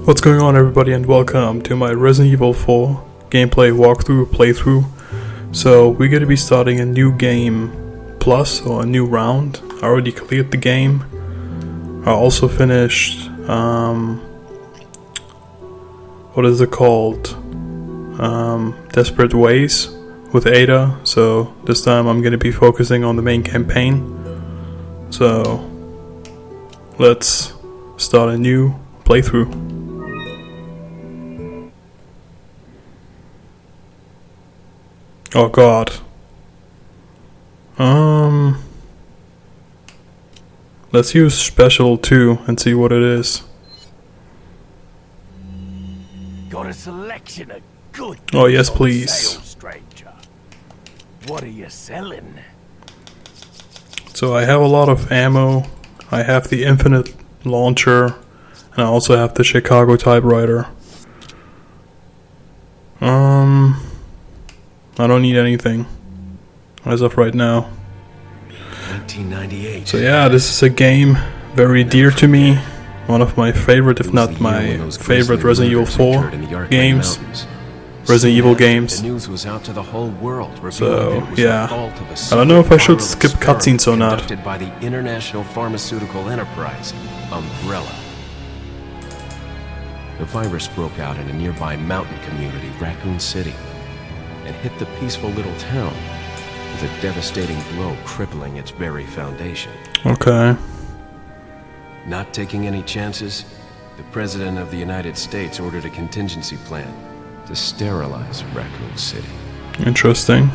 What's going on, everybody, and welcome to my Resident Evil 4 gameplay playthrough. So we're going to be starting a new game plus, or a new round. I already cleared the game. I also finished, what is it called? Desperate Ways with Ada. So this time I'm going to be focusing on the main campaign. So let's start a new playthrough. Oh god. Let's use special 2 and see what it is. Got a selection of good. Oh yes, on please. sale, stranger. What are you selling? So I have a lot of ammo. I have the infinite launcher, and I also have the Chicago Typewriter. I don't need anything as of right now. 1998. So yeah, this is a game very dear to me. One of my favorite, if not my favorite, Resident Evil 4 games. Resident Evil games. The news was out to the whole world. So yeah, I don't know if I should skip cutscenes or not. Conducted by the international pharmaceutical enterprise, Umbrella. The virus broke out in a nearby mountain community, Raccoon City, and hit the peaceful little town with a devastating blow crippling its very foundation. Okay. Not taking any chances, the President of the United States ordered a contingency plan to sterilize Raccoon City. Interesting.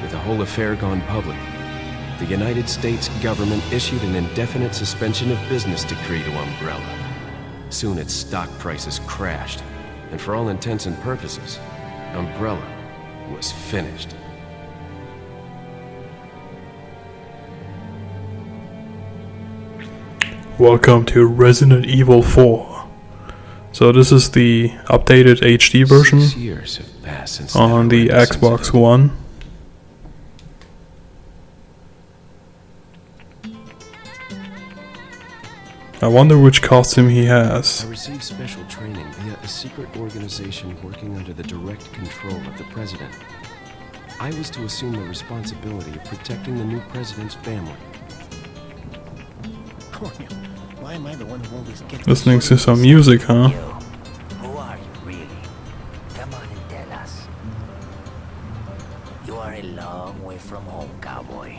With the whole affair gone public, the United States government issued an indefinite suspension of business decree to Umbrella. Soon its stock prices crashed, and for all intents and purposes, Umbrella was finished. Welcome to Resident Evil 4. So this is the updated HD version 6 years have passed since on the Xbox One. I wonder which costume he has. I received special training via a secret organization working under the direct control of the president. I was to assume the responsibility of protecting the new president's family. Why am I the one who always gets Listening to some music, huh? Who are you, really? Come on and tell us. You are a long way from home, cowboy.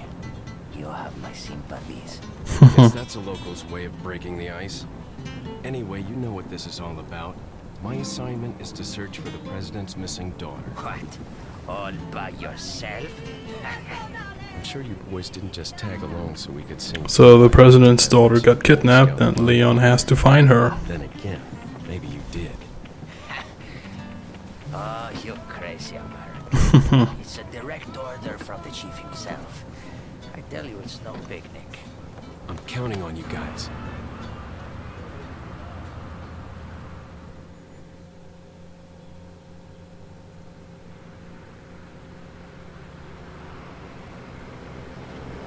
You have my sympathies. Guess that's a local's way of breaking the ice. Anyway, you know what this is all about. My assignment is to search for the president's missing daughter. What? All by yourself? I'm sure you boys didn't just tag along so we could sing. So the president's daughter got kidnapped and Leon has to find her. Then again, maybe you did. Oh, you crazy American. It's a direct order from the chief himself. I tell you, it's no picnic. I'm counting on you guys.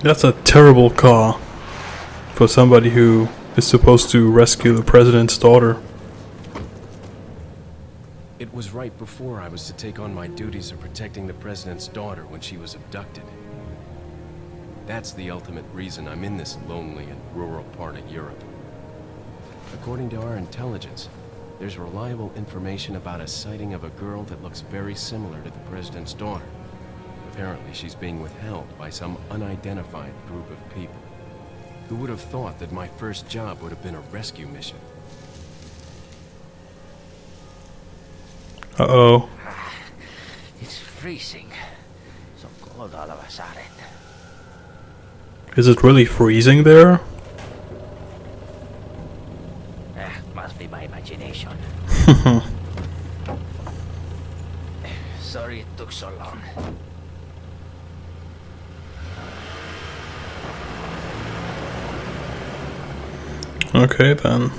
That's a terrible car for somebody who is supposed to rescue the president's daughter. It was right before I was to take on my duties of protecting the president's daughter when she was abducted. That's the ultimate reason I'm in this lonely and rural part of Europe. According to our intelligence, there's reliable information about a sighting of a girl that looks very similar to the president's daughter. Apparently, she's being withheld by some unidentified group of people. Who would have thought that my first job would have been a rescue mission? Uh-oh. It's freezing. So cold all of a sudden. Is it really freezing there? Must be my imagination. Sorry it took so long. Okay then.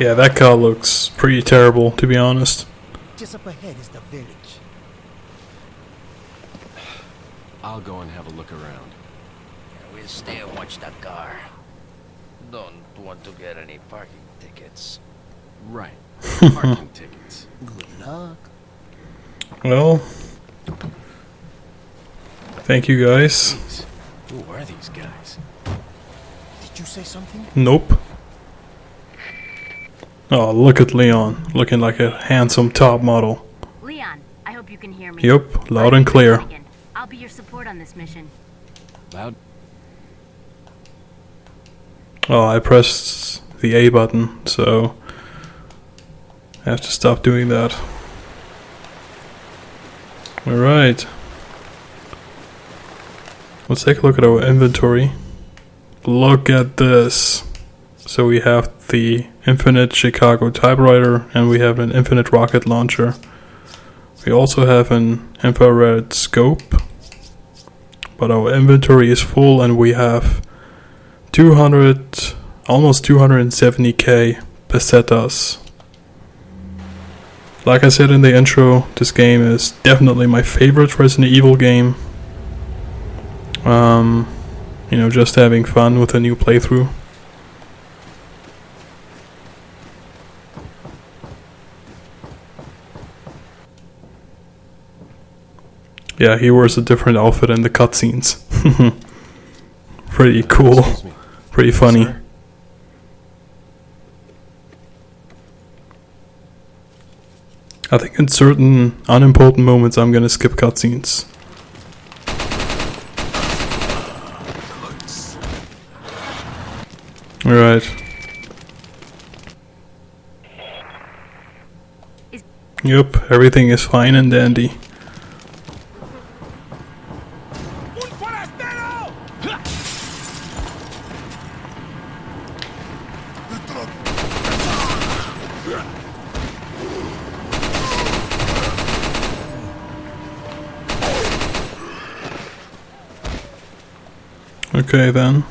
Yeah, that car looks pretty terrible, to be honest. Just up ahead is the village. I'll go and have a look around. We'll stay and watch that car. Don't want to get any parking tickets. Right. Parking tickets. Good luck. Well, thank you guys. Jeez. Who are these guys? Did you say something? Nope. Oh, look at Leon, looking like a handsome top model. Leon, I hope you can hear me. Yup, loud and clear. I'll be your support on this mission. Loud? Oh, I pressed the A button, so I have to stop doing that. Alright. Let's take a look at our inventory. Look at this. So we have the infinite Chicago Typewriter and we have an infinite rocket launcher. We also have an infrared scope. But our inventory is full and we have 200, almost 270k pesetas. Like I said in the intro, this game is definitely my favorite Resident Evil game. You know, just having fun with a new playthrough. Yeah, he wears a different outfit in the cutscenes. Pretty cool. Excuse me. Pretty funny. Sir? I think in certain unimportant moments I'm gonna skip cutscenes. Alright. Yep, everything is fine and dandy. Okay then.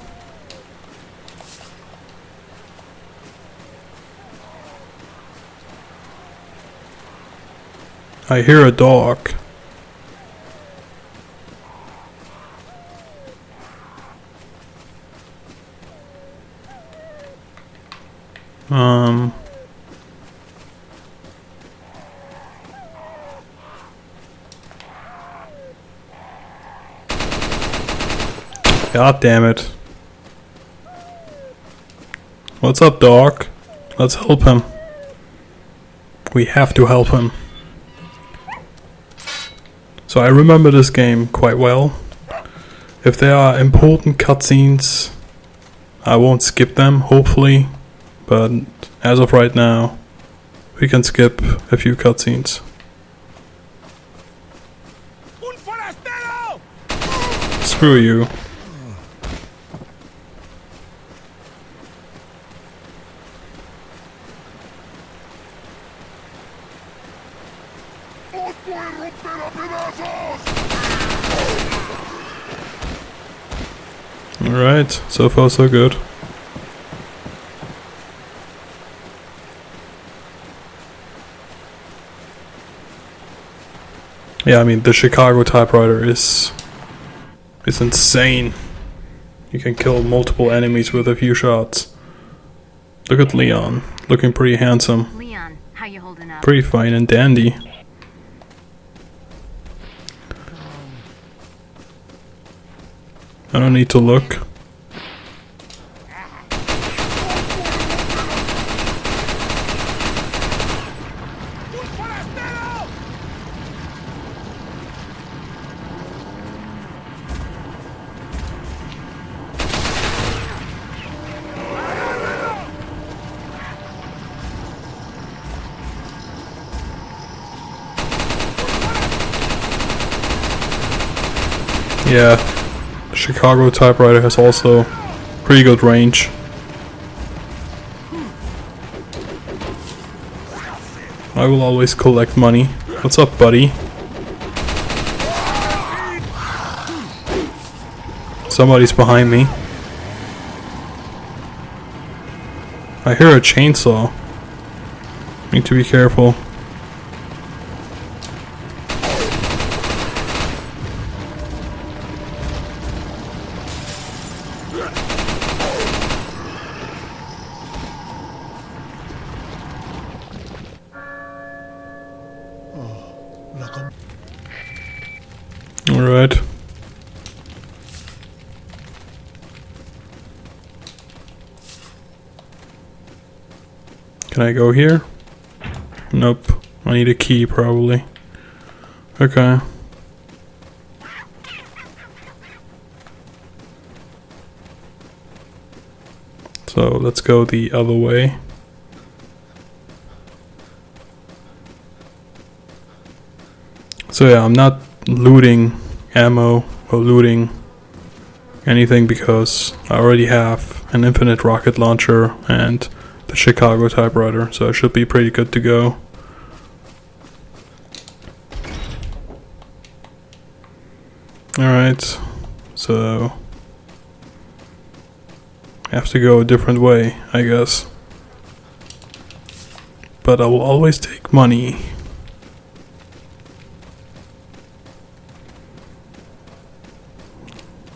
I hear a dog. God damn it. What's up, dog? Let's help him. We have to help him. So I remember this game quite well. If there are important cutscenes, I won't skip them, hopefully. But as of right now, we can skip a few cutscenes. Screw you. Alright, so far so good. Yeah, I mean the Chicago Typewriter is insane. You can kill multiple enemies with a few shots. Look at Leon, looking pretty handsome. Leon, how you holding up? Pretty fine and dandy. I don't need to look. Yeah, Chicago Typewriter has also pretty good range. I will always collect money. What's up, buddy? Somebody's behind me. I hear a chainsaw. Need to be careful. Alright. Can I go here? Nope. I need a key probably. Okay. So let's go the other way. So yeah, I'm not looting ammo or looting anything because I already have an infinite rocket launcher and the Chicago Typewriter, so I should be pretty good to go. Alright, so I have to go a different way, I guess. But I will always take money.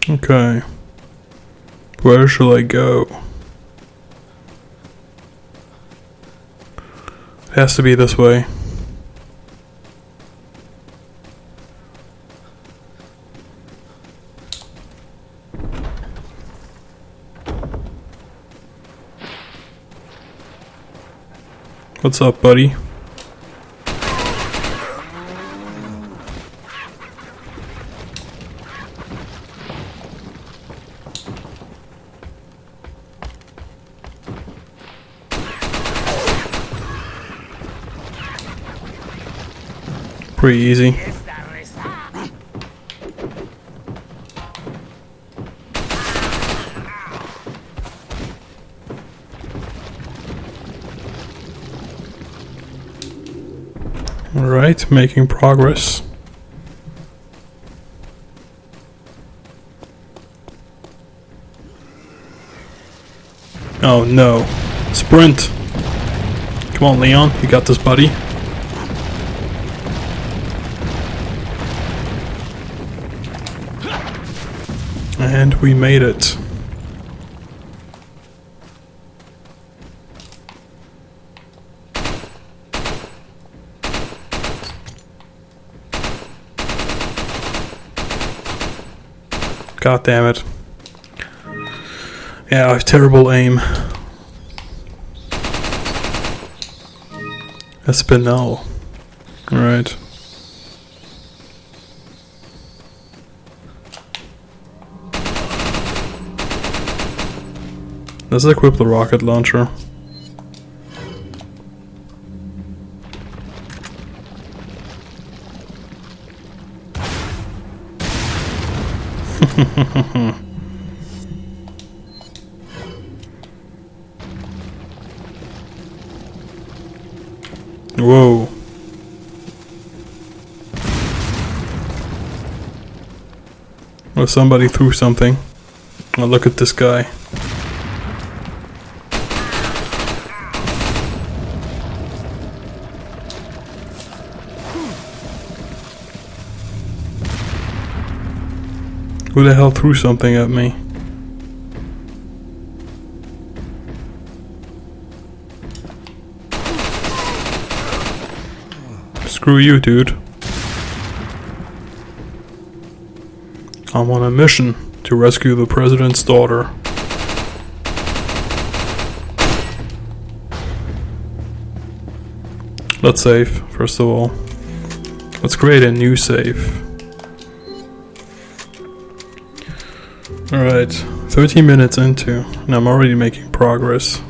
Okay. Where shall I go? It has to be this way. What's up, buddy? Pretty easy. Alright, making progress. Oh no. Sprint! Come on, Leon, you got this, buddy. And we made it. God damn it. Yeah, I have terrible aim. Espinel. Alright. Let's equip the rocket launcher. Whoa. Well, somebody threw something. Oh, look at this guy. Who the hell threw something at me? Screw you, dude. I'm on a mission to rescue the president's daughter. Let's save, first of all. Let's create a new save. Alright, 13 minutes into, and I'm already making progress.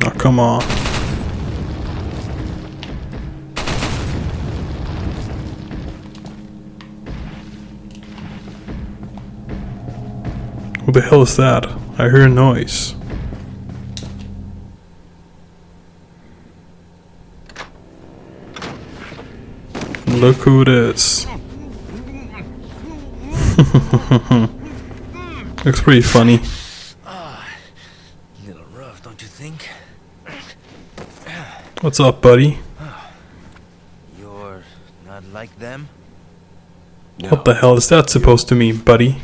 Oh, come on. What the hell is that? I hear a noise. Look who it is. Looks pretty funny. A little rough, don't you think? What's up, buddy? You're not like them? What the hell is that supposed to mean, buddy?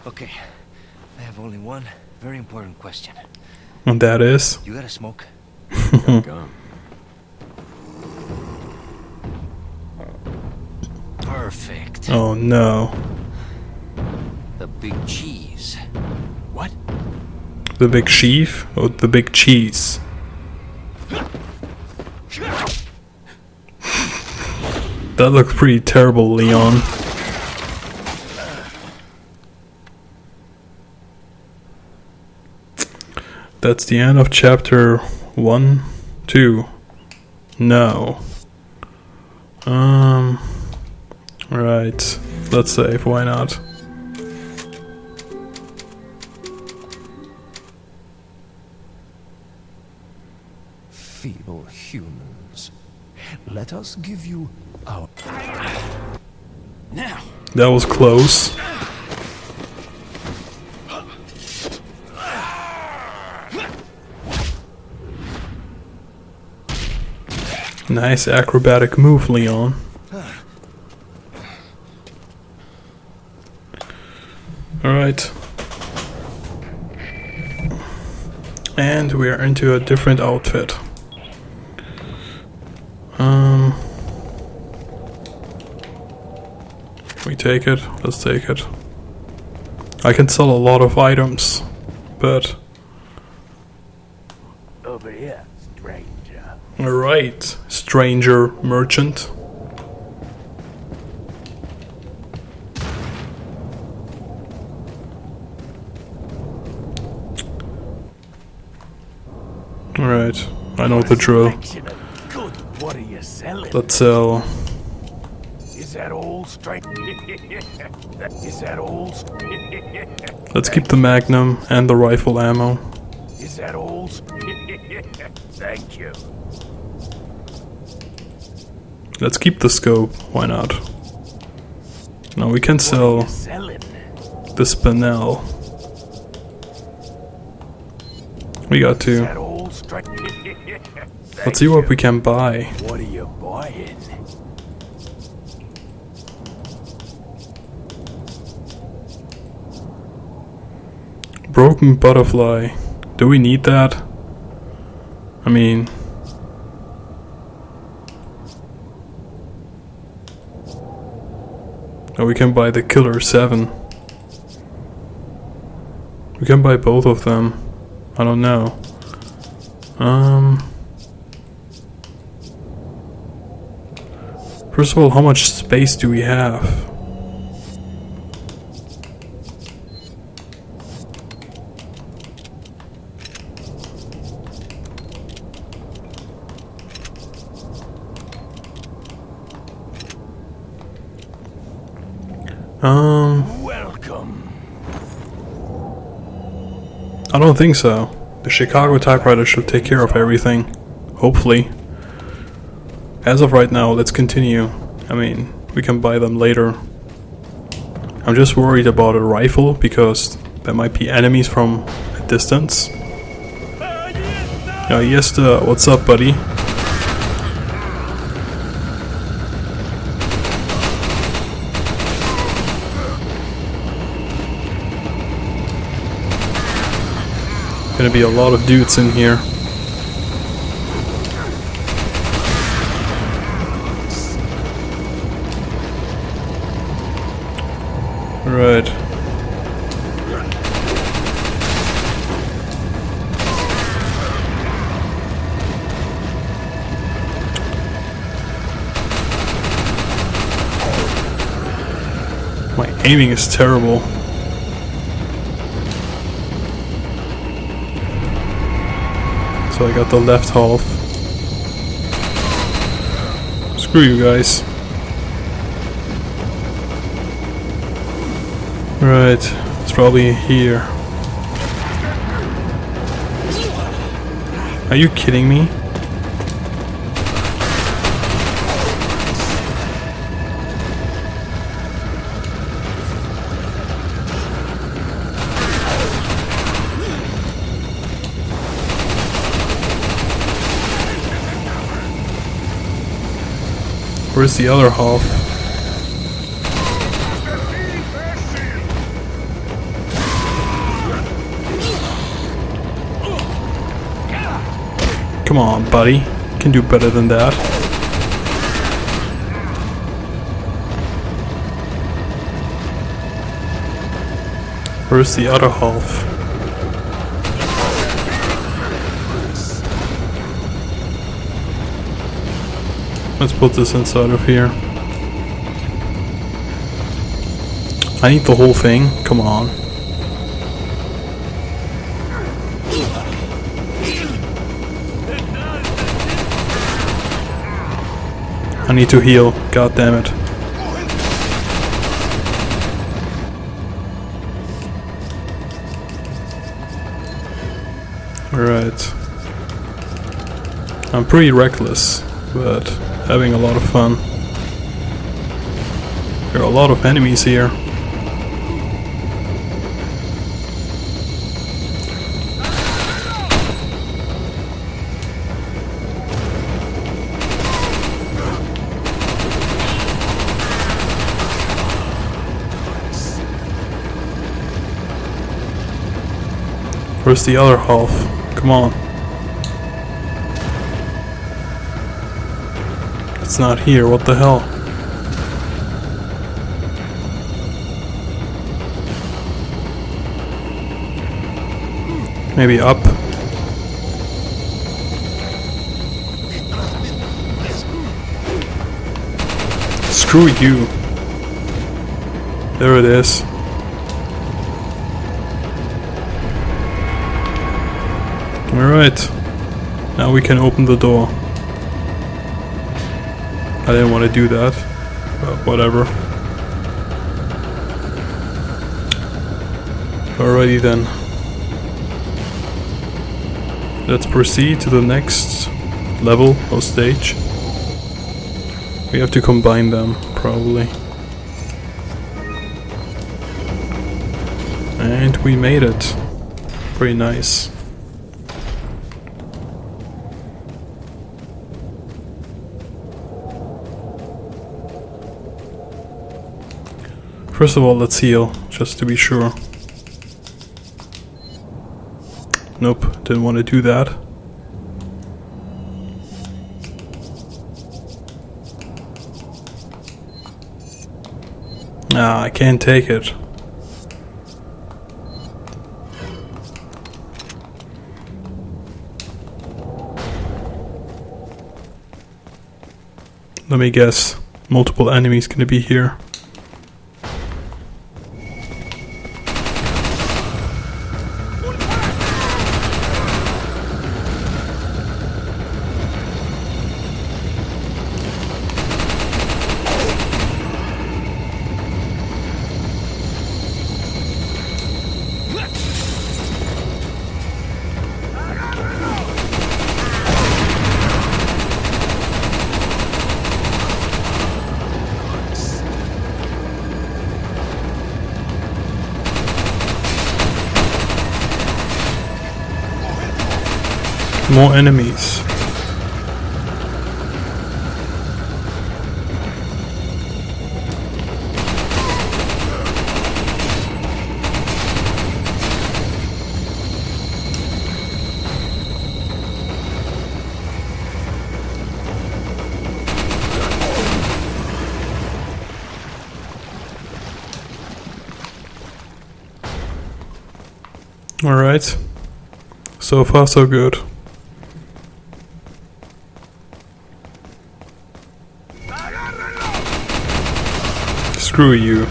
Okay, I have only one very important question. And that is? You got a smoke? Gum. Perfect. Oh no. The big cheese. What? The big sheaf or the big cheese? That looks pretty terrible, Leon. That's the end of chapter 1, 2. No. Right. Let's save, why not? Feeble humans. Let us give you our... Now. That was close. Nice acrobatic move, Leon. Alright. And we are into a different outfit. We take it? Let's take it. I can sell a lot of items, but... Over here, stranger. Alright, stranger merchant. Alright, I know the drill. Good, what are you selling? Let's sell. Is that all, stranger? Is that all? Let's keep the magnum and the rifle ammo. Is that all? Thank you. Let's keep the scope, why not? Now we can sell Selling? the spinel. We got Is to. that all? Let's see what we can buy. What are you buying? Broken butterfly. Do we need that? I mean... Oh, we can buy the Killer 7. We can buy both of them. I don't know. First of all, how much space do we have? Welcome. I don't think so. The Chicago Typewriter should take care of everything. Hopefully. As of right now, let's continue. I mean, we can buy them later. I'm just worried about a rifle because there might be enemies from a distance. Oh, yes, what's up, buddy? Gonna be a lot of dudes in here. Right. My aiming is terrible. So I got the left half. Screw you guys. Right, it's probably here. Are you kidding me? Where's the other half? Come on, buddy. You can do better than that. Where's the other half? Let's put this inside of here. I need the whole thing. Come on. I need to heal. God damn it. Alright. I'm pretty reckless, but having a lot of fun. There are a lot of enemies here. Where's the other half? Come on. It's not here, what the hell? Maybe up? Screw you. There it is. Alright. Now we can open the door. I didn't want to do that, but whatever. Alrighty then. Let's proceed to the next level or stage. We have to combine them, probably. And we made it. Pretty nice. First of all, let's heal, just to be sure. Nope, didn't want to do that. Ah, I can't take it. Let me guess, multiple enemies gonna be here. More enemies. All right. So far, so good. Screw you.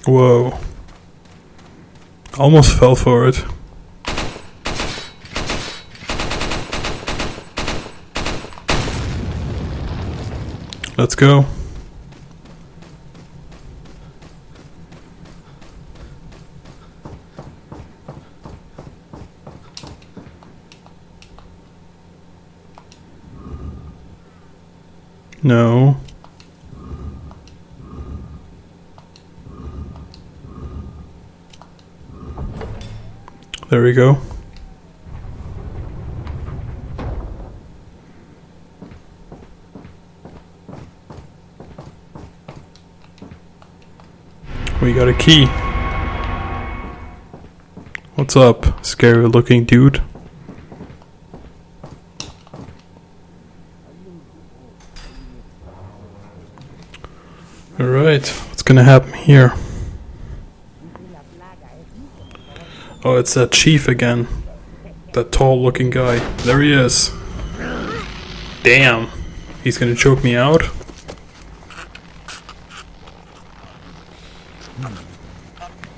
Whoa. Almost fell for it. Let's go. No. There we go. We got a key. What's up, scary looking dude? Alright, what's gonna happen here? Oh, it's that chief again. That tall looking guy. There he is. Damn. He's gonna choke me out?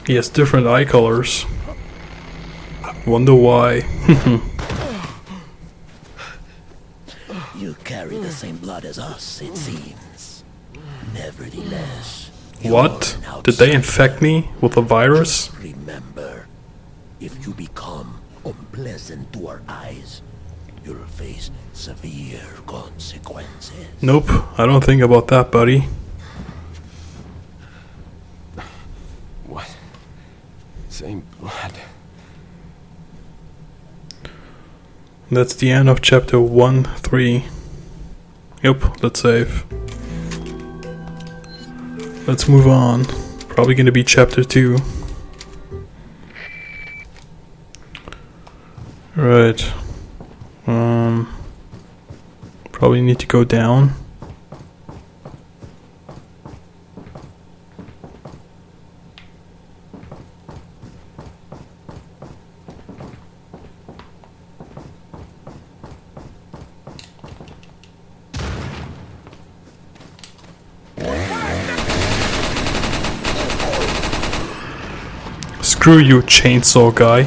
He has different eye colors. Wonder why. You carry the same blood as us, it seems. Nevertheless, What? Did they infect me with a virus? remember, if you become unpleasant to our eyes, you'll face severe consequences. Nope, I don't think about that, buddy. What? Same blood. That's the end of chapter 1-3. Yep, let's save. Let's move on. Probably gonna be chapter 2. Right. Probably need to go down. Screw you, chainsaw guy.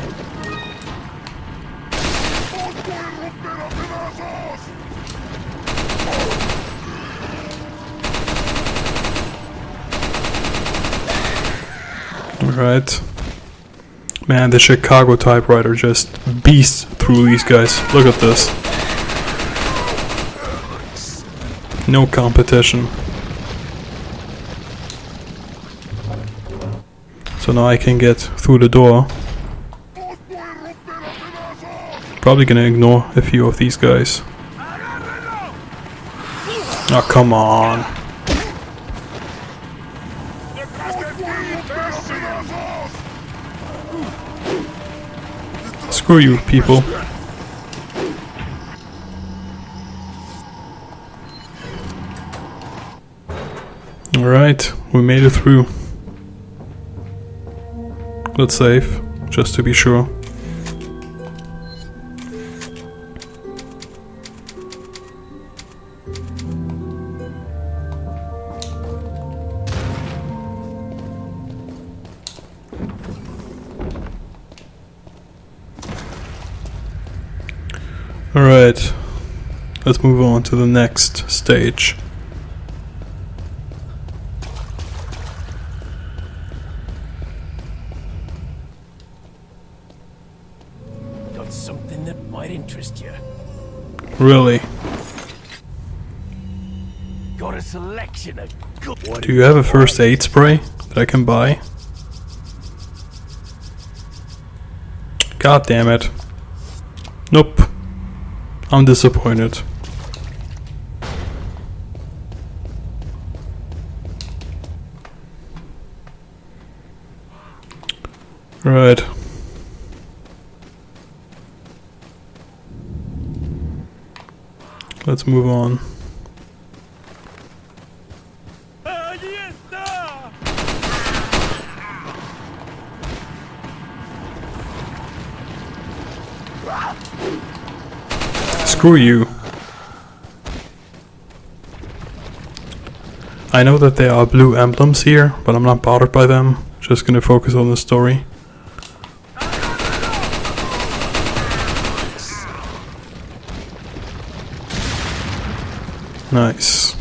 Alright. Man, the Chicago Typewriter just beasts through these guys. Look at this. No competition. So now I can get through the door. Probably gonna ignore a few of these guys. Oh, come on. Screw you, people. Alright, we made it through. Let's save, just to be sure. Alright, let's move on to the next stage. Got something that might interest you. Really? Got a selection of good. Do you have a first aid spray that I can buy? God damn it. Nope. I'm disappointed. Right. Let's move on. Screw you. I know that there are blue emblems here, but I'm not bothered by them. Just gonna focus on the story. Nice.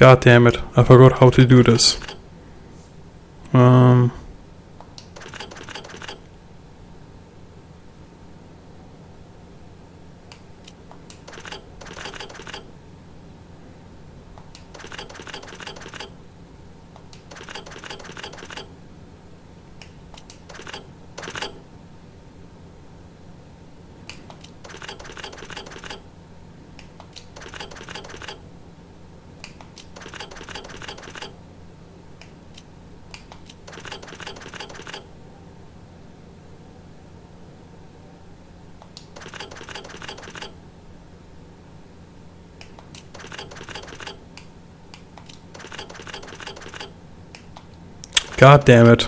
God damn it, I forgot how to do this. God damn it.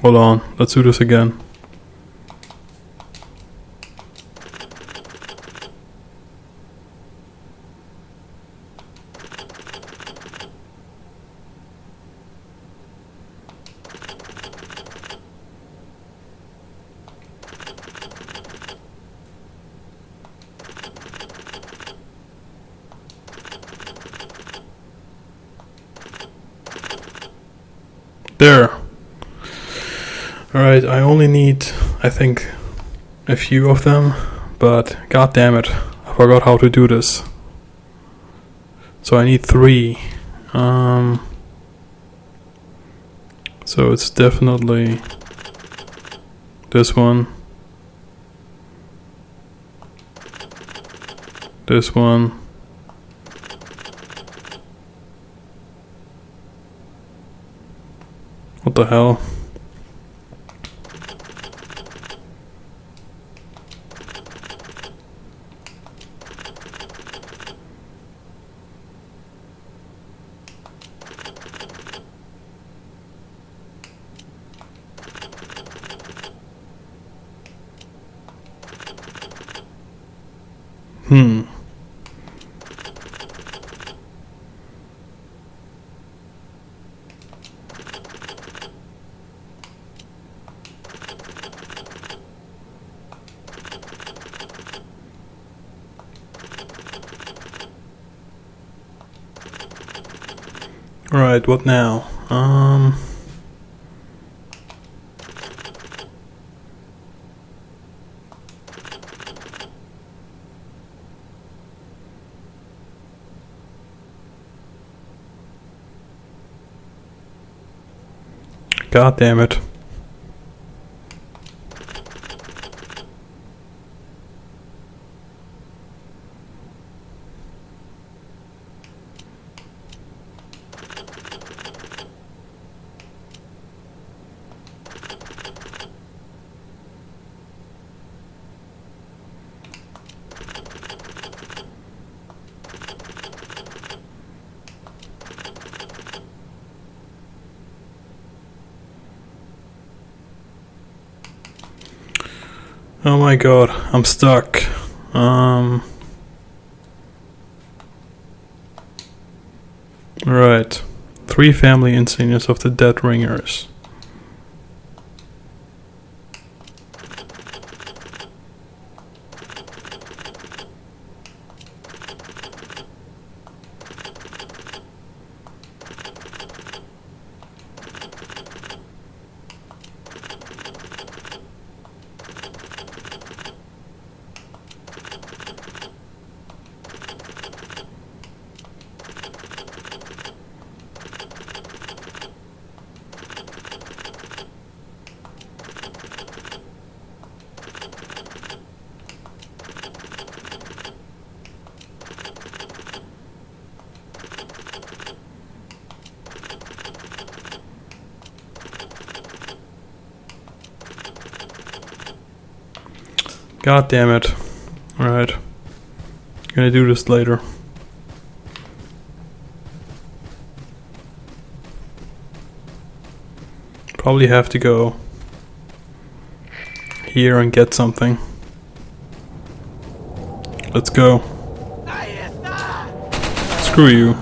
Hold on, let's do this again. There. Alright, I only need, I think, a few of them, but god damn it, I forgot how to do this. So I need 3. So it's definitely this one, this one, what the hell? Alright, what now? God damn it. Oh my god, I'm stuck. Right. 3 family insignias of the dead ringers. God damn it. Alright. Gonna do this later. Probably have to go here and get something. Let's go. Screw you.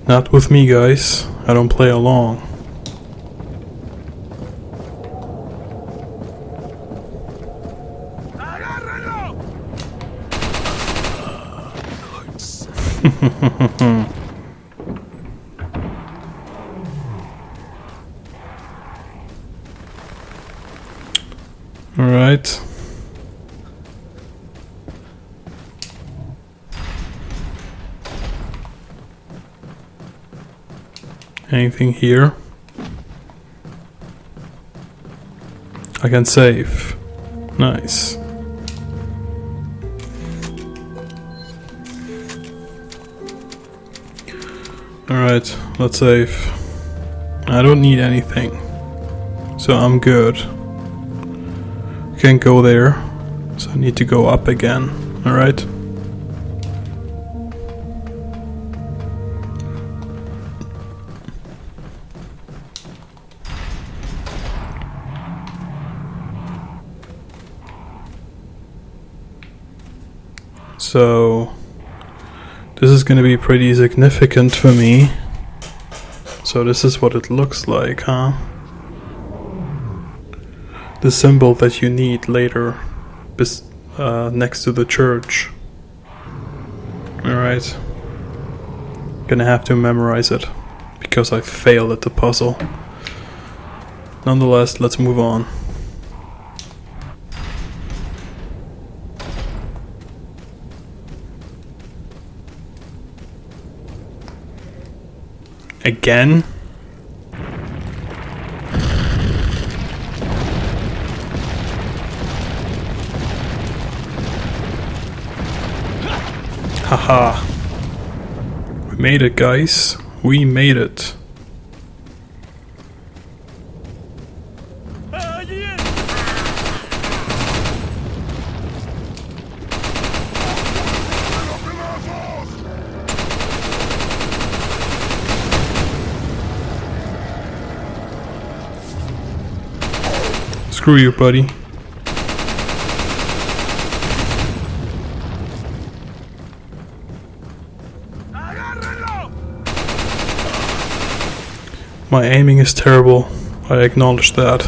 Not with me, guys. I don't play along. All right. Anything here? I can save. Nice. Alright, let's save. I don't need anything, so I'm good. Can't go there, so I need to go up again. Alright. So this is gonna be pretty significant for me. So this is what it looks like, huh? The symbol that you need later next to the church. Alright. Gonna have to memorize it because I failed at the puzzle. Nonetheless, let's move on. Again? Haha. We made it, guys. We made it. Screw you, buddy. My aiming is terrible. I acknowledge that.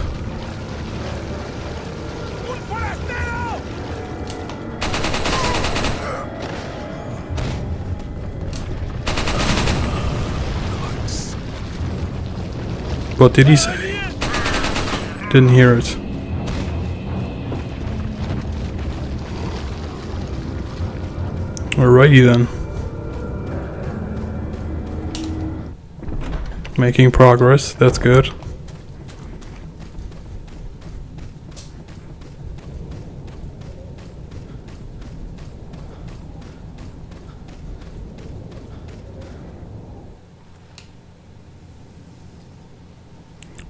What did he say? Didn't hear it. Alrighty then. Making progress, that's good.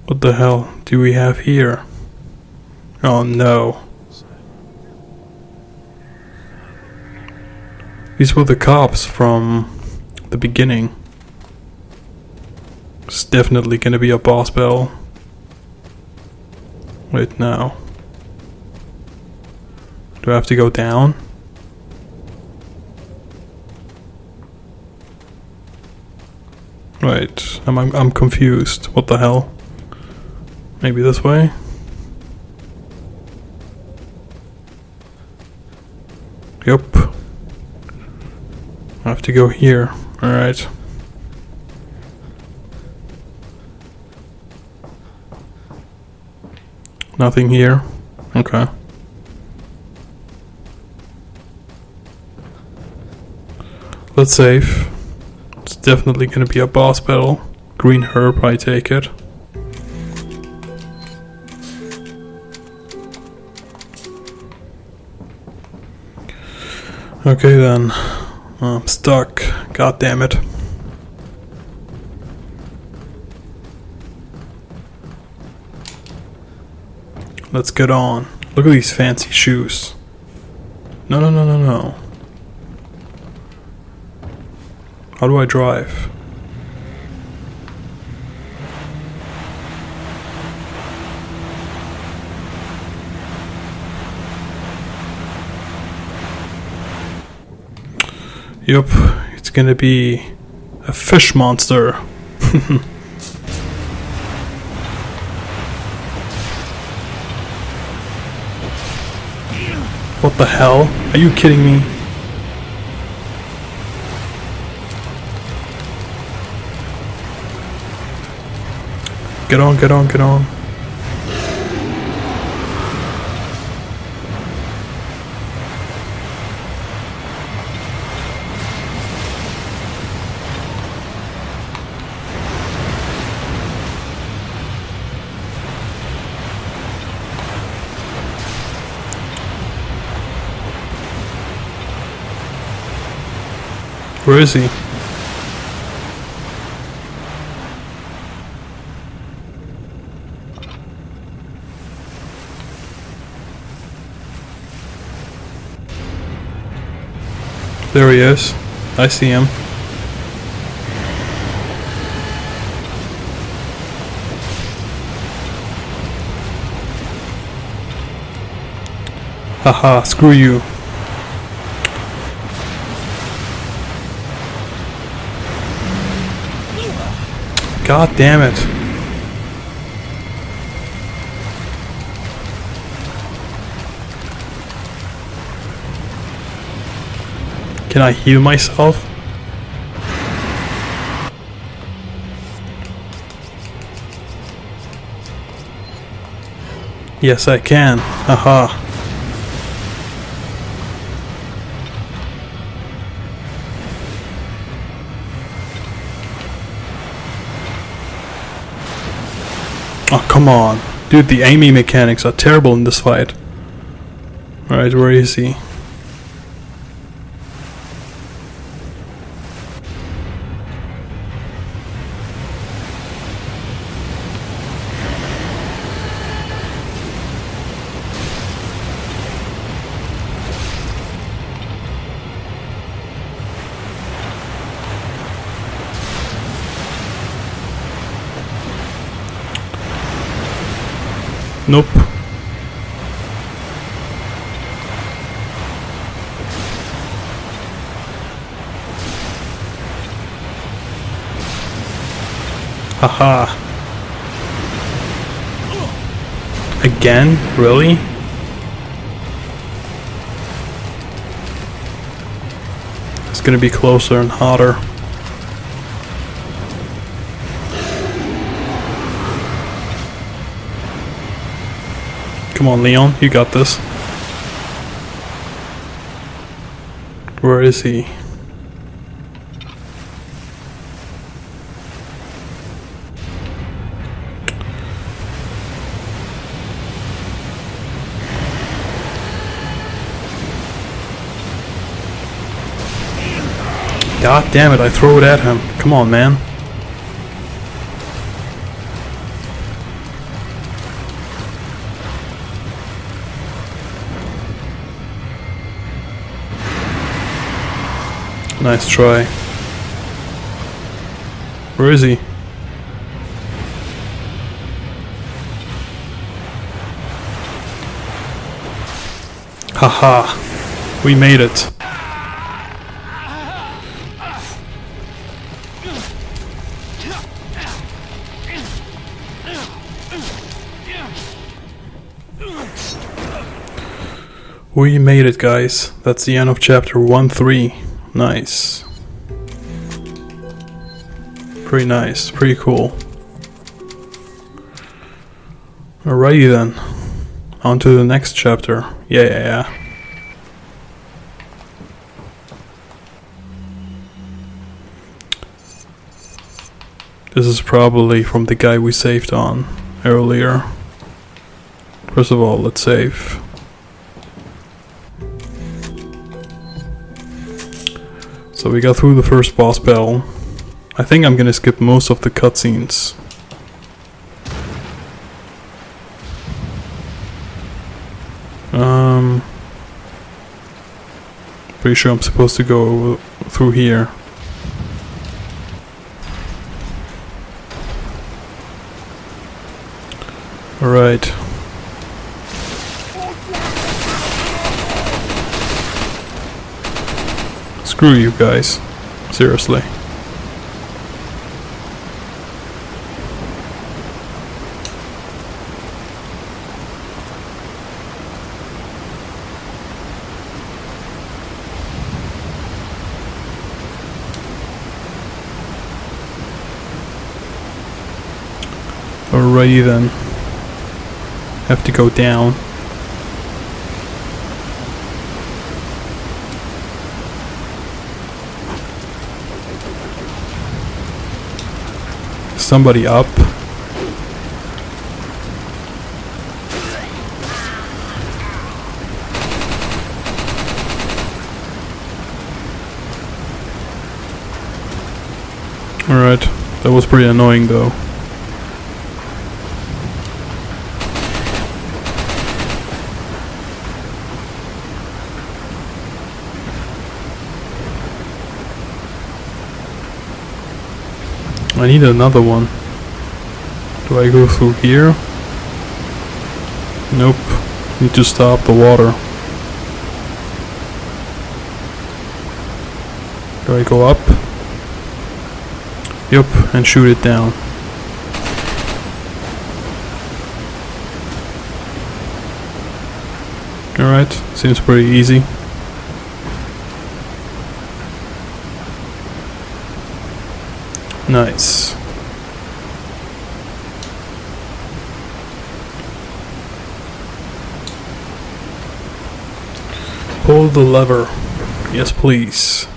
What the hell do we have here? Oh no. These were the cops from the beginning. It's definitely gonna be a boss battle. Wait, now. Do I have to go down? Wait, I'm confused. What the hell? Maybe this way? Yep. I have to go here. Alright. Nothing here. Okay. Let's save. It's definitely gonna be a boss battle. Green herb, I take it. Okay then. I'm stuck. God damn it. Let's get on. Look at these fancy shoes. No, no, no, no, no. How do I drive? Yup, it's gonna be a fish monster. What the hell? Are you kidding me? Get on, get on, get on. Where is he? There he is. I see him. Haha, screw you. God damn it. Can I heal myself? Yes, I can. Haha. Oh, come on. Dude, the aiming mechanics are terrible in this fight. Alright, where is he? Nope. Haha. Again? Really? It's gonna be closer and hotter. Come on, Leon, you got this. Where is he? God damn it, I throw it at him. Come on, man. Nice try. Where is he? Haha. We made it. We made it, guys. That's the end of chapter 1-3. Nice. Pretty nice. Pretty cool. Alrighty then. On to the next chapter. Yeah. This is probably from the guy we saved on earlier. First of all, let's save. So we got through the first boss battle. I think I'm gonna skip most of the cutscenes. Pretty sure I'm supposed to go through here. Alright. Screw you guys. Seriously. Alrighty then. Have to go down. Somebody up. Alright, that was pretty annoying though. I need another one. Do I go through here? Nope. Need to stop the water. Do I go up? Yep, and shoot it down. Alright, seems pretty easy. Nice. Pull the lever. Yes, please.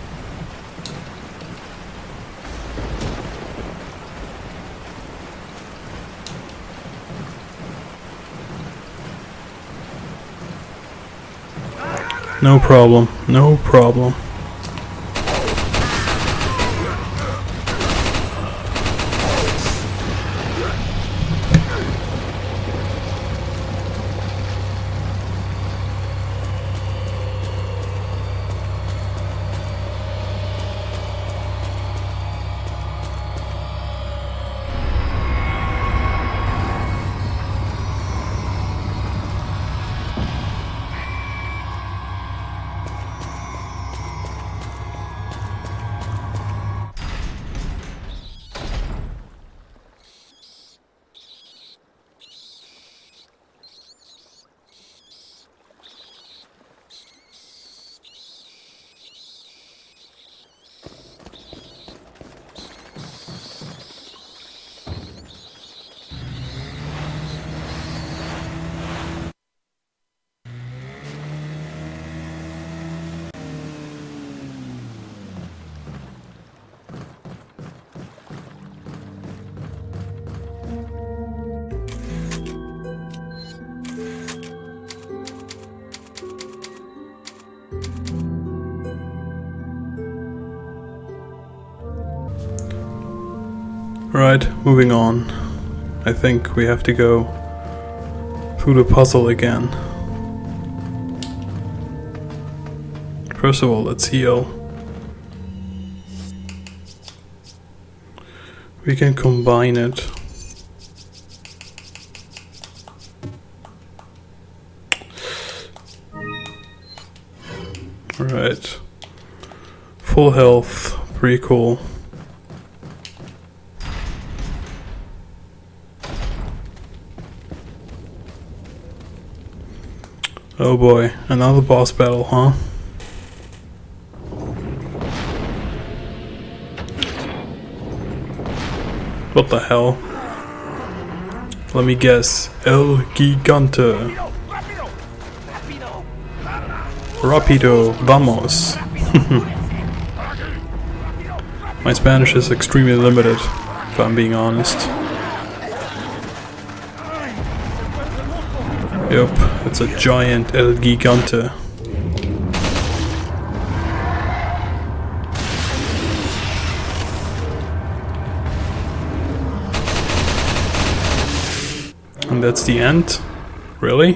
No problem. No problem. Right, moving on. I think we have to go through the puzzle again. First of all, let's heal. We can combine it. Alright. Full health, pretty cool. Oh boy, another boss battle, huh? What the hell? Let me guess. El Gigante. Rapido, vamos. My Spanish is extremely limited, if I'm being honest. Yep, it's a giant El Gigante. And that's the end? Really?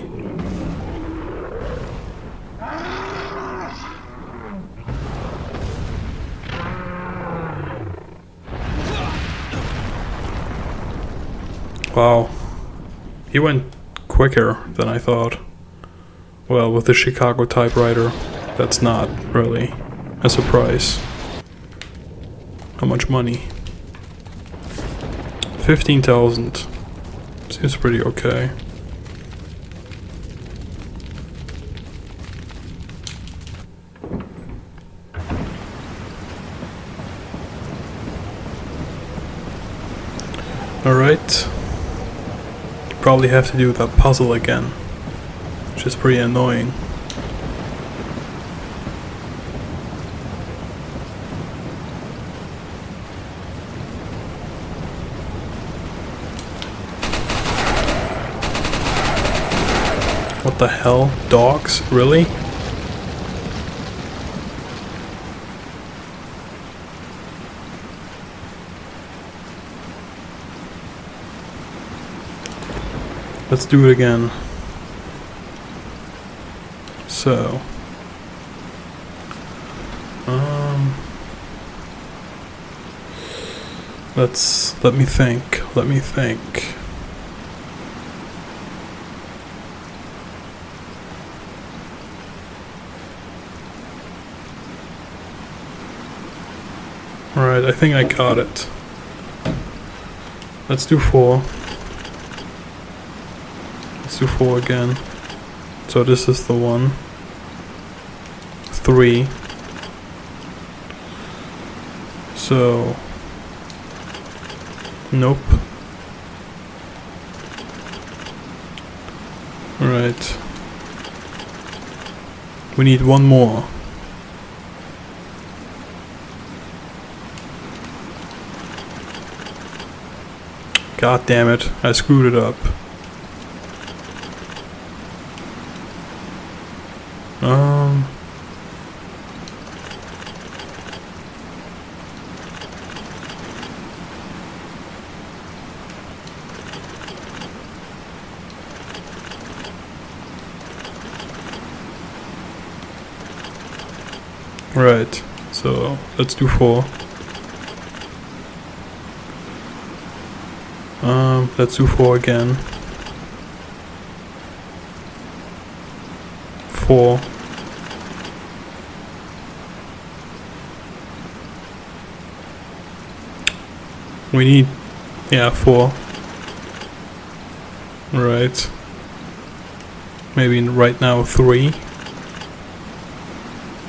Wow. He went quicker than I thought. Well, with the Chicago Typewriter, that's not really as a price. How much money? 15,000. Seems pretty okay. Alright. Probably have to do that puzzle again, which is pretty annoying. What the hell? Dogs? Really? Let's do it again. So, let me think. Alright, I think I got it. Let's do 4. Let's do 4 again. So this is the one. 3. So... Nope. Alright. We need one more. God damn it, I screwed it up. Right, so let's do 4. Let's do 4 again. 4. We need, yeah, 4. Right. Maybe right now 3.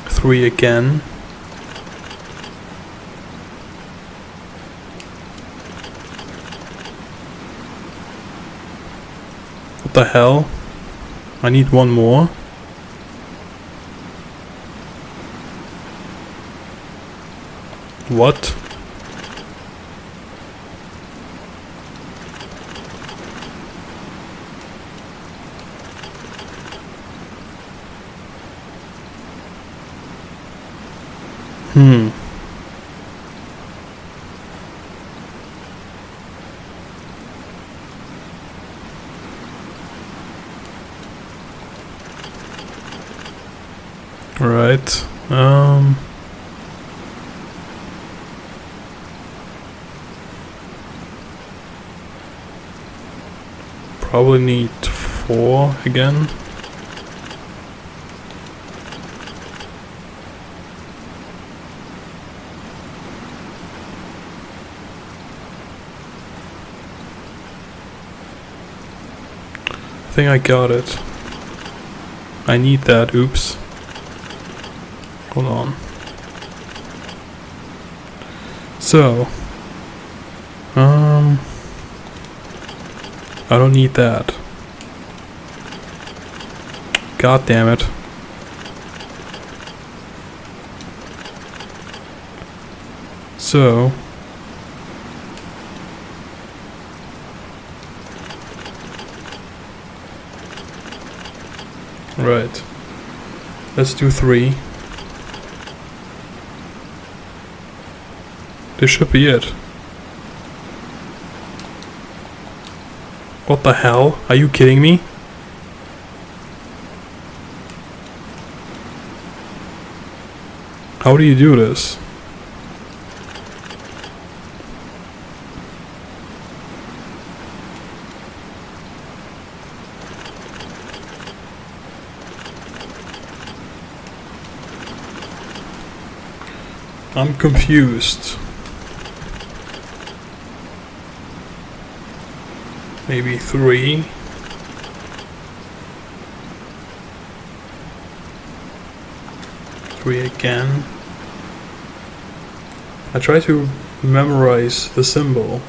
3 again. What the hell? I need one more. What? Right. Probably need 4 again. I think I got it. I need that, oops. Hold on. So, I don't need that. God damn it. So, right. Let's do 3. This should be it. What the hell? Are you kidding me? How do you do this? I'm confused. Maybe 3. Three again. I try to memorize the symbol.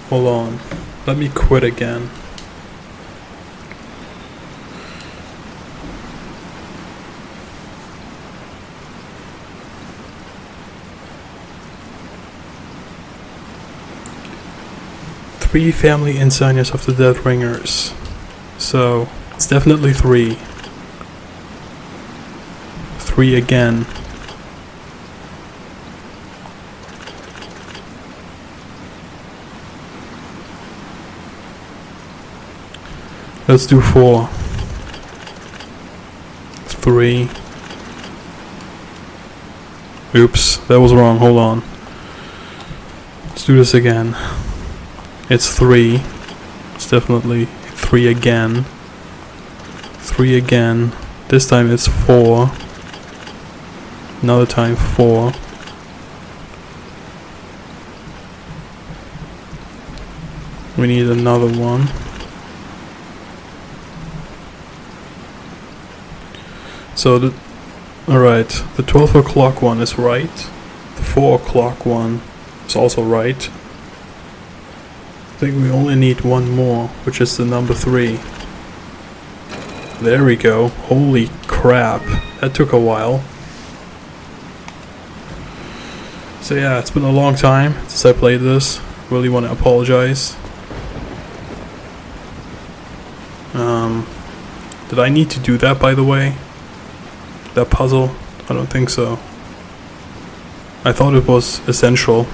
Hold on. Let me quit again. Three family insignias of the Death Ringers. So, it's definitely 3. 3 again. Let's do 4. 3. Oops, that was wrong, hold on. Let's do this again. It's 3. It's definitely 3 again. 3 again. This time it's 4. Another time 4. We need another one. So alright, the 12 o'clock one is right. The 4 o'clock one is also right. I think we only need one more, which is the number 3. There we go. Holy crap. That took a while. So yeah, it's been a long time since I played this. Really want to apologize. Did I need to do that, by the way? That puzzle? I don't think so. I thought it was essential.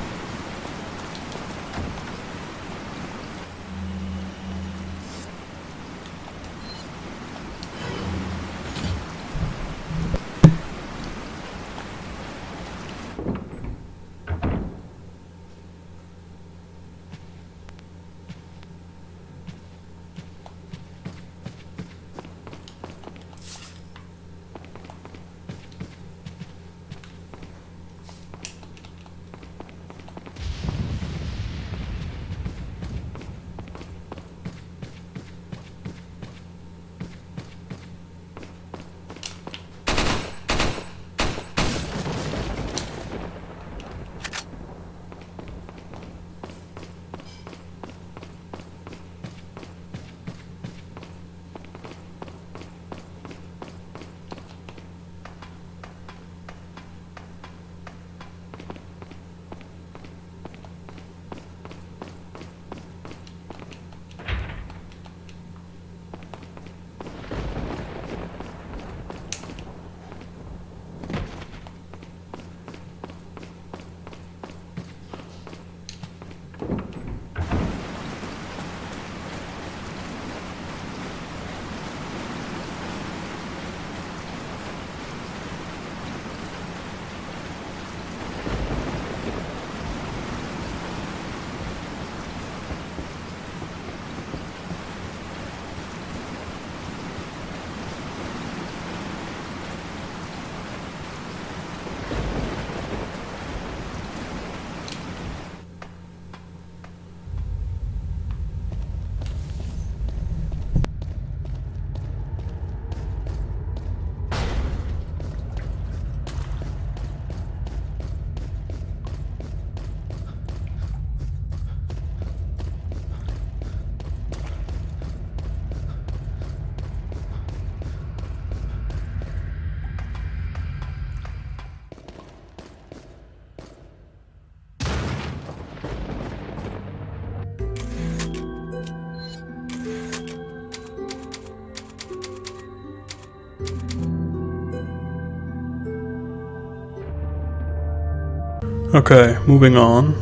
Okay, moving on.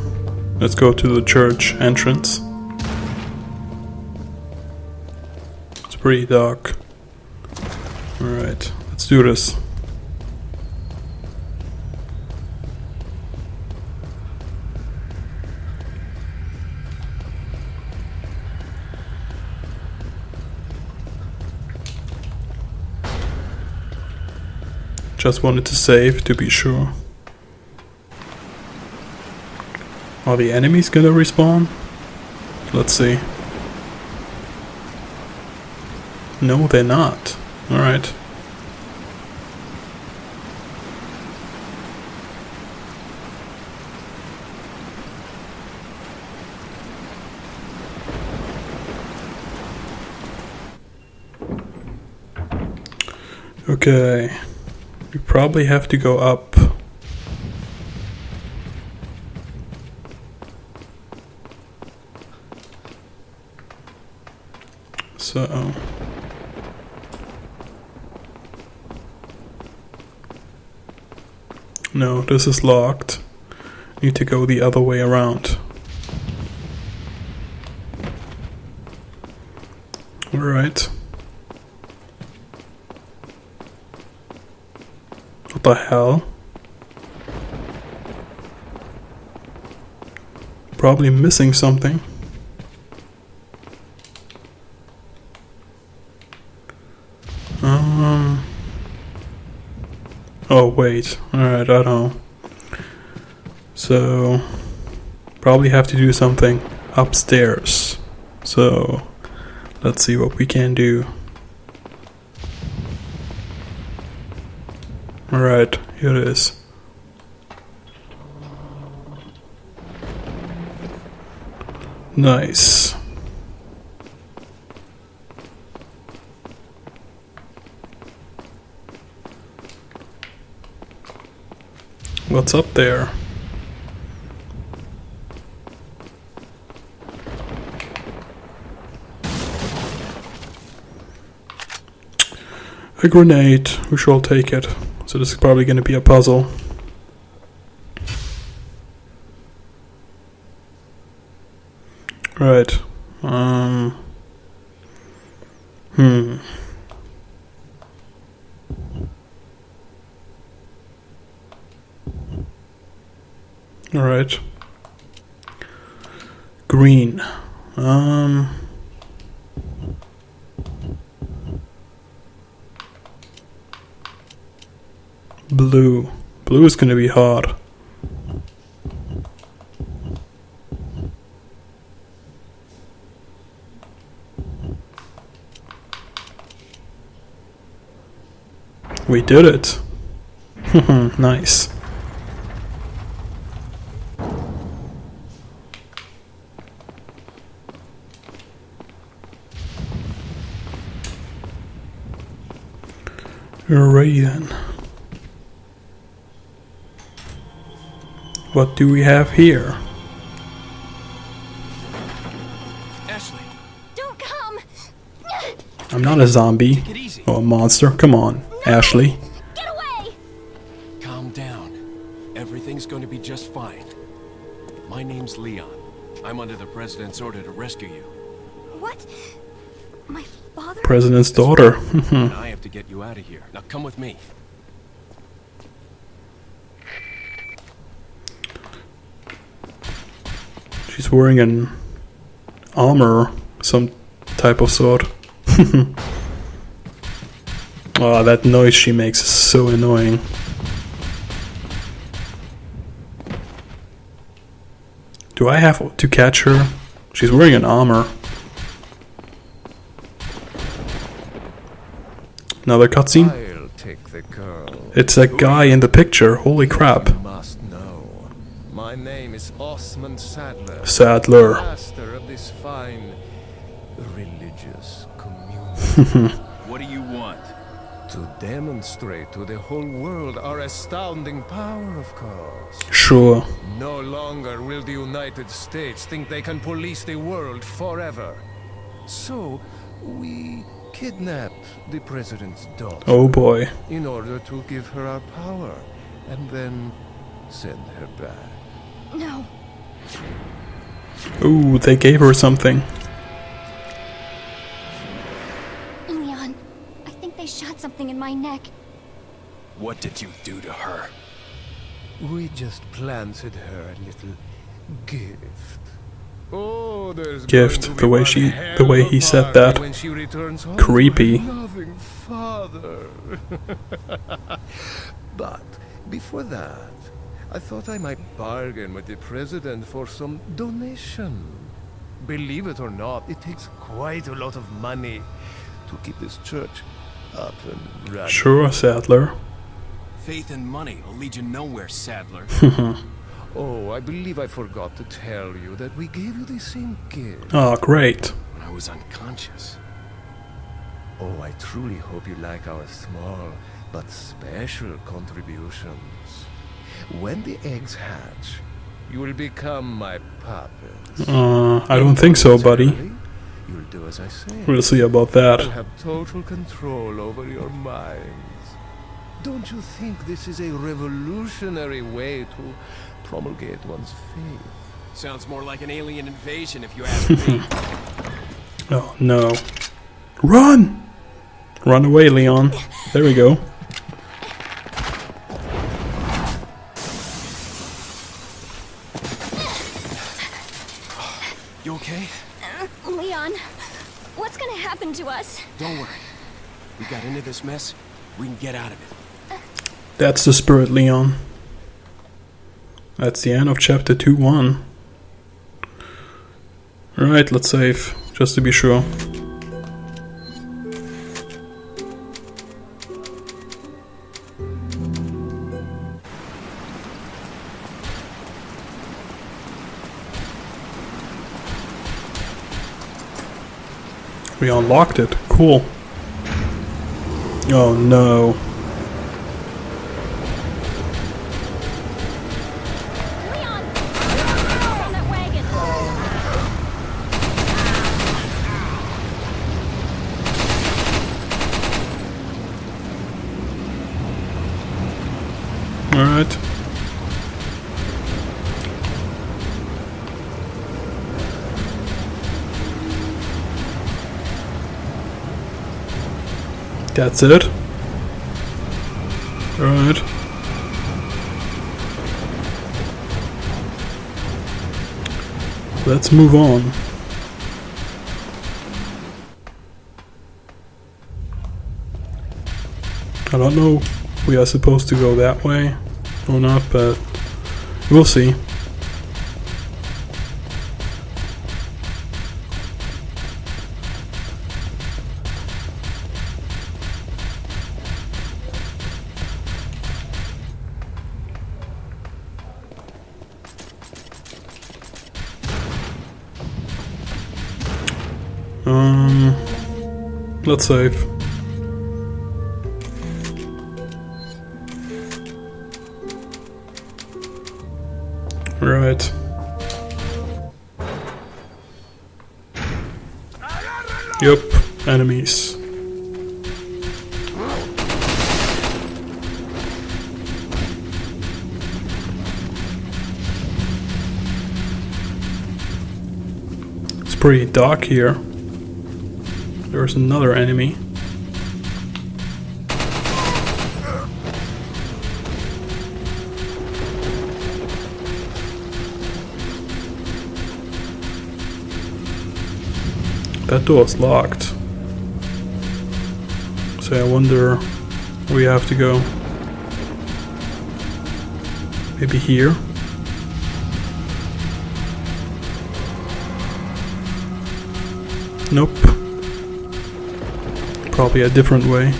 Let's go to the church entrance. It's pretty dark. Alright, let's do this. Just wanted to save to be sure. Are the enemies gonna respawn? Let's see. No, they're not. Alright. Okay. We probably have to go up. So no, this is locked. Need to go the other way around. Alright. What the hell? Probably missing something. Oh wait, alright, I know. So, probably have to do something upstairs. So, let's see what we can do. Alright, here it is. Nice. What's up there? A grenade. We shall take it. So this is probably going to be a puzzle. Right. Alright. Green. Blue. Blue is gonna be hard. We did it. Nice. Alrighty then. What do we have here? Ashley, Don't come! I'm not a zombie take it easy. or a monster. Come on, Ashley. Get away! Calm down. Everything's going to be just fine. My name's Leon. I'm under the president's order to rescue you. What? My father? President's daughter. And I have to get you out of here. Now come with me. She's wearing an armor, some type of sort. Oh, that noise she makes is so annoying. Do I have to catch her? She's wearing an armor. Another cutscene? I'll take the girl. It's that guy in the picture, holy crap. You must know. My name is Osman Sadler. Sadler. Master of this fine religious community. What do you want? To demonstrate to the whole world our astounding power, of course. Sure. No longer will the United States think they can police the world forever. So, we kidnap the president's daughter. Oh boy. In order to give her our power, and then send her back. No. Ooh, they gave her something. Leon, I think they shot something in my neck. What did you do to her? We just planted her a little gift. Oh, there's Gift, going to the be way one she- hell the way of a he said party that. when she returns home. Creepy. Nothing father. But before that, I thought I might bargain with the president for some donation. Believe it or not, it takes quite a lot of money to keep this church up and running. Sure, Sadler. Faith and money will lead you nowhere, Sadler. Oh, I believe I forgot to tell you that we gave you the same gift. Oh, great. When I was unconscious. Oh, I truly hope you like our small but special contributions. When the eggs hatch, you will become my puppets. I don't think so, buddy. You'll do as I say. We'll see about I'll that. have total control over your minds. Don't you think this is a revolutionary way to promulgate one's faith? Sounds more like an alien invasion if you ask me. Oh, no. Run! Run away, Leon. There we go. You okay? Leon, what's gonna happen to us? Don't worry. We got into this mess. We can get out of it. That's the spirit, Leon. That's the end of chapter 2-1. Alright, let's save, just to be sure. We unlocked it. Cool. Oh no. Leon! On that wagon! Alright. That's it. Alright. Let's move on. I don't know if we are supposed to go that way or not, but we'll see. Let's save. Right. Yup, enemies. It's pretty dark here. There's another enemy. That door's locked. So I wonder where we have to go. Maybe here? Nope. Probably a different way.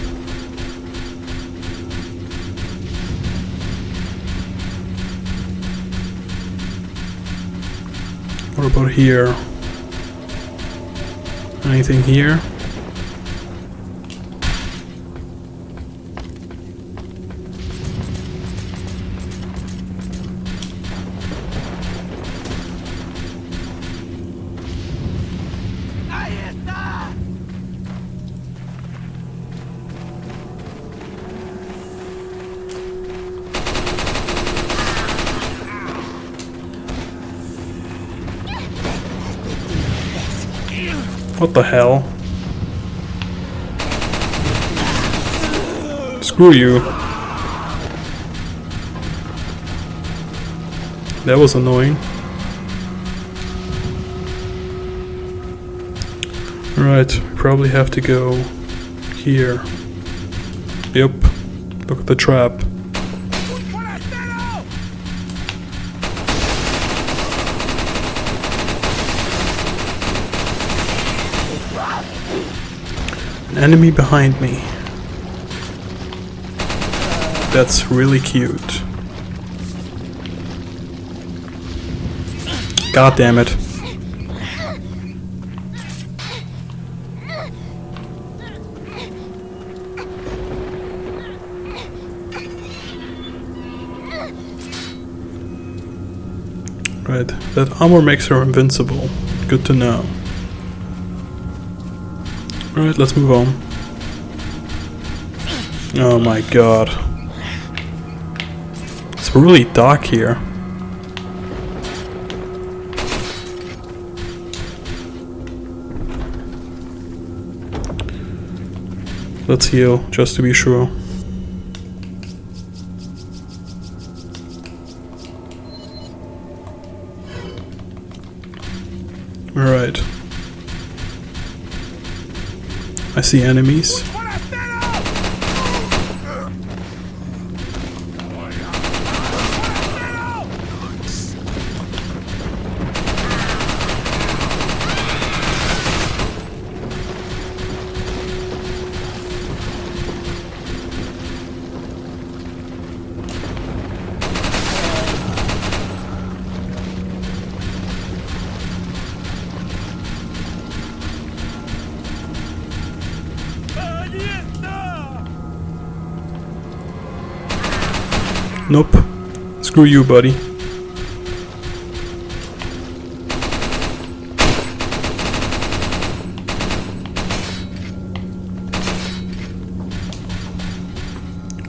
What about here? Anything here? What the hell? Screw you. That was annoying. Right, probably have to go here. Yep. Look at the trap. An enemy behind me. That's really cute. God damn it. Right, that armor makes her invincible. Good to know. Alright, let's move on. Oh my god. It's really dark here. Let's heal, just to be sure. Alright. I see enemies. Nope. Screw you, buddy.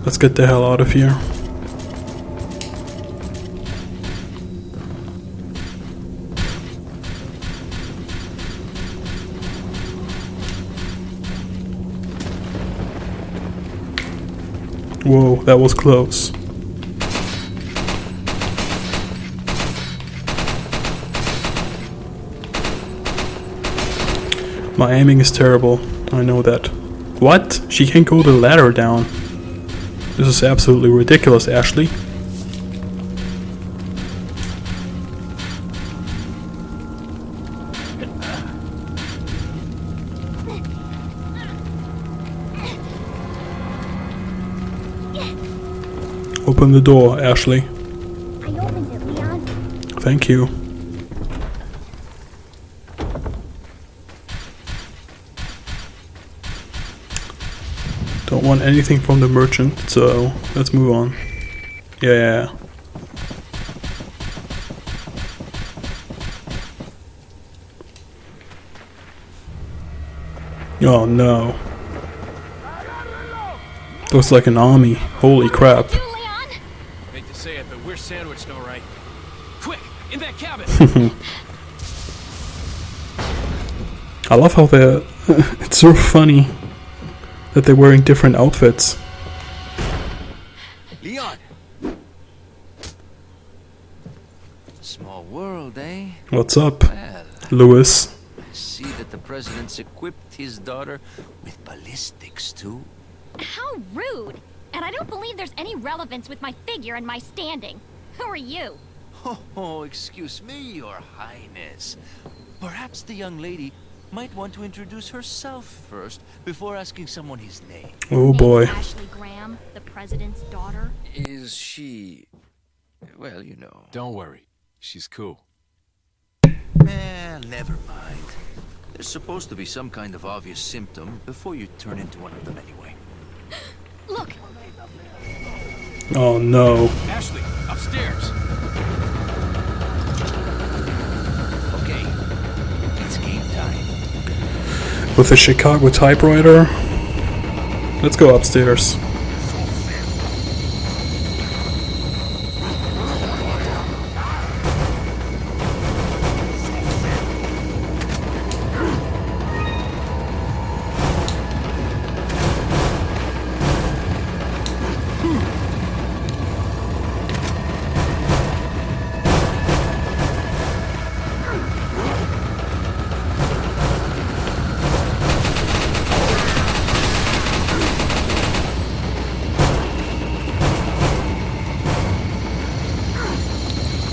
Let's get the hell out of here. Whoa, that was close. My aiming is terrible, I know that. What? She can't go the ladder down. This is absolutely ridiculous, Ashley. Open the door, Ashley. I opened it, Leon. Thank you. Don't want anything from the merchant, so let's move on. Yeah. Oh no. Looks like an army. Holy crap. Do, Leon? Hate to say it, but we're sandwiched all right. Quick, in that cabin! I love how they're... it's so funny that they're wearing different outfits. Leon! Small world, eh? What's up, Well, Lewis? I see that the president's equipped his daughter with ballistics, too. How rude! And I don't believe there's any relevance with my figure and my standing. Who are you? Oh, excuse me, your highness. Perhaps the young lady might want to introduce herself first before asking someone his name. Oh Name's boy. Ashley Graham, the president's daughter. Is she... well, you know. Don't worry, she's cool. Well, never mind. There's supposed to be some kind of obvious symptom before you turn into one of them anyway. Look, Oh no. Ashley, upstairs! Okay, it's game time. With a Chicago Typewriter. Let's go upstairs.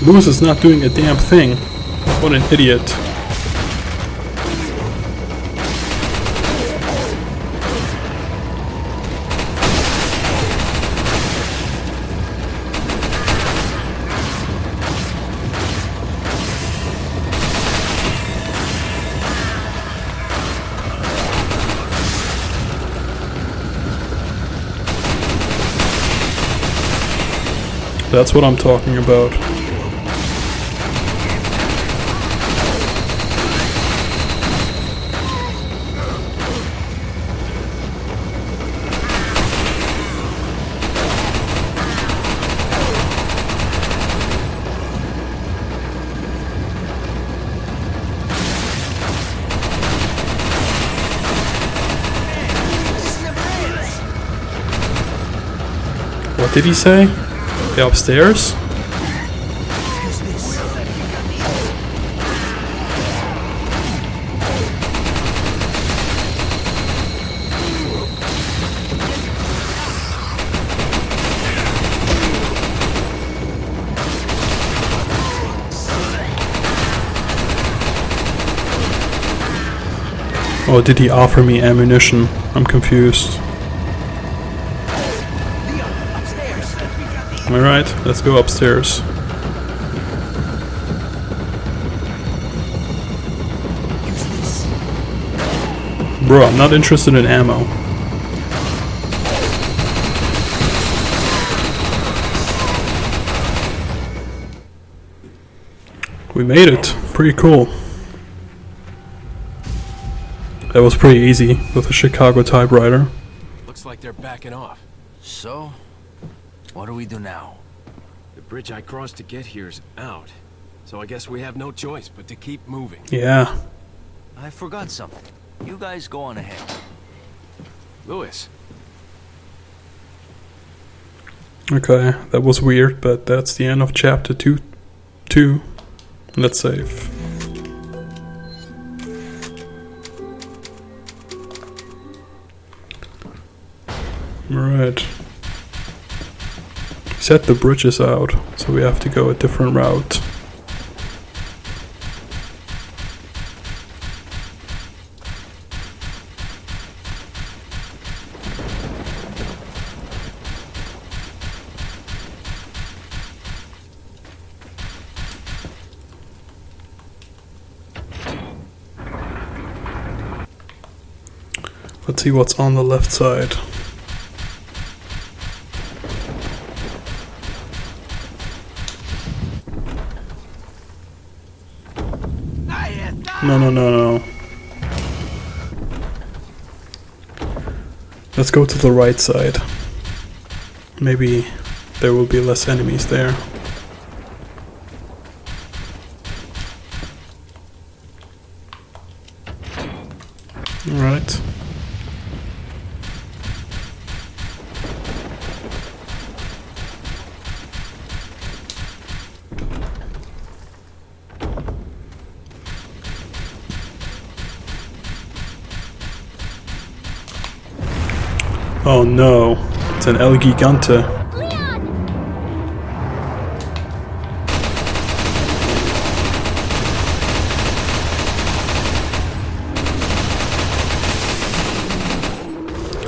Moose is not doing a damn thing. What an idiot. That's what I'm talking about. What did he say? They're upstairs? Or did he offer me ammunition? I'm confused. Alright, let's go upstairs. Bro, I'm not interested in ammo. We made it. Pretty cool. That was pretty easy with a Chicago Typewriter. Looks like they're backing off. So, what do we do now? The bridge I crossed to get here's out. So I guess we have no choice but to keep moving. Yeah. I forgot something. You guys go on ahead. Lewis. Okay, that was weird, but that's the end of chapter 2. Let's save. Alright. He said the bridge is out, so we have to go a different route. Let's see what's on the left side. No. Let's go to the right side. Maybe there will be less enemies there. Alright. Oh no, it's an El Gigante. Leon!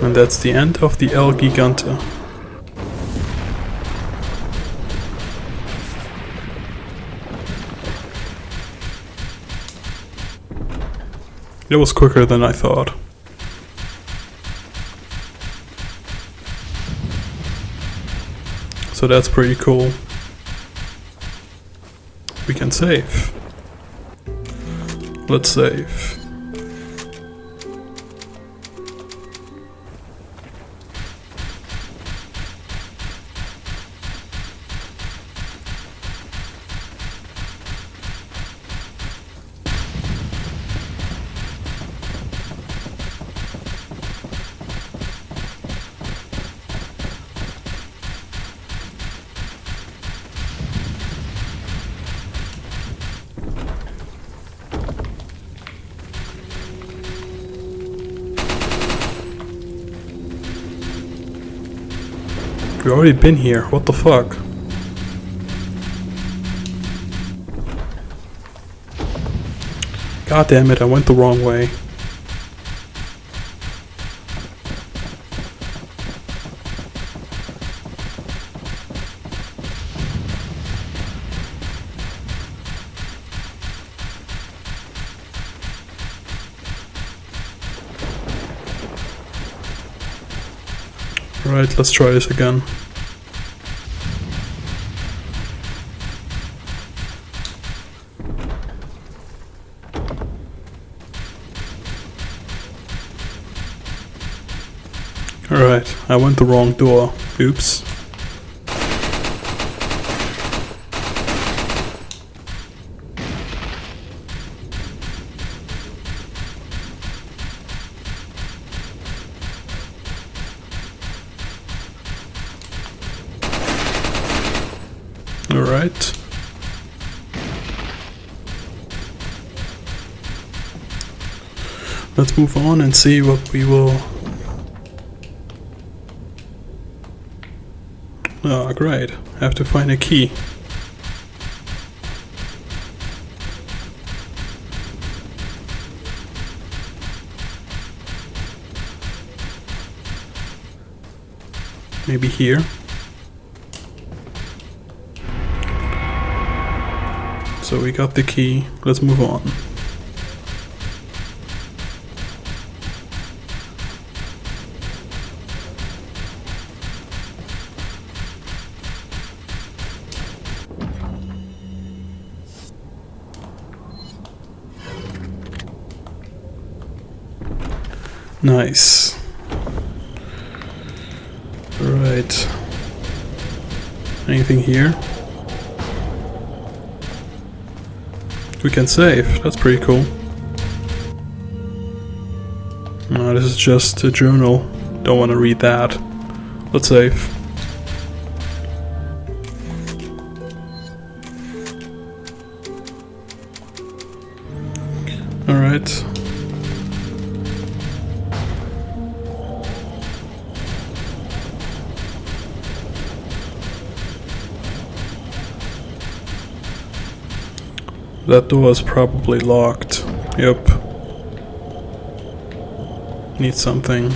And that's the end of the El Gigante. It was quicker than I thought. So that's pretty cool. We can save. Let's save. We've already been here, what the fuck? God damn it, I went the wrong way. Alright, let's try this again. Alright, I went the wrong door. Oops. Alright. Let's move on and see what we will... Oh, great. I have to find a key. Maybe here. So we got the key. Let's move on. Nice. Right. Anything here? We can save. That's pretty cool. No, this is just a journal. Don't want to read that. Let's save. Alright. That door is probably locked. Yep. Need something.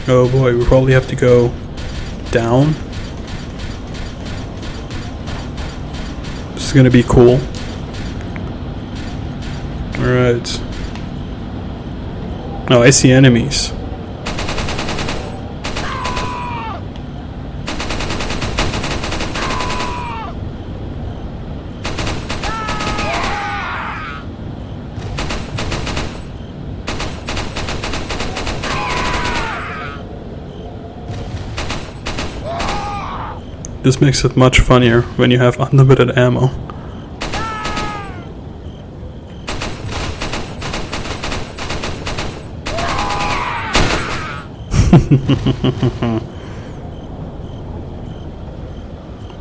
Oh boy, we probably have to go down. This is gonna be cool. Alright. Oh, I see enemies. This makes it much funnier when you have unlimited ammo.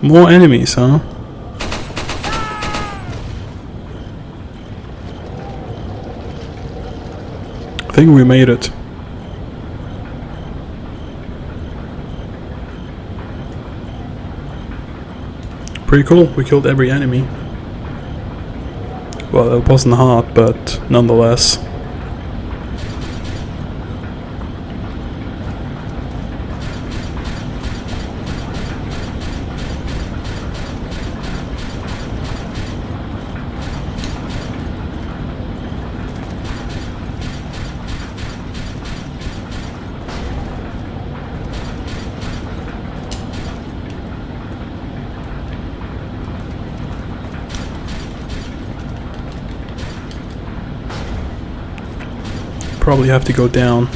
More enemies, huh? I think we made it. Pretty cool, we killed every enemy. Well, it wasn't hard, but nonetheless. Probably have to go down.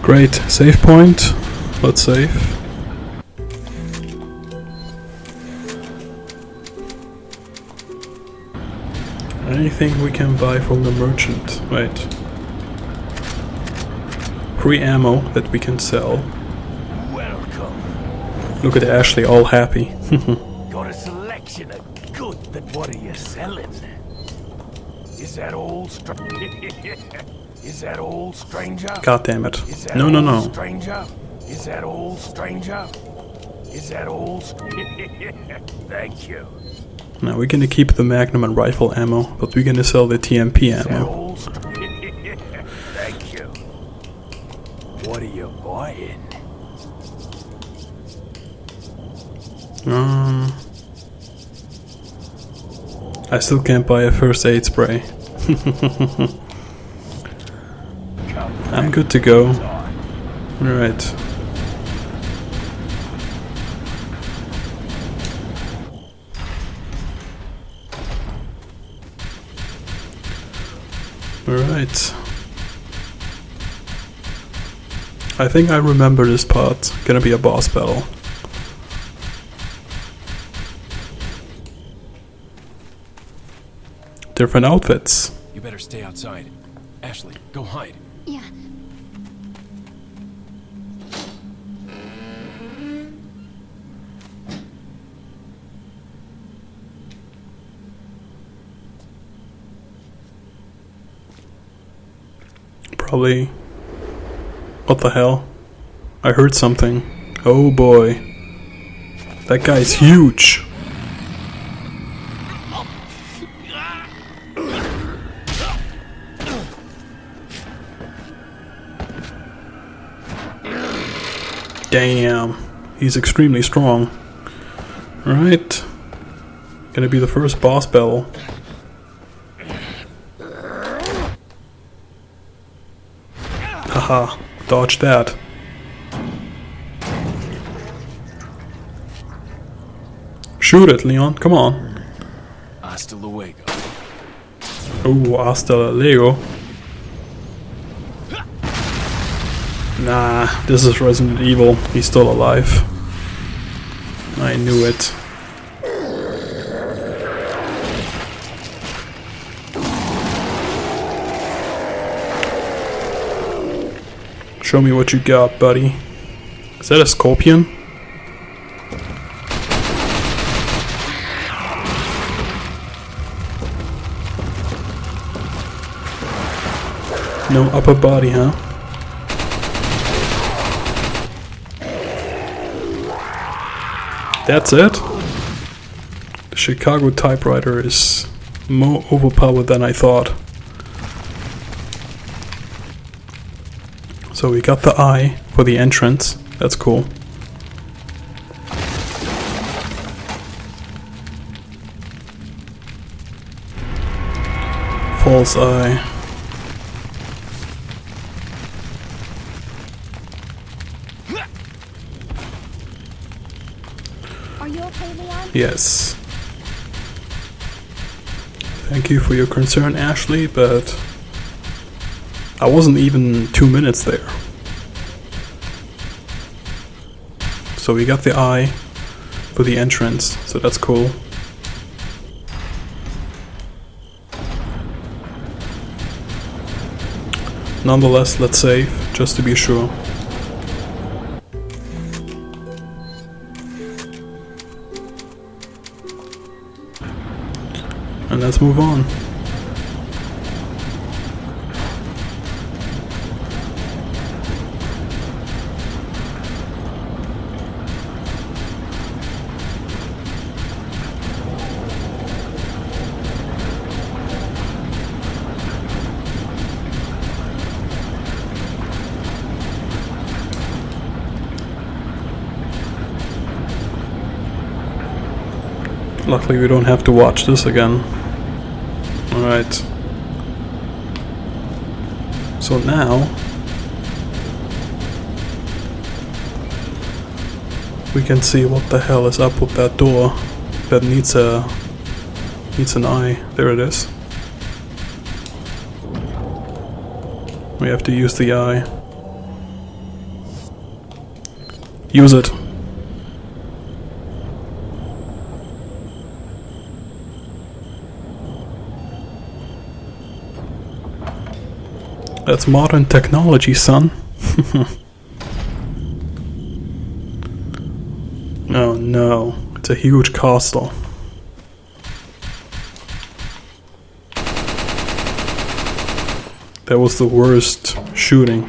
Great, save point. Let's save. Anything we can buy from the merchant. Wait. Free ammo that we can sell. Look at Ashley, all happy. Got a selection of good, but what are you selling? Is that all, Is that all, stranger? God damn it. Is that No, all, no, no. stranger? Is that all, stranger? Is that all? Thank you. Now we're gonna keep the Magnum and rifle ammo, but we're gonna sell the TMP Is that ammo. all? Thank you. What are you buying? I still can't buy a first aid spray. I'm good to go. Alright. Alright. I think I remember this part. Gonna be a boss battle. Different outfits. You better stay outside. Ashley, go hide. Yeah. Probably. What the hell? I heard something. Oh boy. That guy's huge. Damn. He's extremely strong. Alright. Gonna be the first boss battle. Haha. Dodge that. Shoot it, Leon. Come on. Hasta luego. Oh, hasta luego. Nah, this is Resident Evil. He's still alive. I knew it. Show me what you got, buddy. Is that a scorpion? No upper body, huh? That's it? The Chicago Typewriter is more overpowered than I thought. So we got the eye for the entrance. That's cool. False eye. Are you okay, Leon? Yes. Thank you for your concern, Ashley, but I wasn't even 2 minutes there. So we got the eye for the entrance, so that's cool. Nonetheless, let's save, just to be sure. And let's move on. Luckily we don't have to watch this again. Alright. So now we can see what the hell is up with that door that needs an eye. There it is. We have to use the eye. Use it. That's modern technology, son. Oh no, it's a huge castle. That was the worst shooting.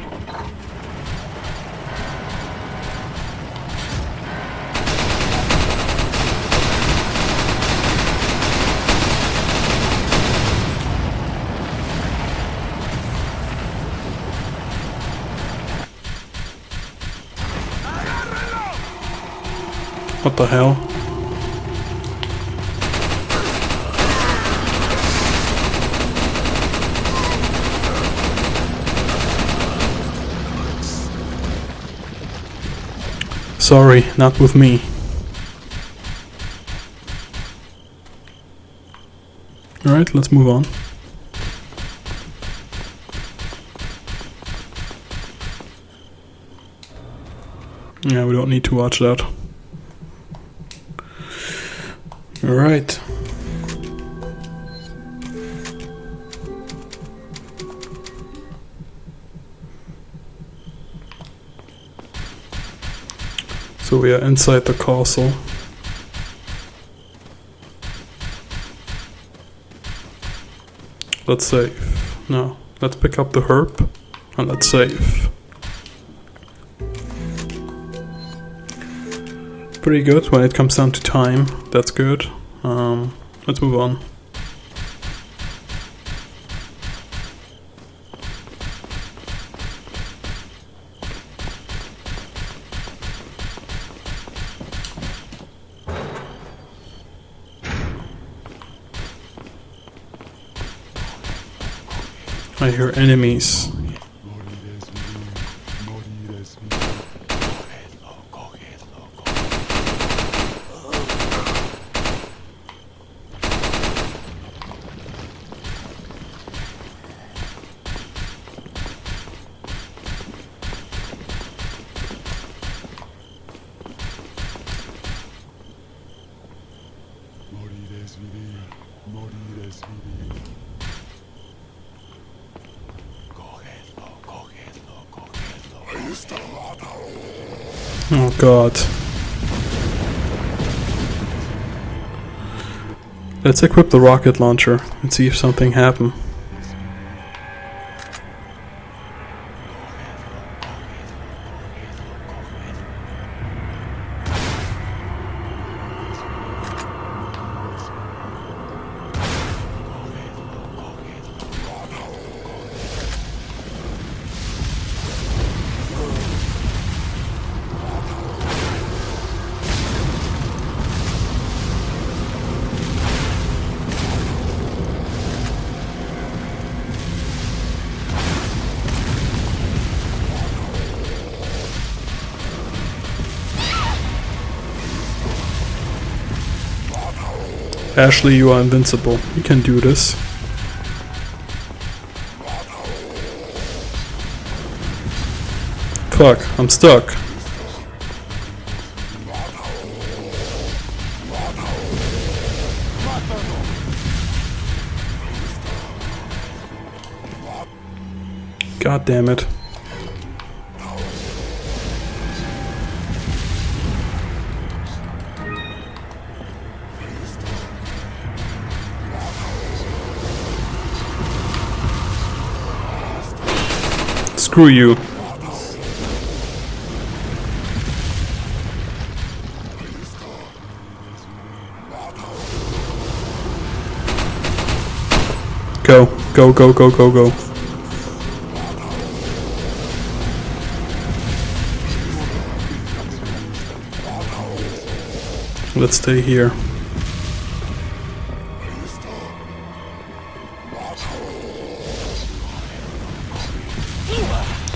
What the hell? Sorry, not with me. Alright, let's move on. Yeah, we don't need to watch that. Alright. So we are inside the castle. Let's save. No, let's pick up the herb and let's save. Pretty good when it comes down to time. That's good. Let's move on. I hear enemies. Oh god. Let's equip the rocket launcher and see if something happens. Ashley, you are invincible. You can do this. Fuck, I'm stuck. God damn it. Screw you. Go, go, go, go, go, go. Let's stay here.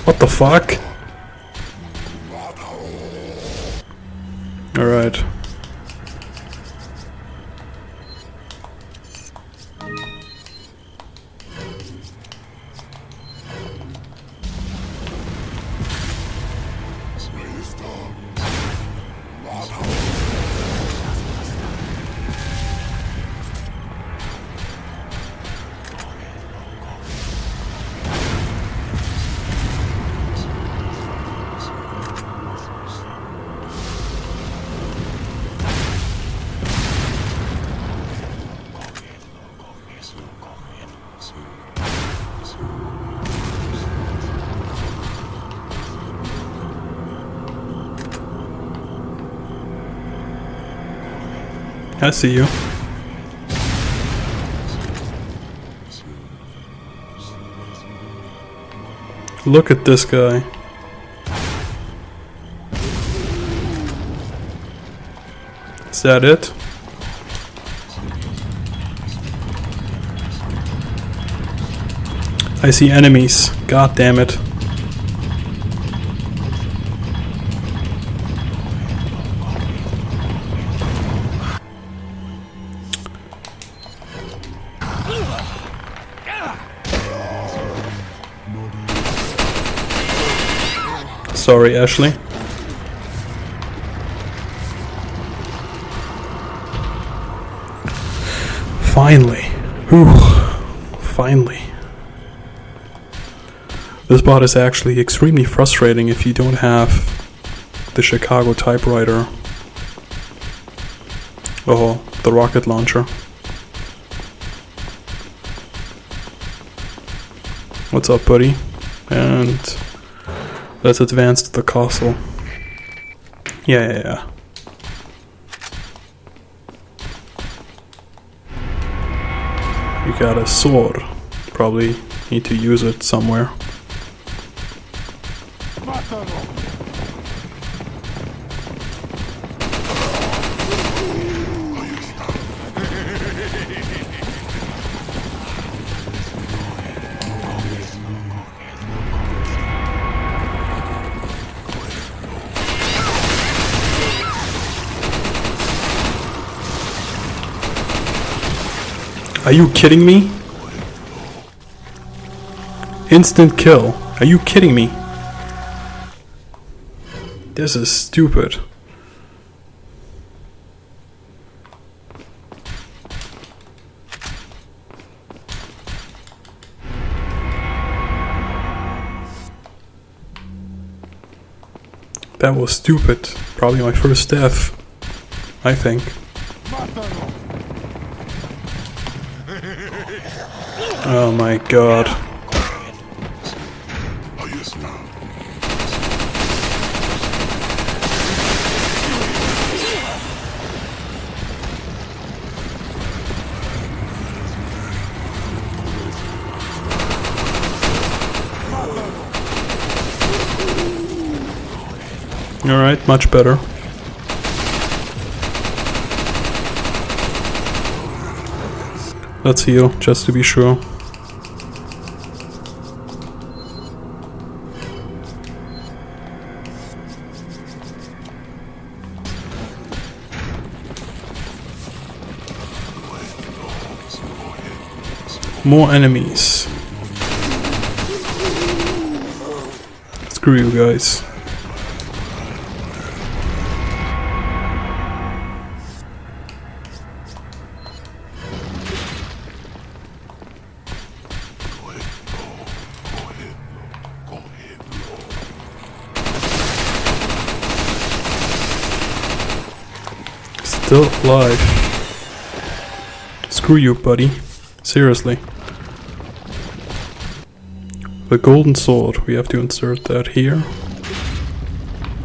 What the fuck? Alright. I see you. Look at this guy. Is that it? I see enemies. God damn it. Sorry, Ashley. Finally. Whew. Finally. This bot is actually extremely frustrating if you don't have the Chicago Typewriter. Oh, the rocket launcher. What's up, buddy? And let's advance to the castle. Yeah. You got a sword. Probably need to use it somewhere. Are you kidding me? Instant kill. Are you kidding me? This is stupid. That was stupid. Probably my first death, I think. Oh my god. Alright, much better. Let's heal, just to be sure. More enemies. Screw you guys. Still alive. Screw you, buddy. Seriously. The golden sword, we have to insert that here.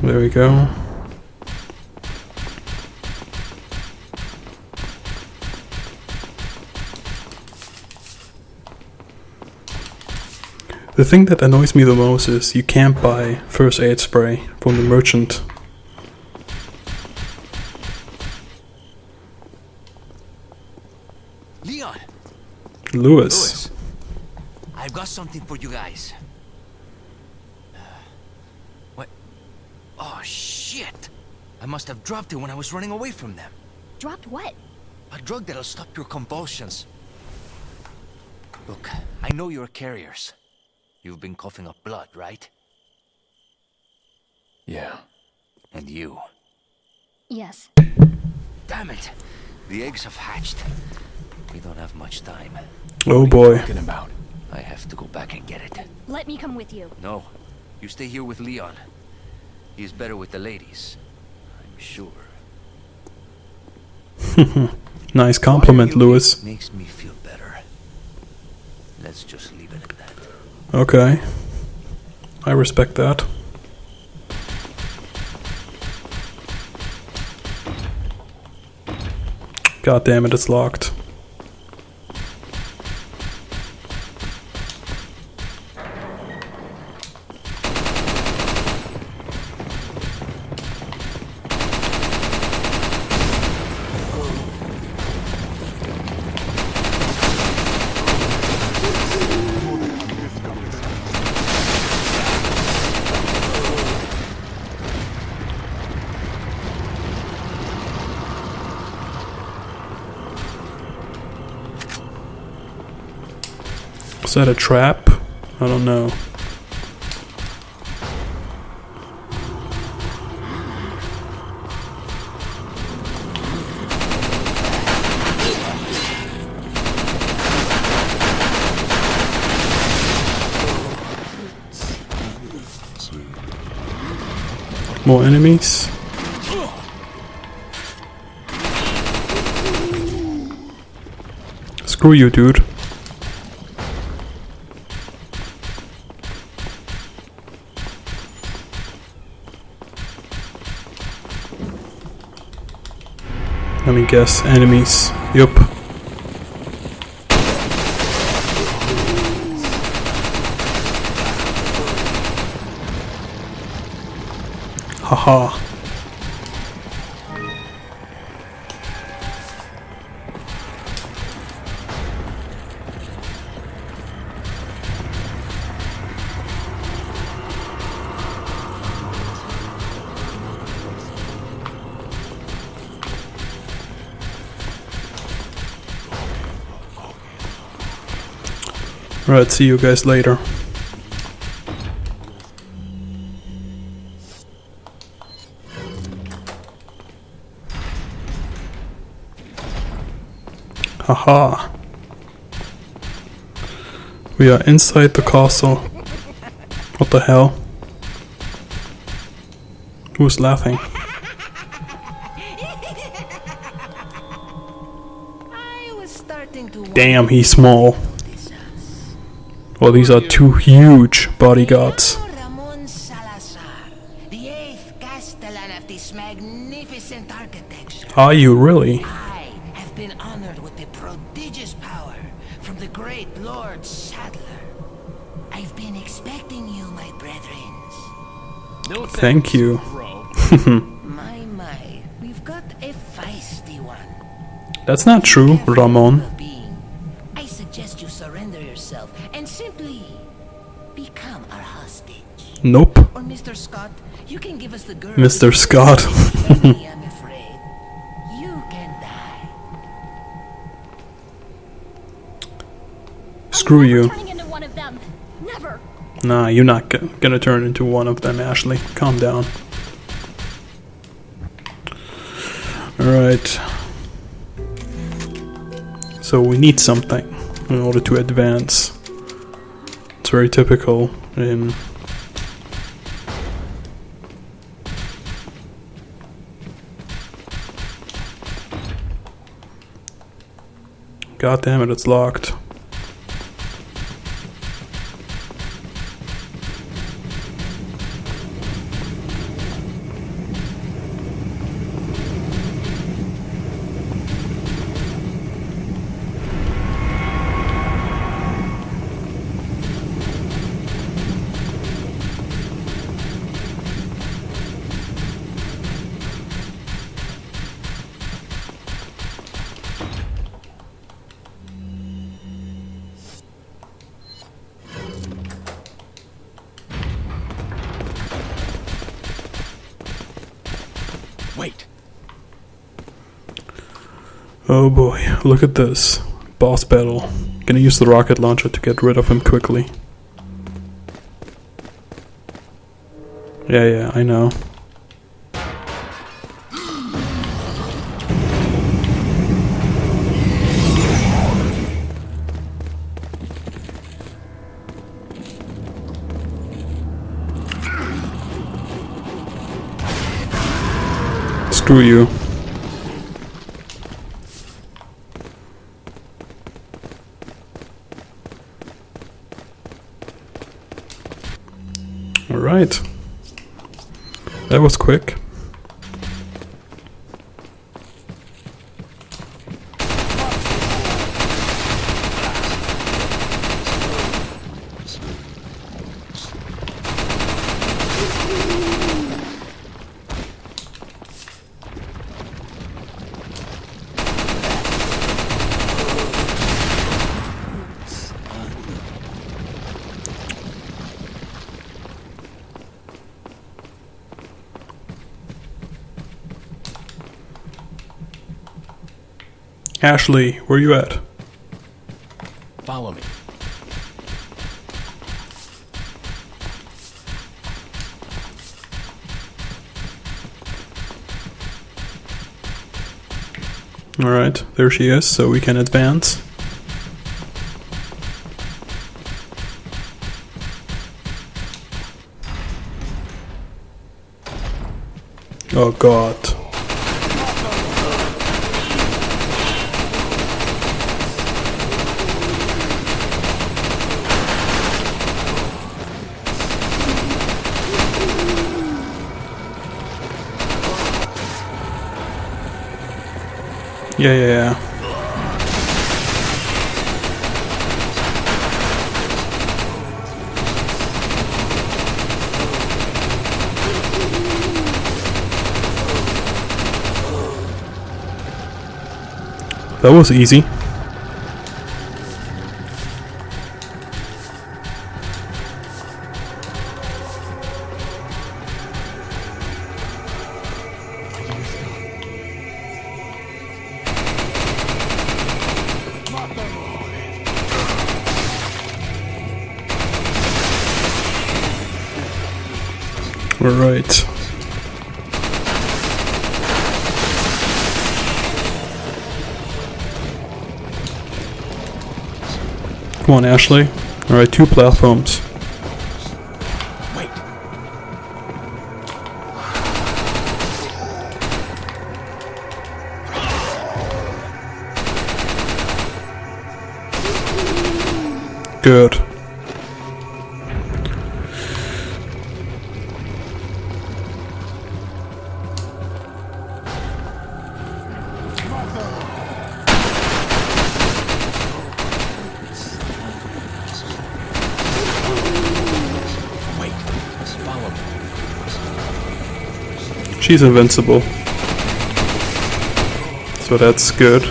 There we go. The thing that annoys me the most is you can't buy first aid spray from the merchant. Leon! Lewis. I've got something for you guys. What? Oh, shit! I must have dropped it when I was running away from them. Dropped what? A drug that'll stop your convulsions. Look, I know you're carriers. You've been coughing up blood, right? Yeah. And you? Yes. Damn it! The eggs have hatched. We don't have much time. Oh boy. Talking about. I have to go back and get it. Let me come with you. No, you stay here with Leon. He is better with the ladies, I'm sure. Nice compliment, Lewis. Makes me feel better. Let's just leave it at that. Okay. I respect that. God damn it, it's locked. Is that a trap? I don't know. More enemies. Screw you, dude. Let me guess, enemies. Yup. Haha. Alright, see you guys later. Haha. We are inside the castle. What the hell? Who's laughing? I was starting to Damn, he's small. Well, these are two huge bodyguards. Ramon Salazar, the 8th Castellan of this magnificent architecture. Are you really? I have been honored with the prodigious power from the great Lord Sadler. I've been expecting you, my brethren. Thank you. My, we've got a feisty one. That's not true, Ramon. I suggest you surrender yourself and simply become our hostage. Nope. Or Mr. Scott, you can give us the girl. Mr. Scott. I'm afraid. You can die. Screw I'm never you. turning into one of them. Never. Nah, you're not gonna turn into one of them, Ashley. Calm down. Alright. So we need something in order to advance. It's very typical in God damn it, it's locked. Wait. Oh boy, look at this. Boss battle. Gonna use the rocket launcher to get rid of him quickly. Yeah, I know. Screw you. Alright. That was quick. Ashley, where you at? Follow me. Alright, there she is, so we can advance. Oh god. Yeah. That was easy. Alright. Come on, Ashley. Alright, 2 platforms. Wait. Good. She's invincible. So that's good.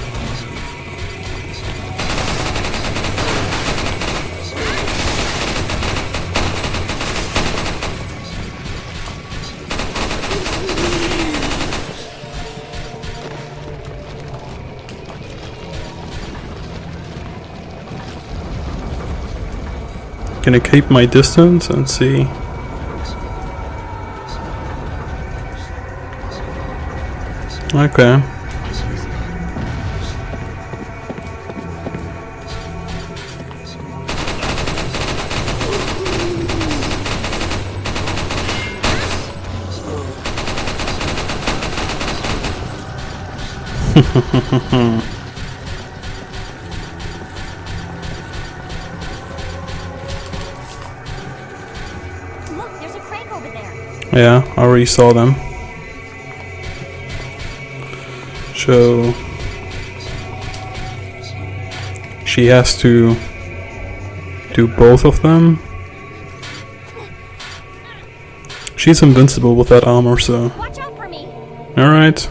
Gonna keep my distance and see. Okay. Look, there's a crank over there. Yeah, I already saw them. So she has to do both of them. She's invincible with that armor, so. Watch out for me. Alright.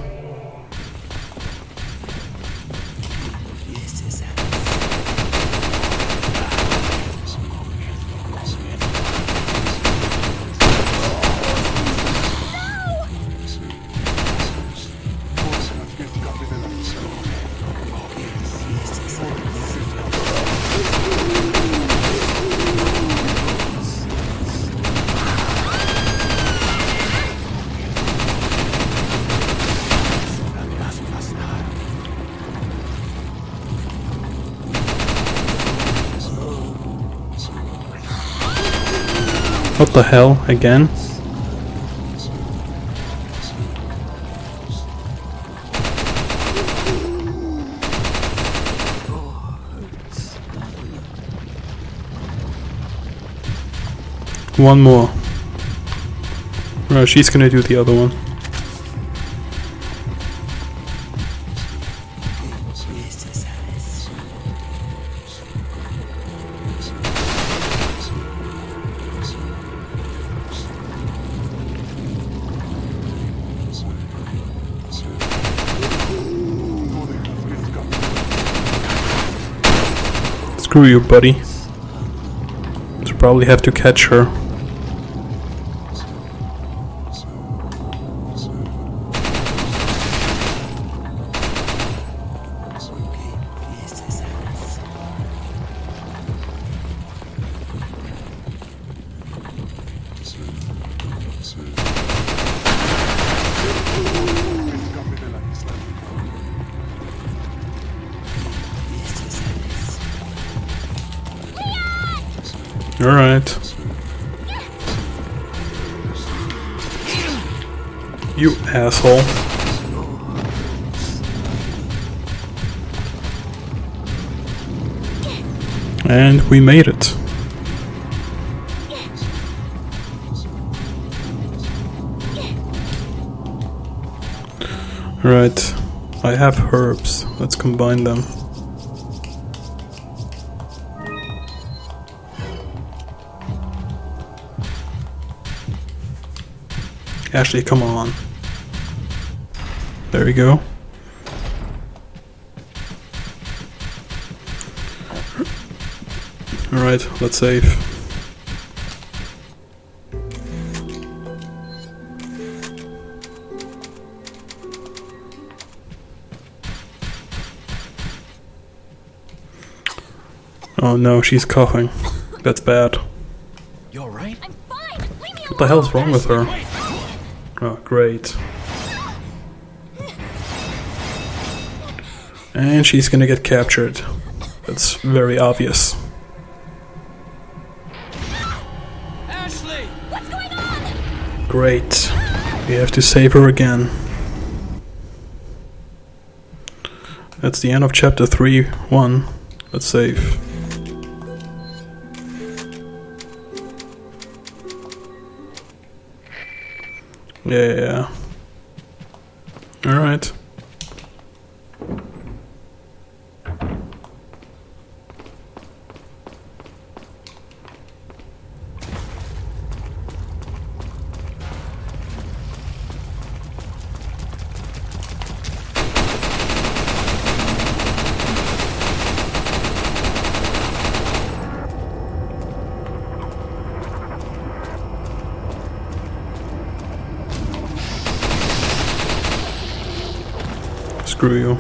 What the hell, again? One more. She's gonna do the other one. Screw you, buddy. So probably have to catch her. Alright. You asshole. And we made it. Right. I have herbs. Let's combine them. Ashley, come on. There we go. Alright, let's save. Oh no, she's coughing. That's bad. You alright? I'm fine. Leave me What the hell's wrong with her? Oh, great. And she's gonna get captured. That's very obvious. Ashley! What's going on? Great. We have to save her again. That's the end of chapter 3-1. Let's save. Yeah. Alright. Screw you.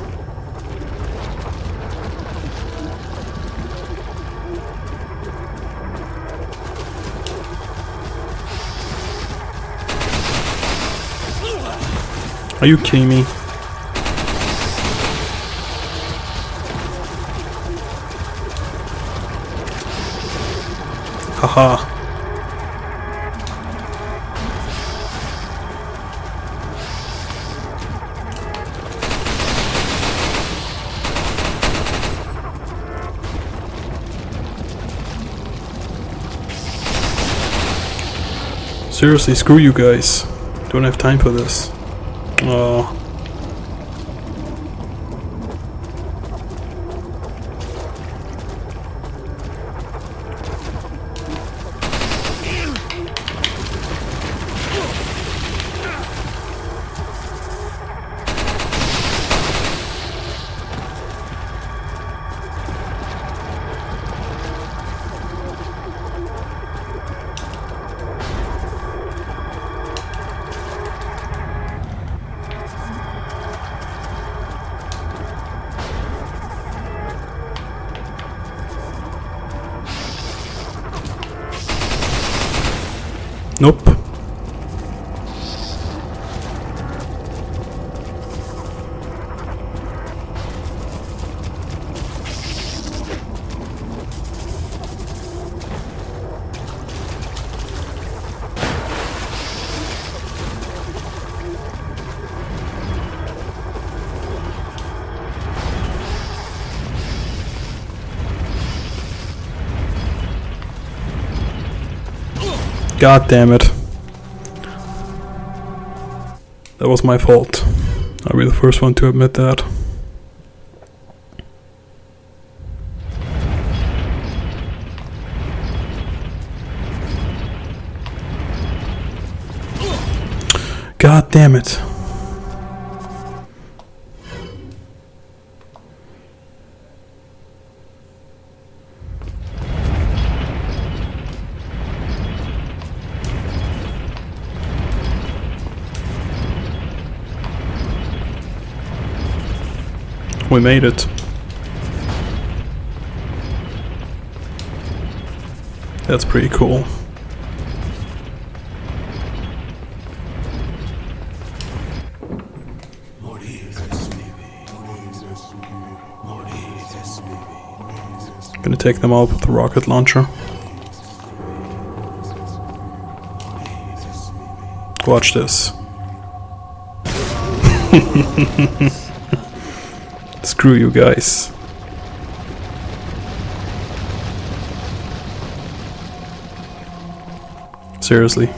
Are you kidding me? Haha. Seriously, screw you guys. Don't have time for this. Oh. Nope. God damn it. That was my fault. I'll be the first one to admit that. God damn it. we made it. That's pretty cool. Gonna take them out with the rocket launcher. Watch this. Screw you guys. Seriously.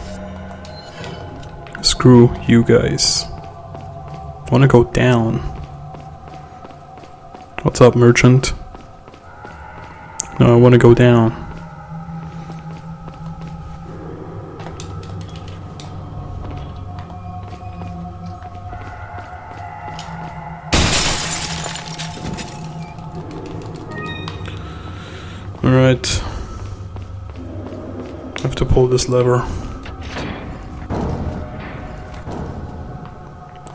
Screw you guys. Wanna go down? What's up, merchant? No, I wanna go down. Alright. I have to pull this lever.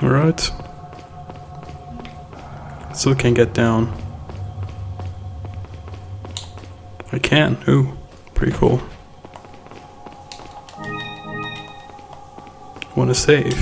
Alright. Still can't get down. I can. Ooh, pretty cool. Wanna save?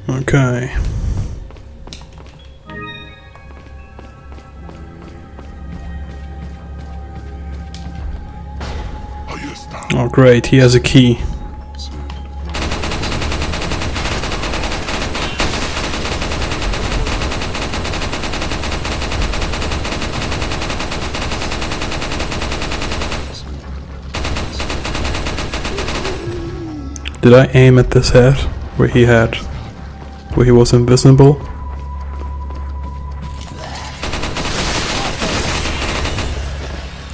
Okay. Oh great, he has a key. Did I aim at this head where he was invisible?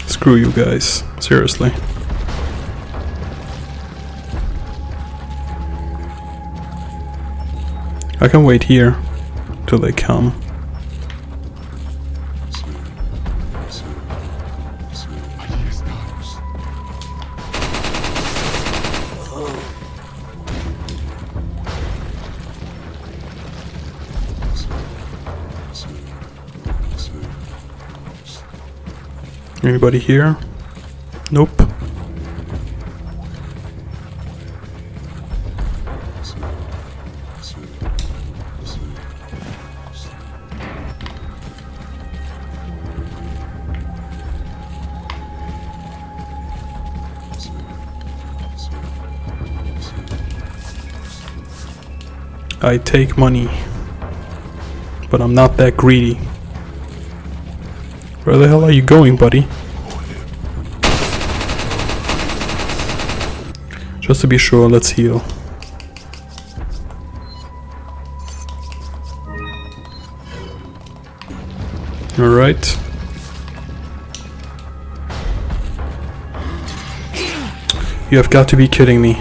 Screw you guys, seriously. I can wait here till they come. Anybody here? Nope. I take money, but I'm not that greedy. Where the hell are you going, buddy? Just to be sure, let's heal. Alright. You have got to be kidding me.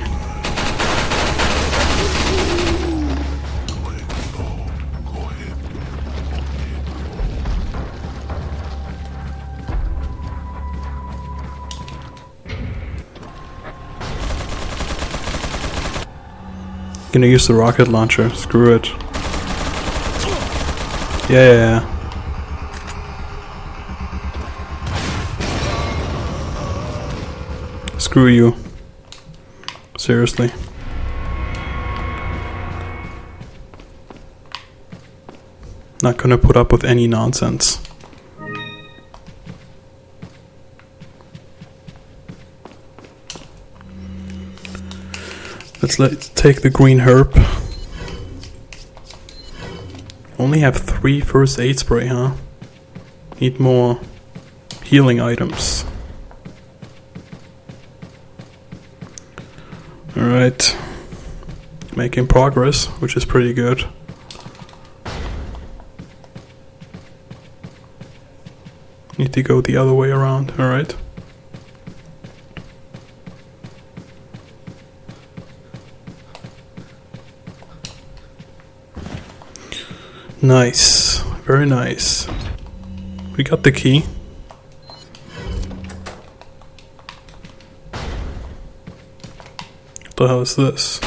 Gonna use the rocket launcher, screw it. Yeah. Screw you. Seriously. Not gonna put up with any nonsense. Let's take the green herb. Only have 3 first aid spray, huh? Need more healing items. Alright. Making progress, which is pretty good. Need to go the other way around, alright. Nice, very nice. We got the key. What the hell is this?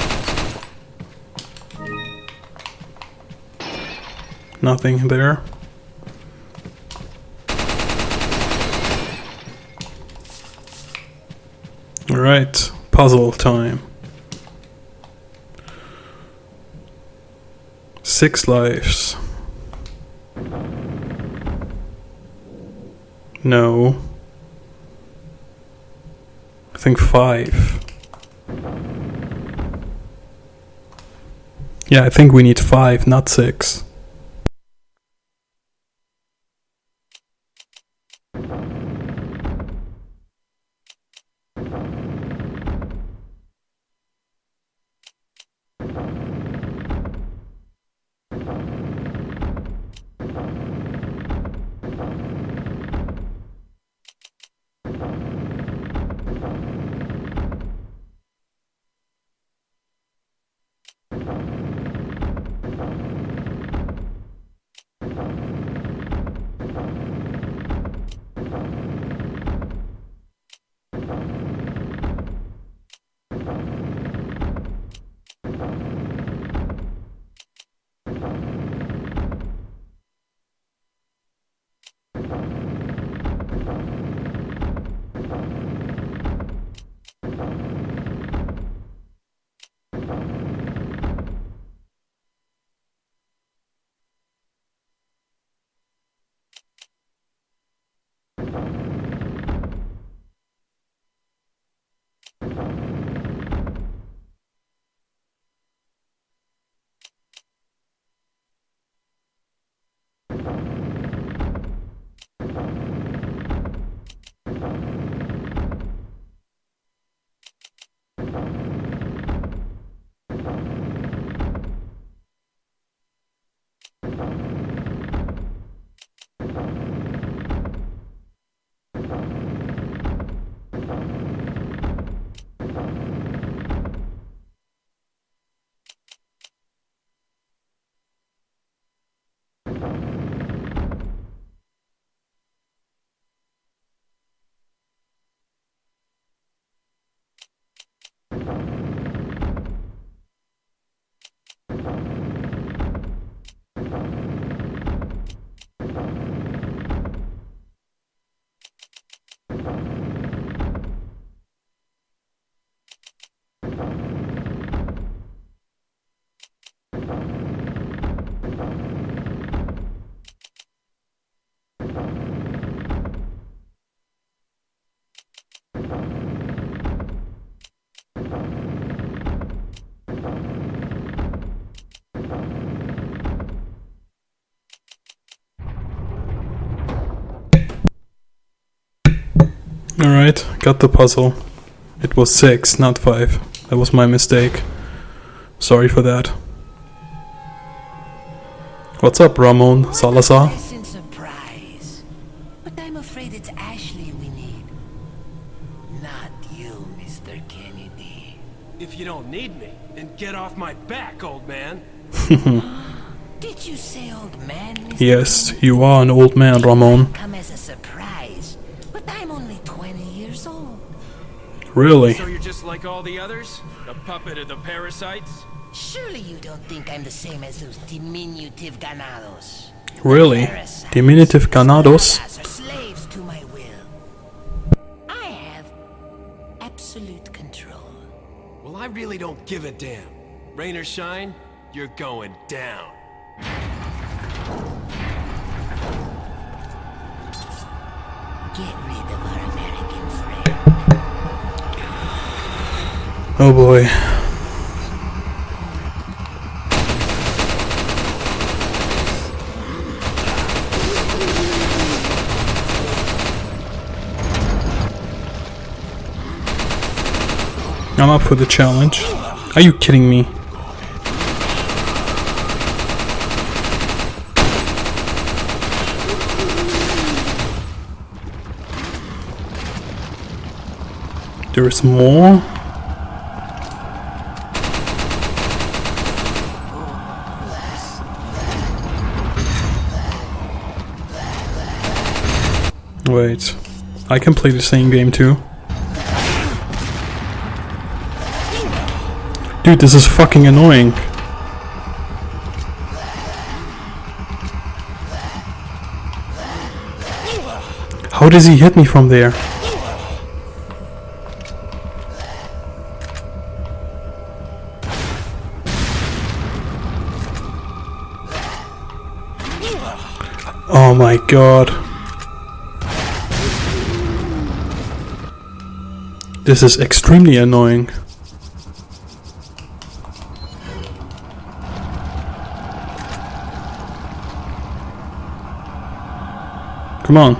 Nothing there. Alright, puzzle time. 6 lives. No. I think 5. Yeah, I think we need 5, not 6. Alright, got the puzzle. It was 6, not 5. That was my mistake. Sorry for that. What's up, Ramon Salazar? Pleasant surprise. But I'm afraid it's Ashley we need. Not you, Mr. Kennedy. If you don't need me, then get off my back, old man. Did you say old man, Mr. Yes, Kennedy? you are an old man, Ramon. Come as a surprise. But I'm only 20 years old. Really? So you're just like all the others? A puppet of the parasites? Surely you don't think I'm the same as those diminutive ganados. Really? Parasites. Diminutive ganados? Parasites are slaves to my will. I have absolute control. Well, I really don't give a damn. Rain or shine, you're going down. get rid of our American friend. Oh boy. I'm up for the challenge. Are you kidding me? There is more? Wait, I can play the same game too. Dude, this is fucking annoying. How does he hit me from there? Oh my god. This is extremely annoying. Come on.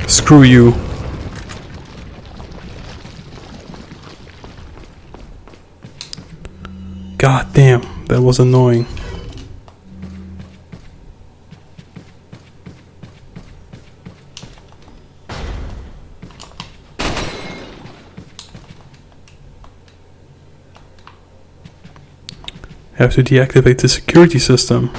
Screw you. God damn, that was annoying. Have to deactivate the security system.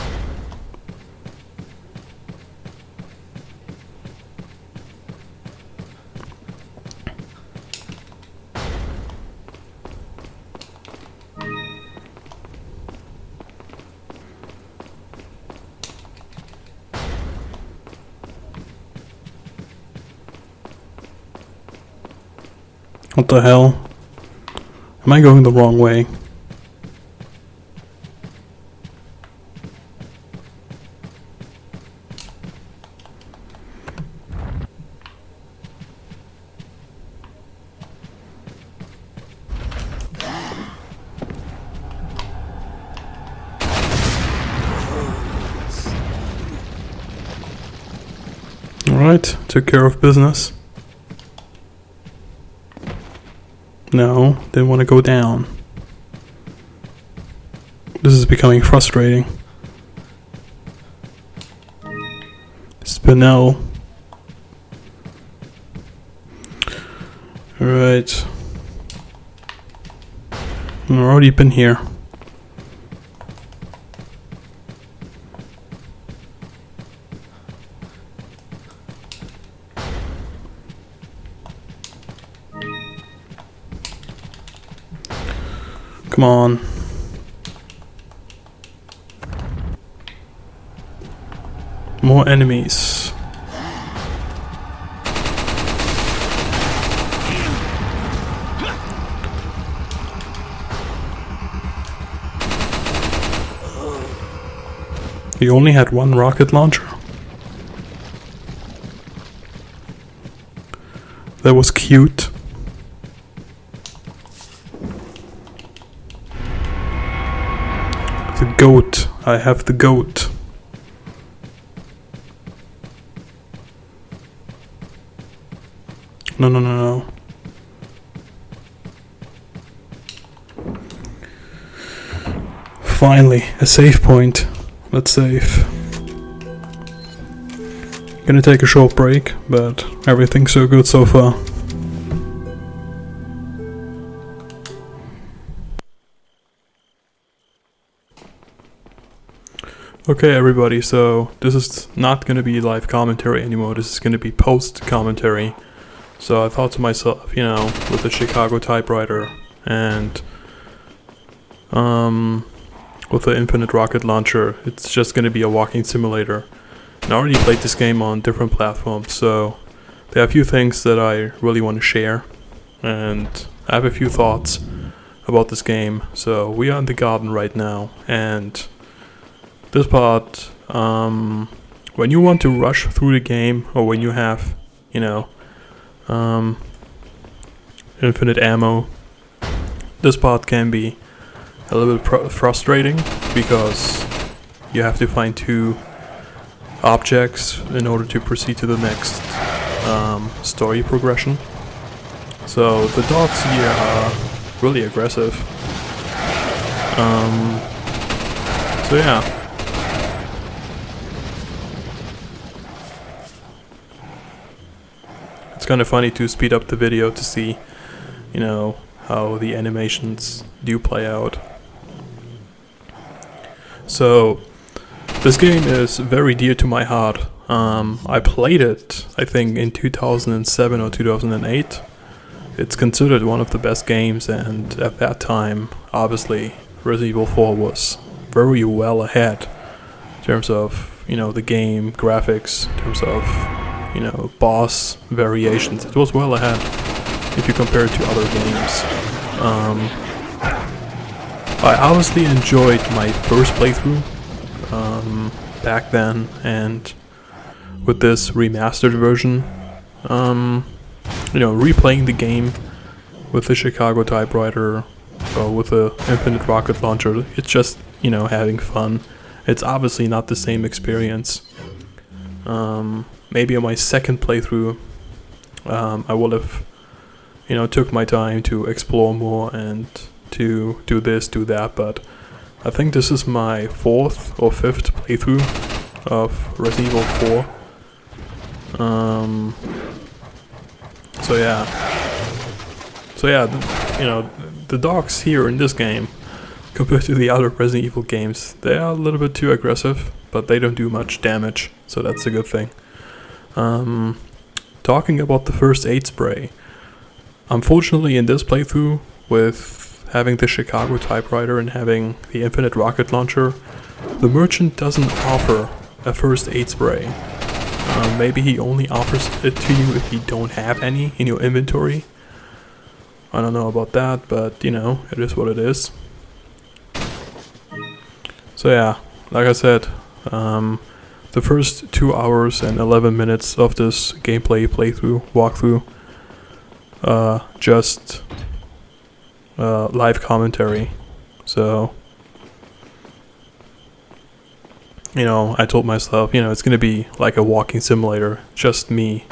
What the hell? Am I going the wrong way? Alright, took care of business. No, didn't want to go down. This is becoming frustrating. Spinel. Alright. I've already been here. Come on. More enemies. He only had one rocket launcher. That was cute. The goat. I have the goat. No, no, no, no. Finally, a save point. Let's save. Gonna take a short break, but everything's so good so far. Okay everybody, so this is not gonna be live commentary anymore, this is gonna be post commentary. So I thought to myself, you know, with the Chicago Typewriter and with the infinite rocket launcher, it's just gonna be a walking simulator. and I already played this game on different platforms, so there are a few things that I really want to share, and I have a few thoughts about this game. So we are in the garden right now, and this part, when you want to rush through the game, or when you have, infinite ammo, this part can be a little bit frustrating, because you have to find 2 objects in order to proceed to the next story progression. So the dogs here are really aggressive. So yeah. It's kind of funny to speed up the video to see, how the animations do play out. So this game is very dear to my heart. I played it, I think, in 2007 or 2008. It's considered one of the best games, and at that time, obviously, Resident Evil 4 was very well ahead in terms of, the game graphics, in terms of, boss variations. It was well ahead if you compare it to other games. I obviously enjoyed my first playthrough back then, and with this remastered version, replaying the game with the Chicago Typewriter or with the infinite rocket launcher, it's just, having fun. It's obviously not the same experience. Maybe on my second playthrough, I would have, took my time to explore more and to do this, do that, but I think this is my 4th or 5th playthrough of Resident Evil 4. So yeah, the dogs here in this game, compared to the other Resident Evil games, they are a little bit too aggressive, but they don't do much damage, so that's a good thing. Talking about the first aid spray, unfortunately in this playthrough, with having the Chicago Typewriter and having the infinite rocket launcher, the merchant doesn't offer a first aid spray. Maybe he only offers it to you if you don't have any in your inventory. I don't know about that, but it is what it is. So yeah, like I said, the first 2 hours and 11 minutes of this gameplay walkthrough, just live commentary. So, I told myself, it's going to be like a walking simulator, just me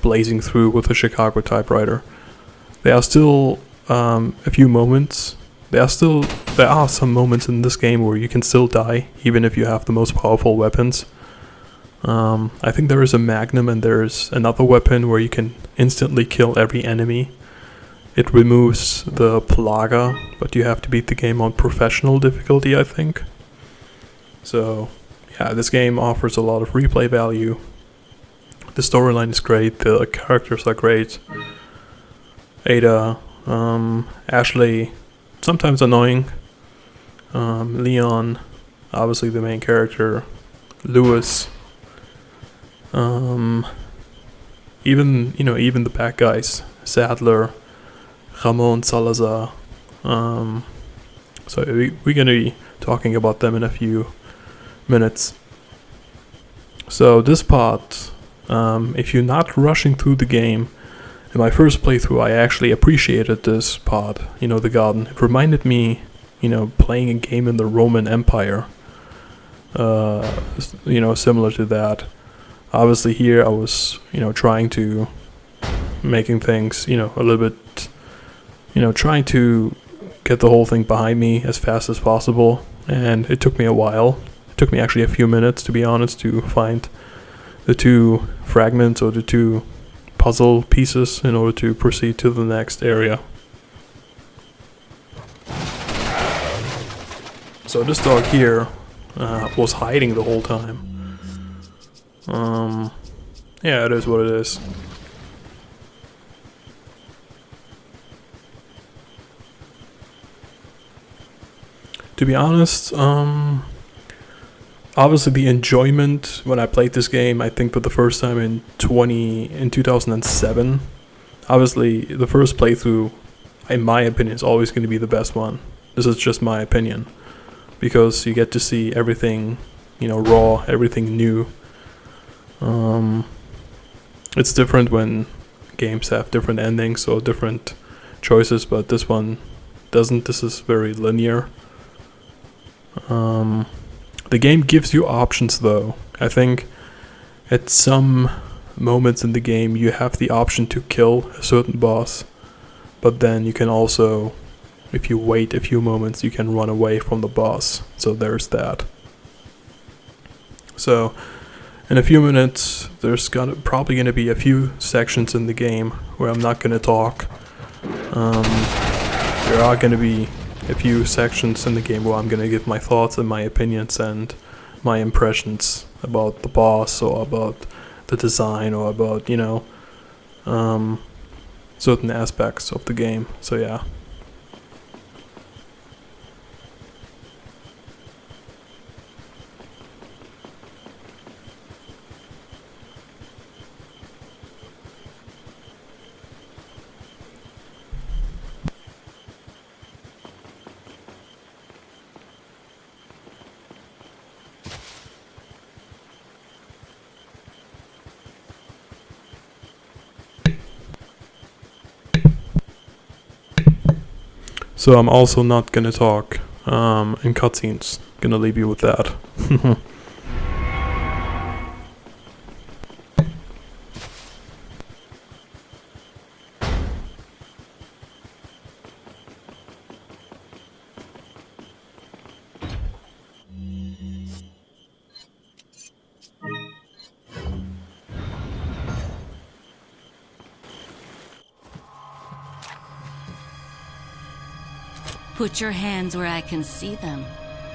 blazing through with a Chicago Typewriter. There are still a few moments. There are some moments in this game where you can still die, even if you have the most powerful weapons. I think there is a Magnum and there's another weapon where you can instantly kill every enemy. It removes the Plaga, but you have to beat the game on professional difficulty, I think. So, yeah, this game offers a lot of replay value. The storyline is great, the characters are great. Ada, Ashley, sometimes annoying. Leon, obviously the main character. Lewis. Even the bad guys. Sadler, Ramon Salazar. So we're gonna be talking about them in a few minutes. So this part, if you're not rushing through the game, in my first playthrough I actually appreciated this part, the garden. It reminded me, playing a game in the Roman Empire, similar to that. Obviously here I was, trying to making things, a little bit, trying to get the whole thing behind me as fast as possible, and it took me a while. It took me actually a few minutes, to be honest, to find the 2 fragments or the 2 puzzle pieces in order to proceed to the next area. So this dog here was hiding the whole time. Yeah, it is what it is. To be honest, obviously the enjoyment when I played this game, I think for the first time in 2007. Obviously, the first playthrough, in my opinion, is always going to be the best one. This is just my opinion, because you get to see everything, raw, everything new. It's different when games have different endings or different choices, but this one doesn't. This is very linear. The game gives you options, though. I think at some moments in the game you have the option to kill a certain boss, but then you can also, if you wait a few moments, you can run away from the boss. So there's that. So in a few minutes there's probably gonna be a few sections in the game where I'm not gonna talk. There are gonna be a few sections in the game where I'm gonna give my thoughts and my opinions and my impressions about the boss or about the design or about, certain aspects of the game. So yeah. So I'm also not gonna talk in cutscenes. Gonna leave you with that. Put your hands where I can see them.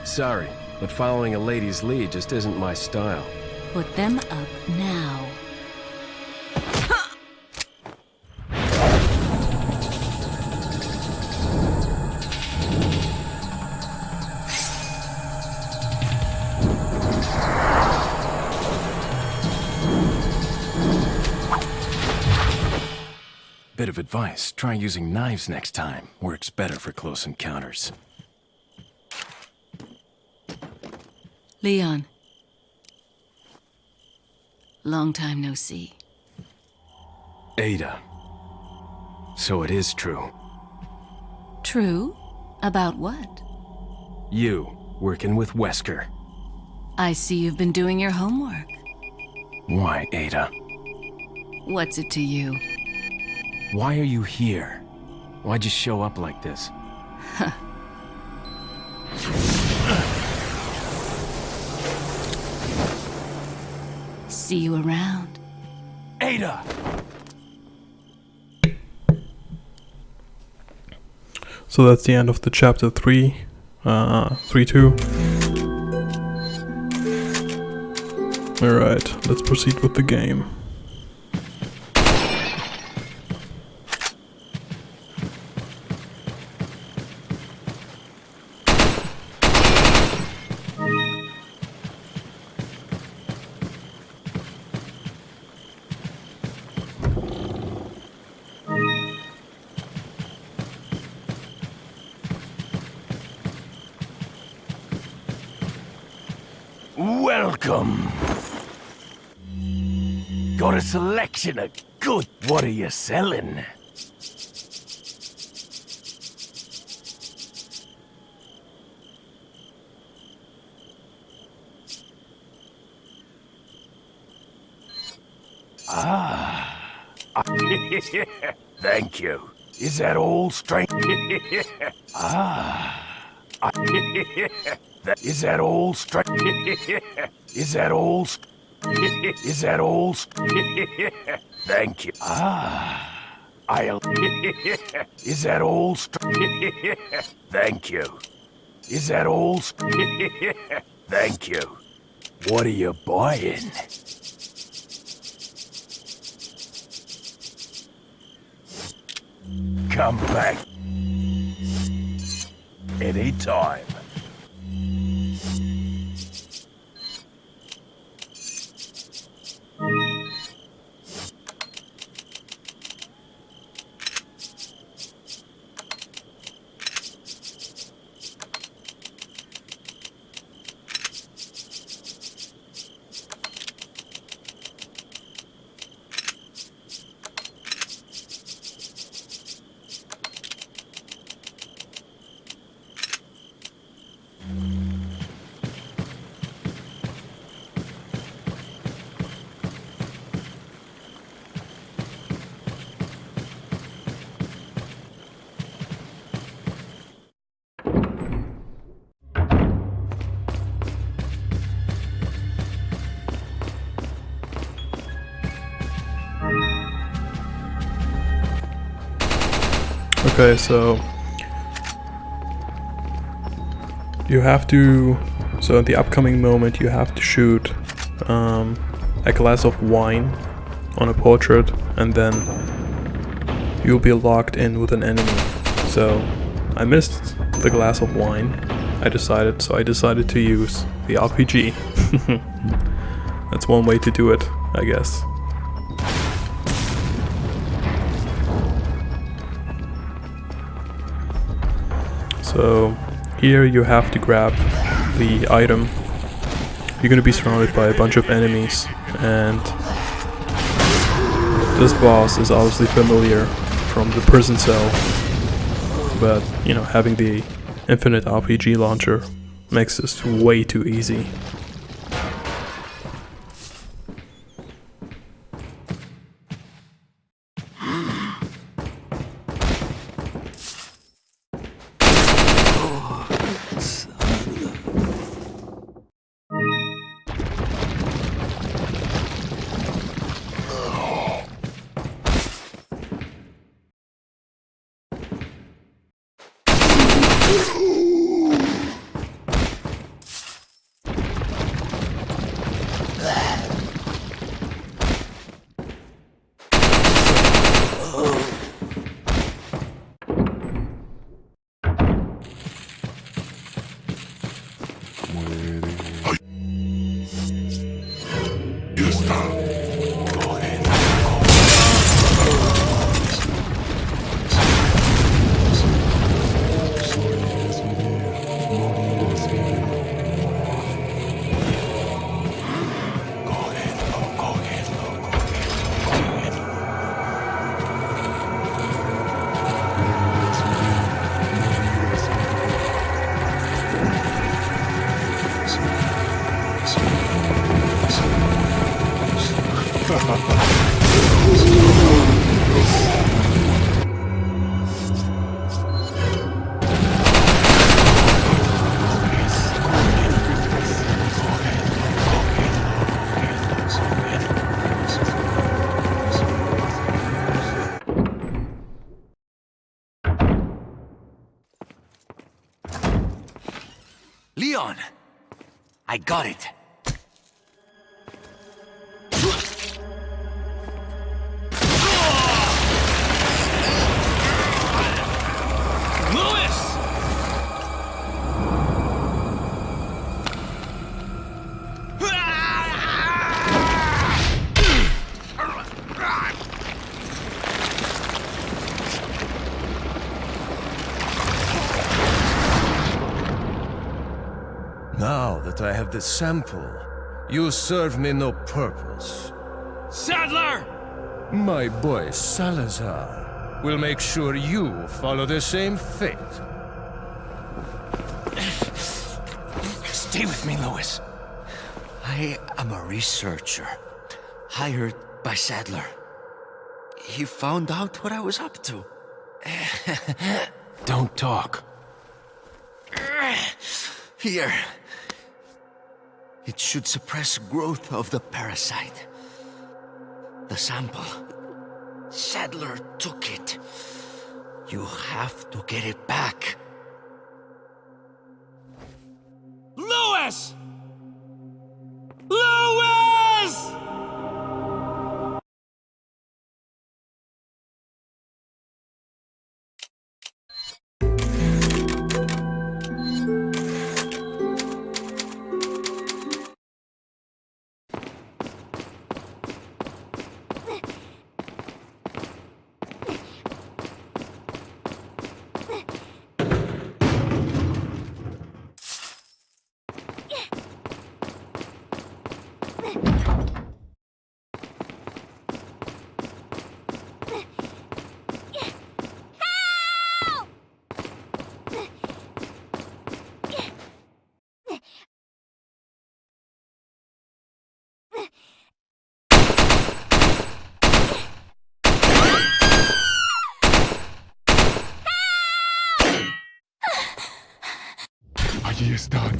Sorry, but following a lady's lead just isn't my style. Put them up now. Bit of advice, try using knives next time. Works better for close encounters. Leon. Long time no see. Ada. So it is true. True? About what? You, working with Wesker. I see you've been doing your homework. Why, Ada? What's it to you? Why are you here? Why'd you show up like this? See you around. Ada! So that's the end of the chapter 3. 3-2. Alright, let's proceed with the game. Welcome. Got a selection of good. What are you selling? Thank you. Is that all, strange? Is that all, strange? Is that all? Is that all? Thank you. I'll. Is that all? Thank you. Is that all? Thank you. What are you buying? Come back anytime. Okay, so you have to, so in the upcoming moment you have to shoot a glass of wine on a portrait, and then you'll be locked in with an enemy. So I missed the glass of wine. I decided to use the RPG. That's one way to do it, I guess. So here you have to grab the item. You're gonna be surrounded by a bunch of enemies, and this boss is obviously familiar from the prison cell, but you know, having the infinite RPG launcher makes this way too easy. Leon! I got it. Now that I have the sample, you serve me no purpose. Sadler! My boy Salazar will make sure you follow the same fate. Stay with me, Louis. I am a researcher, hired by Sadler. He found out what I was up to. Don't talk. Here. It should suppress growth of the parasite. The sample. Sadler took it. You have to get it back. Louis! Louis! Allí están.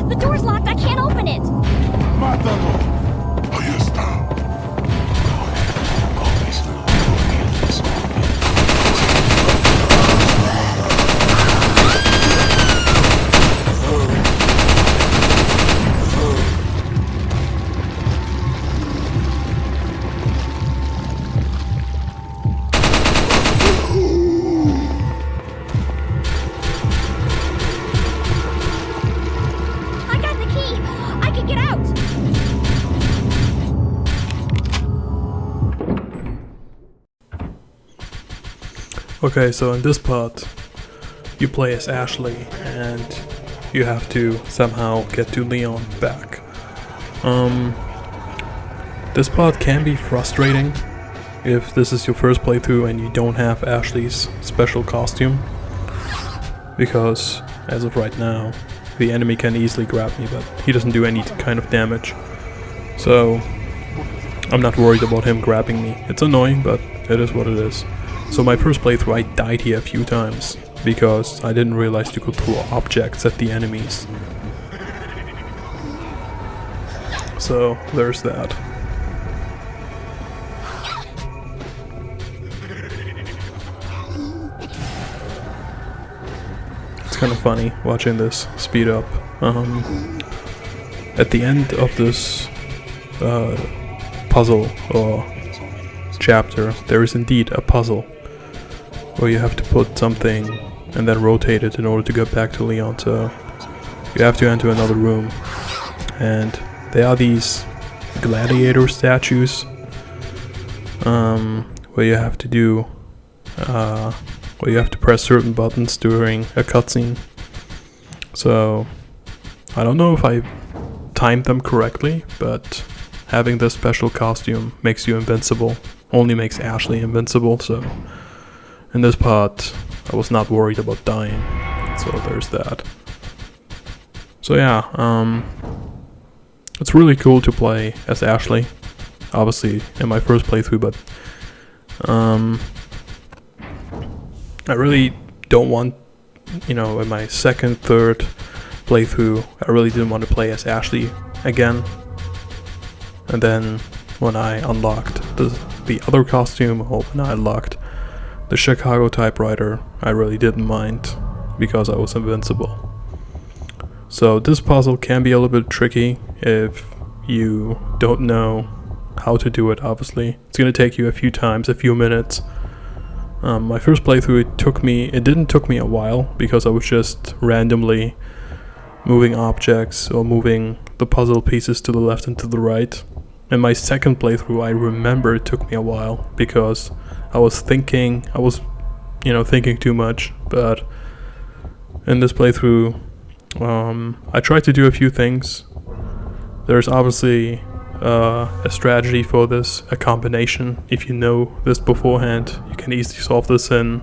The door's locked. I can't open it. ¡Mátalo! Ahí está. I got the key. I can get out. Okay, so in this part, you play as Ashley, and you have to somehow get to Leon back. This part can be frustrating if this is your first playthrough and you don't have Ashley's special costume, because as of right now, the enemy can easily grab me, but he doesn't do any kind of damage. So I'm not worried about him grabbing me. It's annoying, but it is what it is. So my first playthrough, I died here a few times because I didn't realize to go through objects at the enemies. So there's that. It's kind of funny watching this speed up. At the end of this puzzle or chapter, there is indeed a puzzle where you have to put something and then rotate it in order to get back to Leon. So you have to enter another room, and there are these gladiator statues where you have to do where you have to press certain buttons during a cutscene. So I don't know if I timed them correctly, but having this special costume makes you invincible, only makes Ashley invincible, so in this part I was not worried about dying, so there's that. So yeah, it's really cool to play as Ashley, obviously in my first playthrough, but I really don't want, in my second, third playthrough, I really didn't want to play as Ashley again. And then when I unlocked the other costume, or when I unlocked the Chicago Typewriter, I really didn't mind because I was invincible. So this puzzle can be a little bit tricky if you don't know how to do it, obviously. It's going to take you a few times, a few minutes. My first playthrough, it didn't took me a while because I was just randomly moving objects or moving the puzzle pieces to the left and to the right. In my second playthrough, I remember it took me a while because I was thinking too much. But in this playthrough, I tried to do a few things. There's obviously a strategy for this, a combination. If you know this beforehand, you can easily solve this in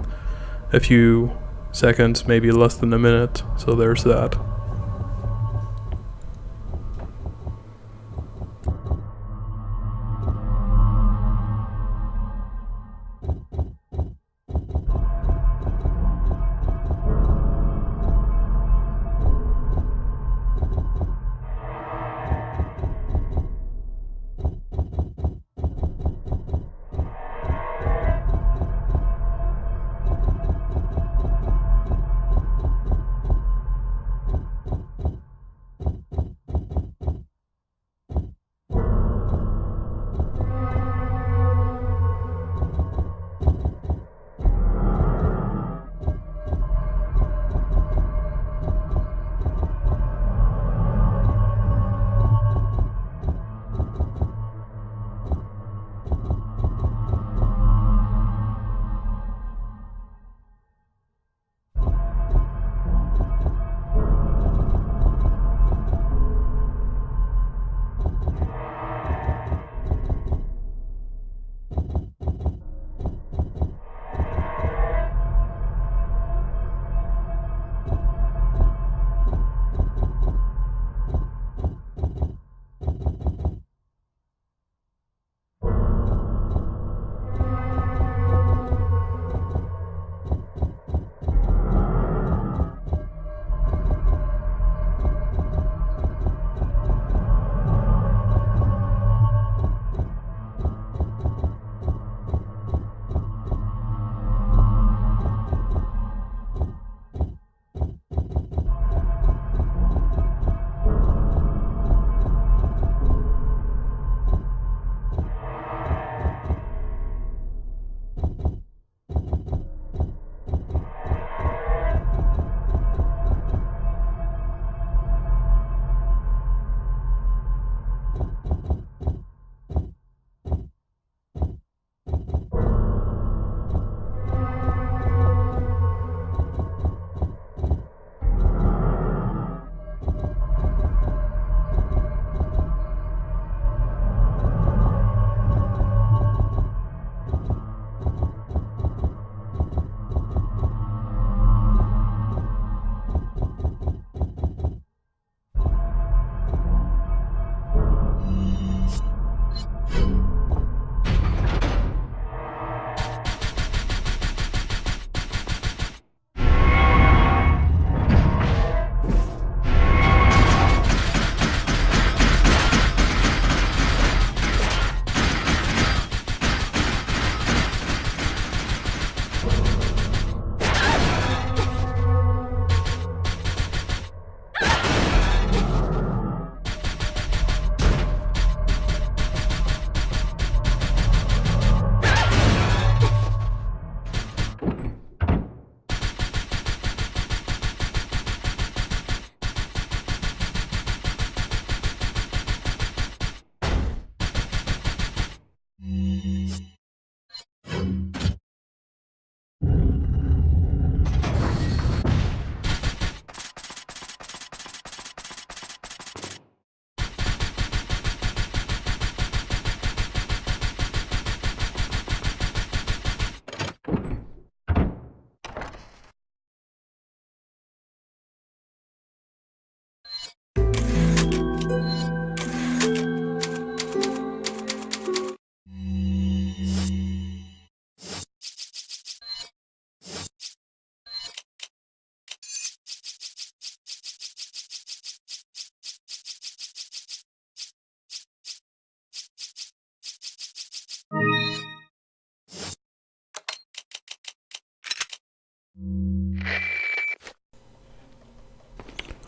a few seconds, maybe less than a minute. So there's that.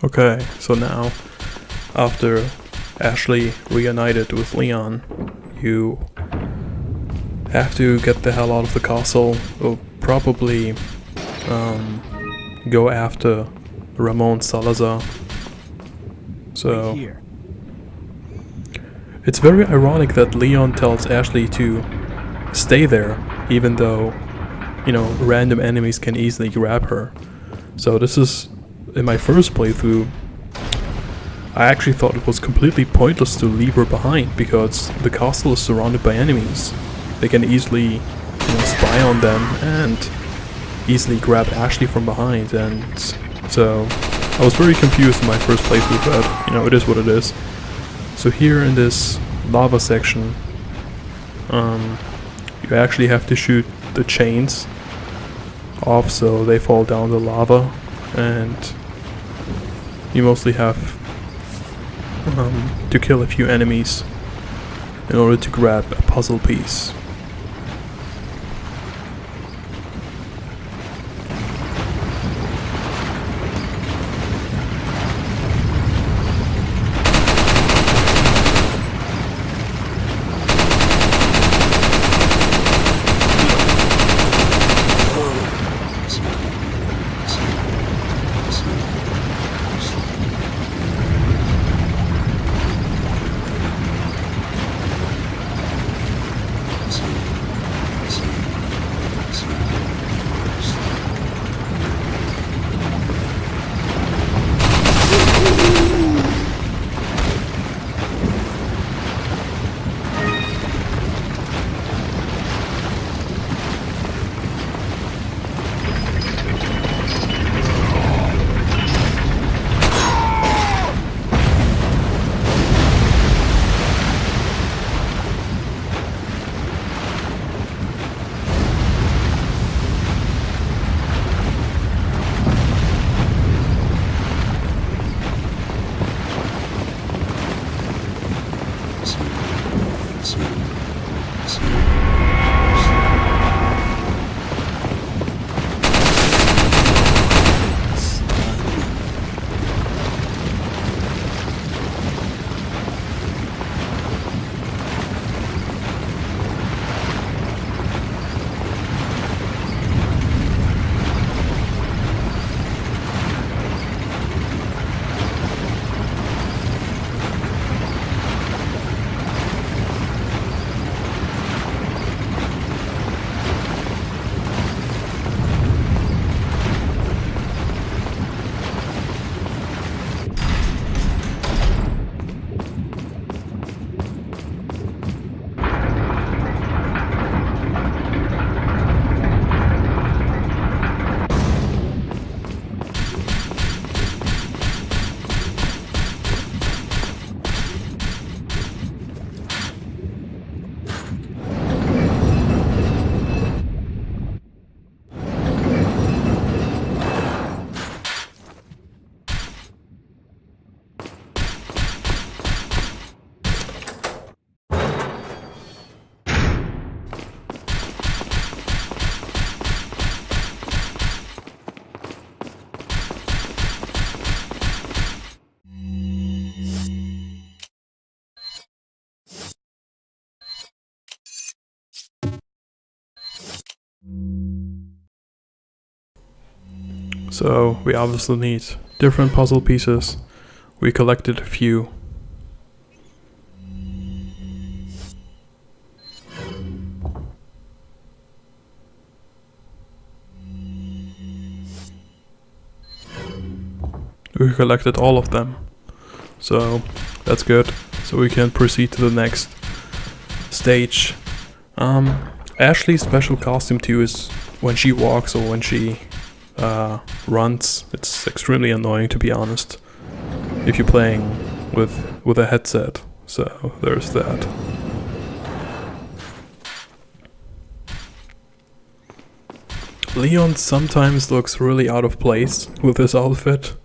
Okay, so now, after Ashley reunited with Leon, you have to get the hell out of the castle, or probably go after Ramon Salazar. So Here. it's very ironic that Leon tells Ashley to stay there, even though, you know, random enemies can easily grab her. So this is, in my first playthrough, I actually thought it was completely pointless to leave her behind, because the castle is surrounded by enemies. They can easily, you know, spy on them and easily grab Ashley from behind, and so I was very confused in my first playthrough, but, you know, it is what it is. So here in this lava section, you actually have to shoot the chains off so they fall down the lava, and you mostly have to kill a few enemies in order to grab a puzzle piece. So we obviously need different puzzle pieces. We collected a few. We collected all of them. So that's good. So we can proceed to the next stage. Ashley's special costume too is when she walks or when she runs. It's extremely annoying, to be honest, if you're playing with a headset. So there's that. Leon sometimes looks really out of place with his outfit.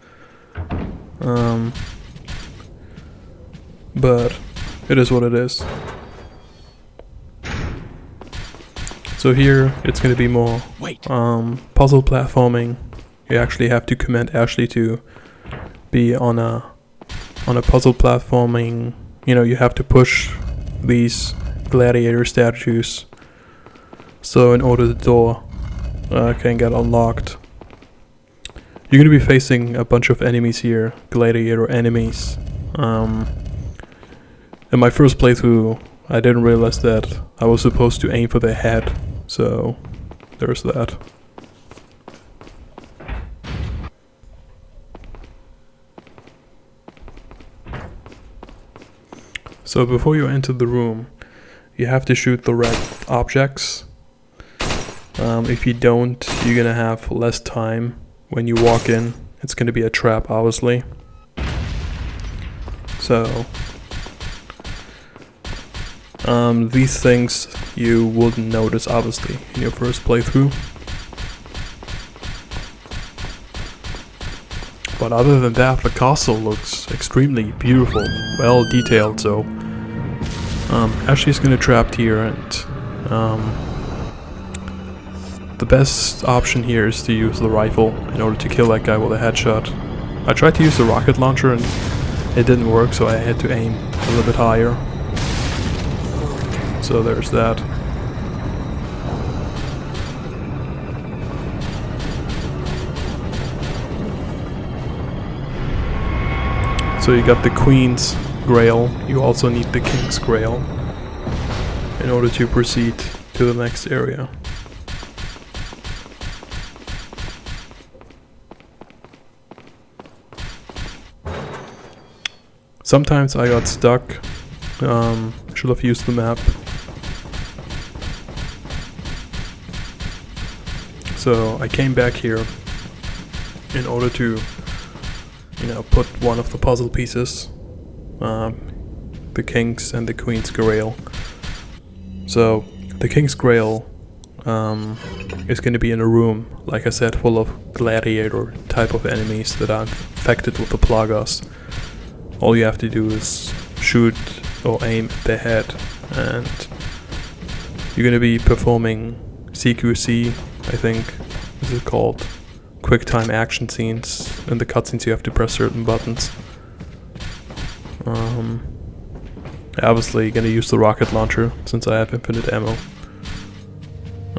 But it is what it is. So here it's going to be more puzzle platforming. You actually have to command Ashley to be on a puzzle platforming. You know, you have to push these gladiator statues, so in order the door can get unlocked. You're gonna be facing a bunch of enemies here, gladiator enemies. In my first playthrough, I didn't realize that I was supposed to aim for their head, so there's that. So before you enter the room, you have to shoot the red objects. If you don't, you're gonna have less time when you walk in. It's gonna be a trap, obviously. So these things you wouldn't notice, obviously, in your first playthrough. But other than that, the castle looks extremely beautiful, well detailed. So Ashley's gonna trapped here, and the best option here is to use the rifle in order to kill that guy with a headshot. I tried to use the rocket launcher and it didn't work, so I had to aim a little bit higher. So there's that. So you got the Queen's Grail, you also need the King's Grail in order to proceed to the next area. Sometimes I got stuck, should have used the map. So I came back here in order to, you know, put one of the puzzle pieces, the King's and the Queen's Grail. So the King's Grail is going to be in a room, like I said, full of gladiator type of enemies that are infected with the plagas. All you have to do is shoot or aim at their head, and you're going to be performing CQC, I think is it called, quick time action scenes. In the cutscenes you have to press certain buttons. Obviously gonna use the rocket launcher since I have infinite ammo.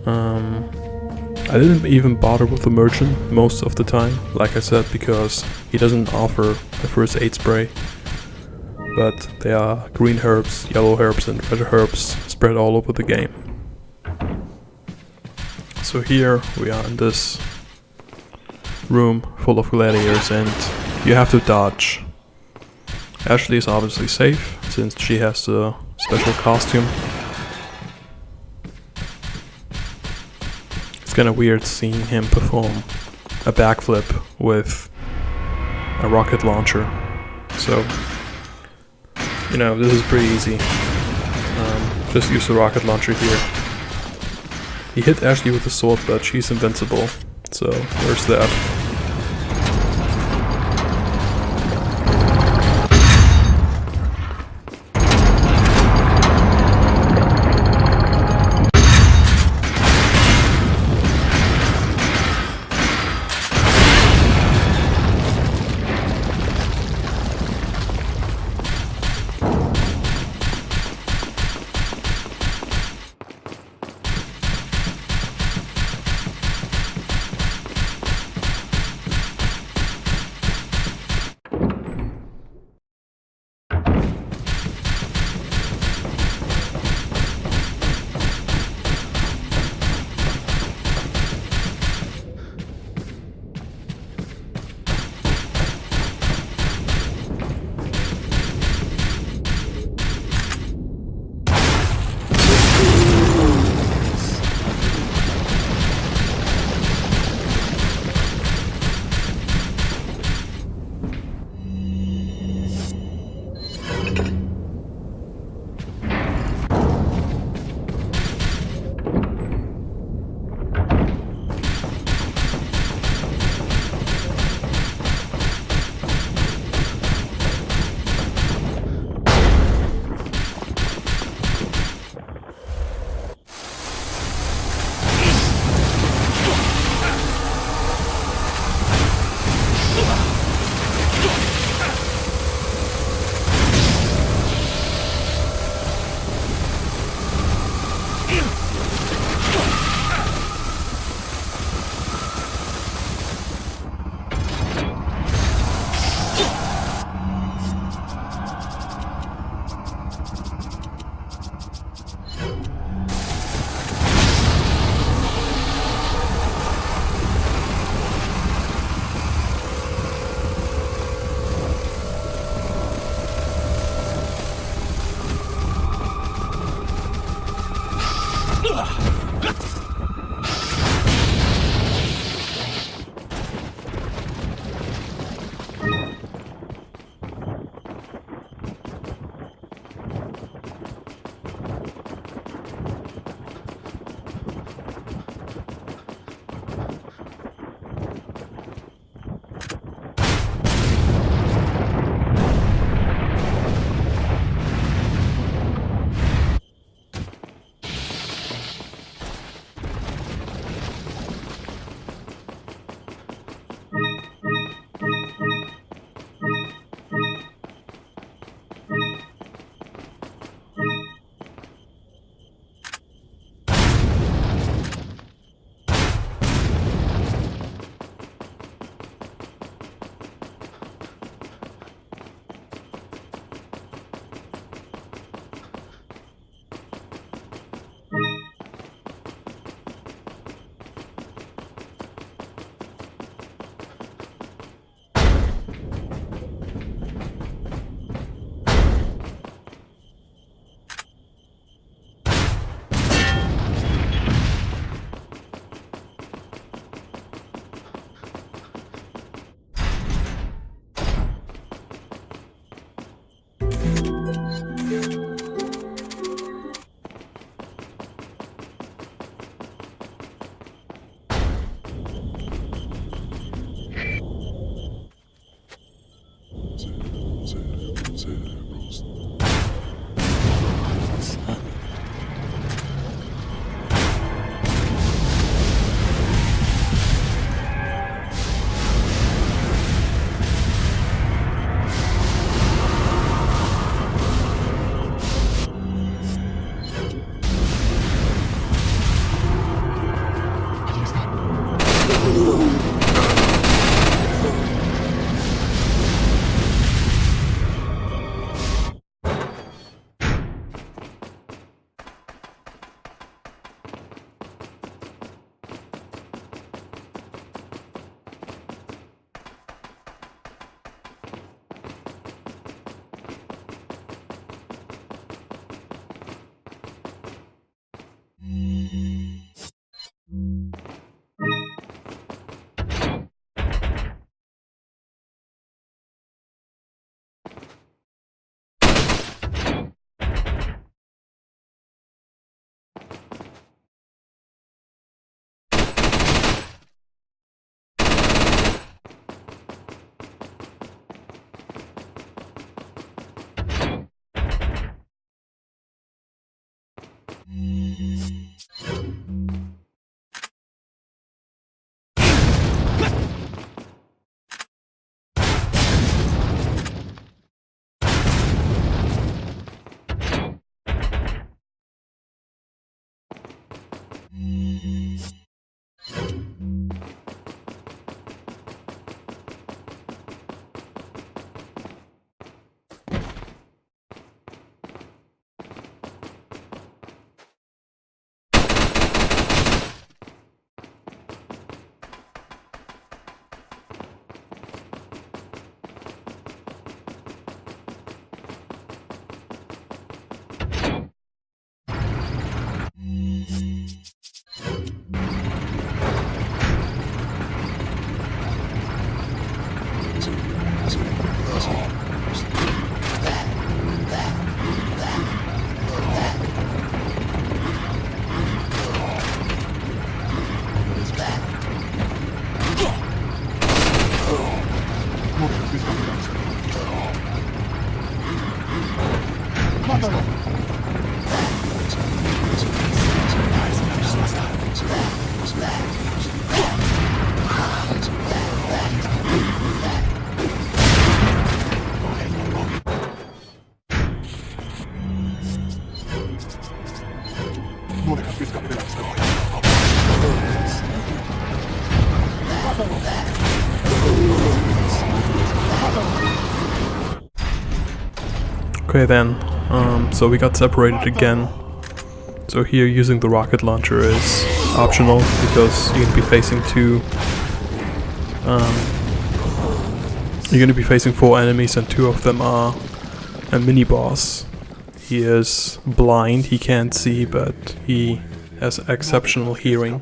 I didn't even bother with the merchant most of the time, like I said, because he doesn't offer a first aid spray. But there are green herbs, yellow herbs and red herbs spread all over the game. So here we are in this room full of gladiators and you have to dodge. Ashley is obviously safe since she has the special costume. It's kinda weird seeing him perform a backflip with a rocket launcher. So, you know, this is pretty easy. Just use the rocket launcher here. He hit Ashley with a sword, but she's invincible, so there's that. Okay then, so we got separated again. So here using the rocket launcher is optional because you're gonna be facing four enemies and two of them are a mini boss. He is blind, he can't see, but he has exceptional hearing.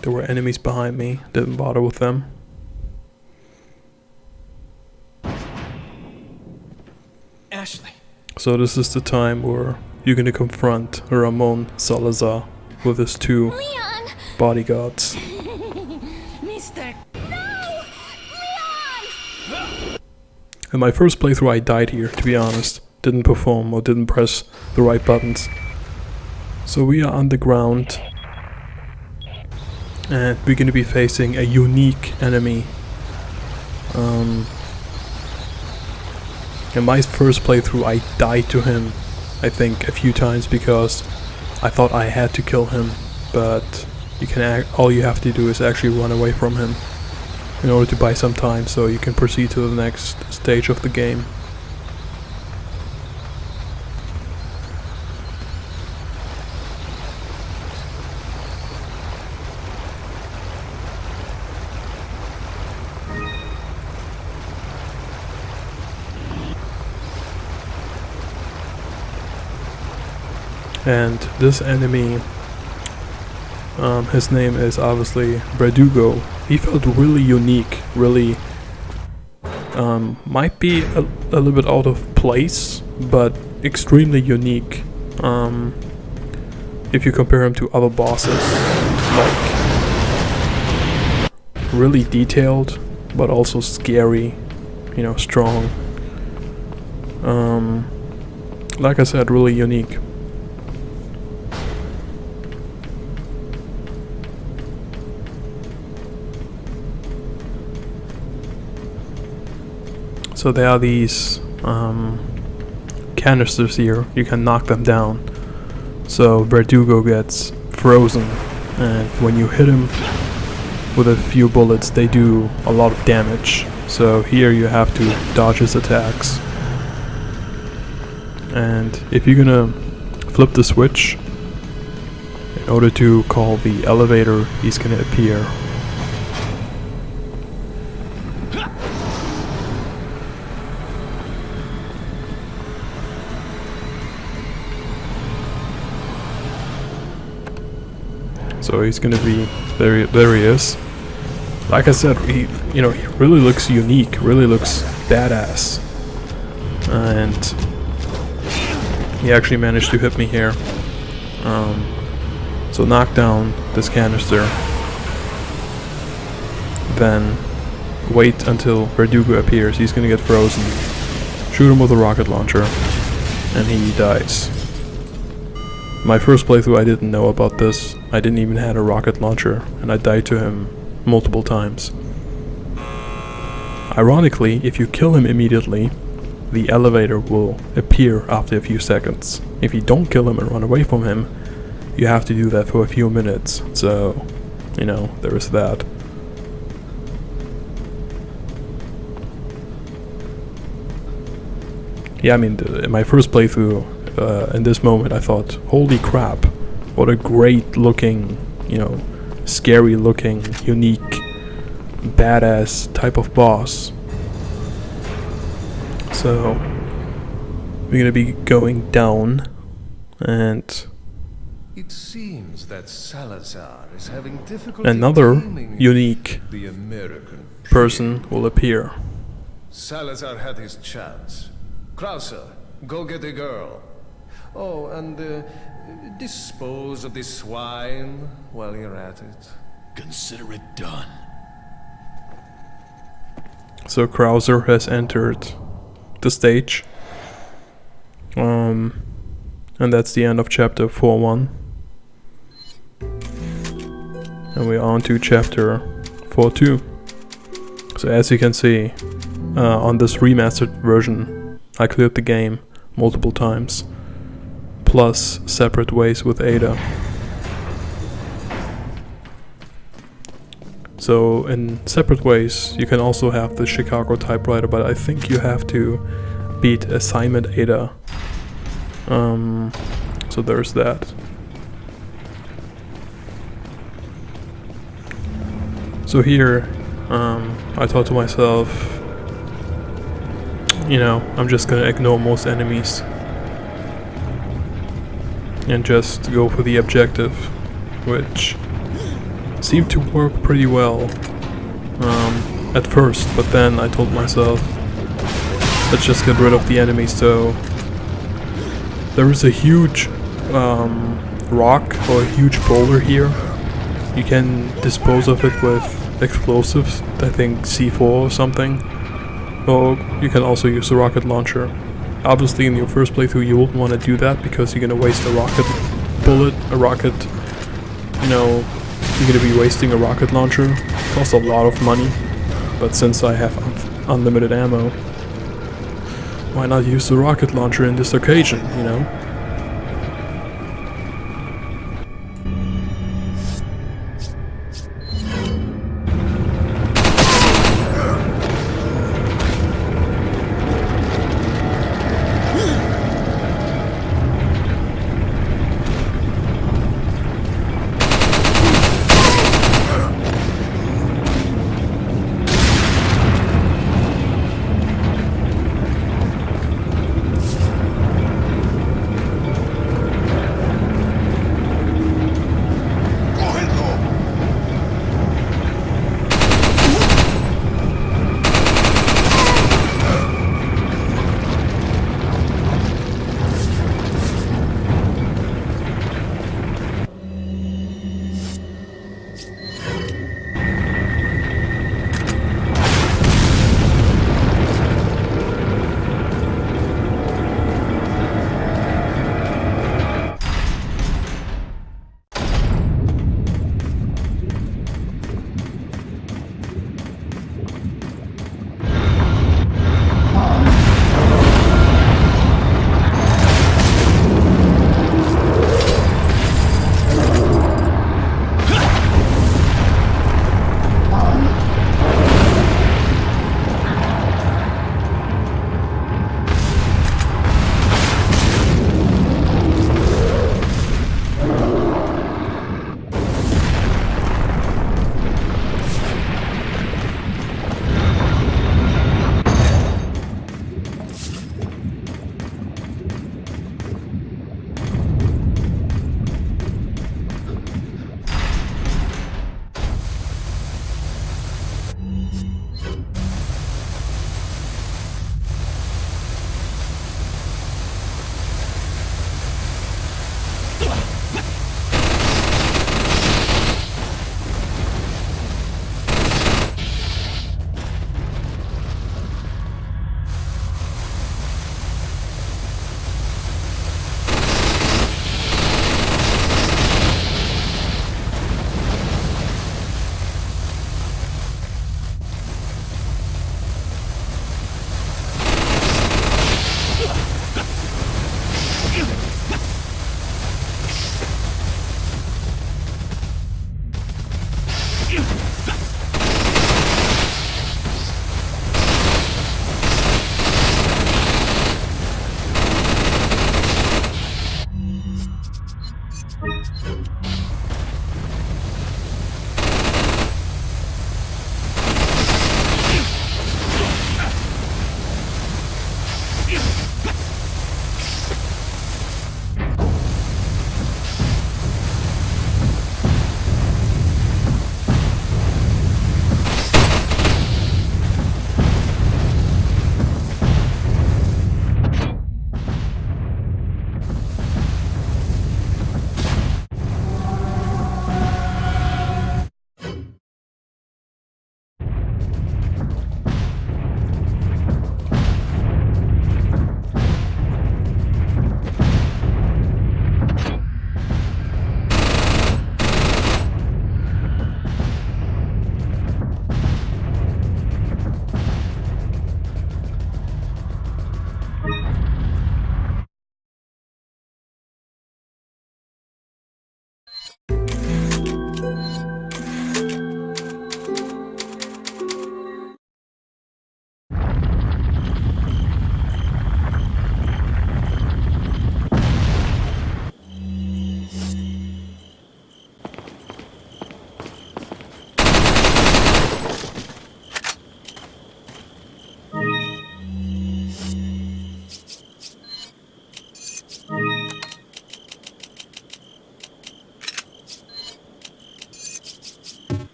There were enemies behind me, didn't bother with them. Ashley. So this is the time where you're gonna confront Ramon Salazar with his two Leon! bodyguards. Mr. No! Leon! In my first playthrough I died here, to be honest. Didn't perform or didn't press the right buttons. So we are underground. And we're gonna be facing a unique enemy. In my first playthrough I died to him, I think, a few times because I thought I had to kill him, but all you have to do is actually run away from him in order to buy some time so you can proceed to the next stage of the game. And this enemy, his name is obviously Verdugo. He felt really unique, really might be a little bit out of place, but extremely unique if you compare him to other bosses. Like, really detailed, but also scary, you know, strong. Like I said, really unique. So there are these canisters here. You can knock them down. So Verdugo gets frozen, and when you hit him with a few bullets, they do a lot of damage. So here you have to dodge his attacks. And if you're gonna flip the switch, in order to call the elevator, he's gonna appear. So he's gonna be there. There he is. Like I said, he really looks unique. Really looks badass. And he actually managed to hit me here. So knock down this canister. Then wait until Verdugo appears. He's gonna get frozen. Shoot him with a rocket launcher, and he dies. My first playthrough, I didn't know about this. I didn't even have a rocket launcher, and I died to him multiple times. Ironically, if you kill him immediately, the elevator will appear after a few seconds. If you don't kill him and run away from him, you have to do that for a few minutes. So, you know, there is that. Yeah, I mean, in my first playthrough, in this moment, I thought, holy crap, what a great looking, you know, scary looking, unique, badass type of boss. So, we're gonna be going down, and it seems that Salazar is having difficulty another taming unique the American person will appear. Salazar had his chance. Krauser, go get the girl. Oh, and dispose of this swine while you're at it. Consider it done. So Krauser has entered the stage. And that's the end of chapter 4.1. And we're on to chapter 4.2. So as you can see, on this remastered version, I cleared the game multiple times, plus separate ways with Ada. So in separate ways, you can also have the Chicago Typewriter, but I think you have to beat assignment Ada. So there's that. So here, I thought to myself, you know, I'm just gonna ignore most enemies and just go for the objective, which seemed to work pretty well at first, but then I told myself, let's just get rid of the enemies. So there is a huge rock or a huge boulder here. You can dispose of it with explosives, I think C4 or something, or you can also use a rocket launcher. Obviously in your first playthrough you wouldn't want to do that because you're gonna waste a rocket bullet, you know, you're gonna be wasting a rocket launcher. It costs a lot of money, but since I have unlimited ammo, why not use the rocket launcher in this occasion, you know?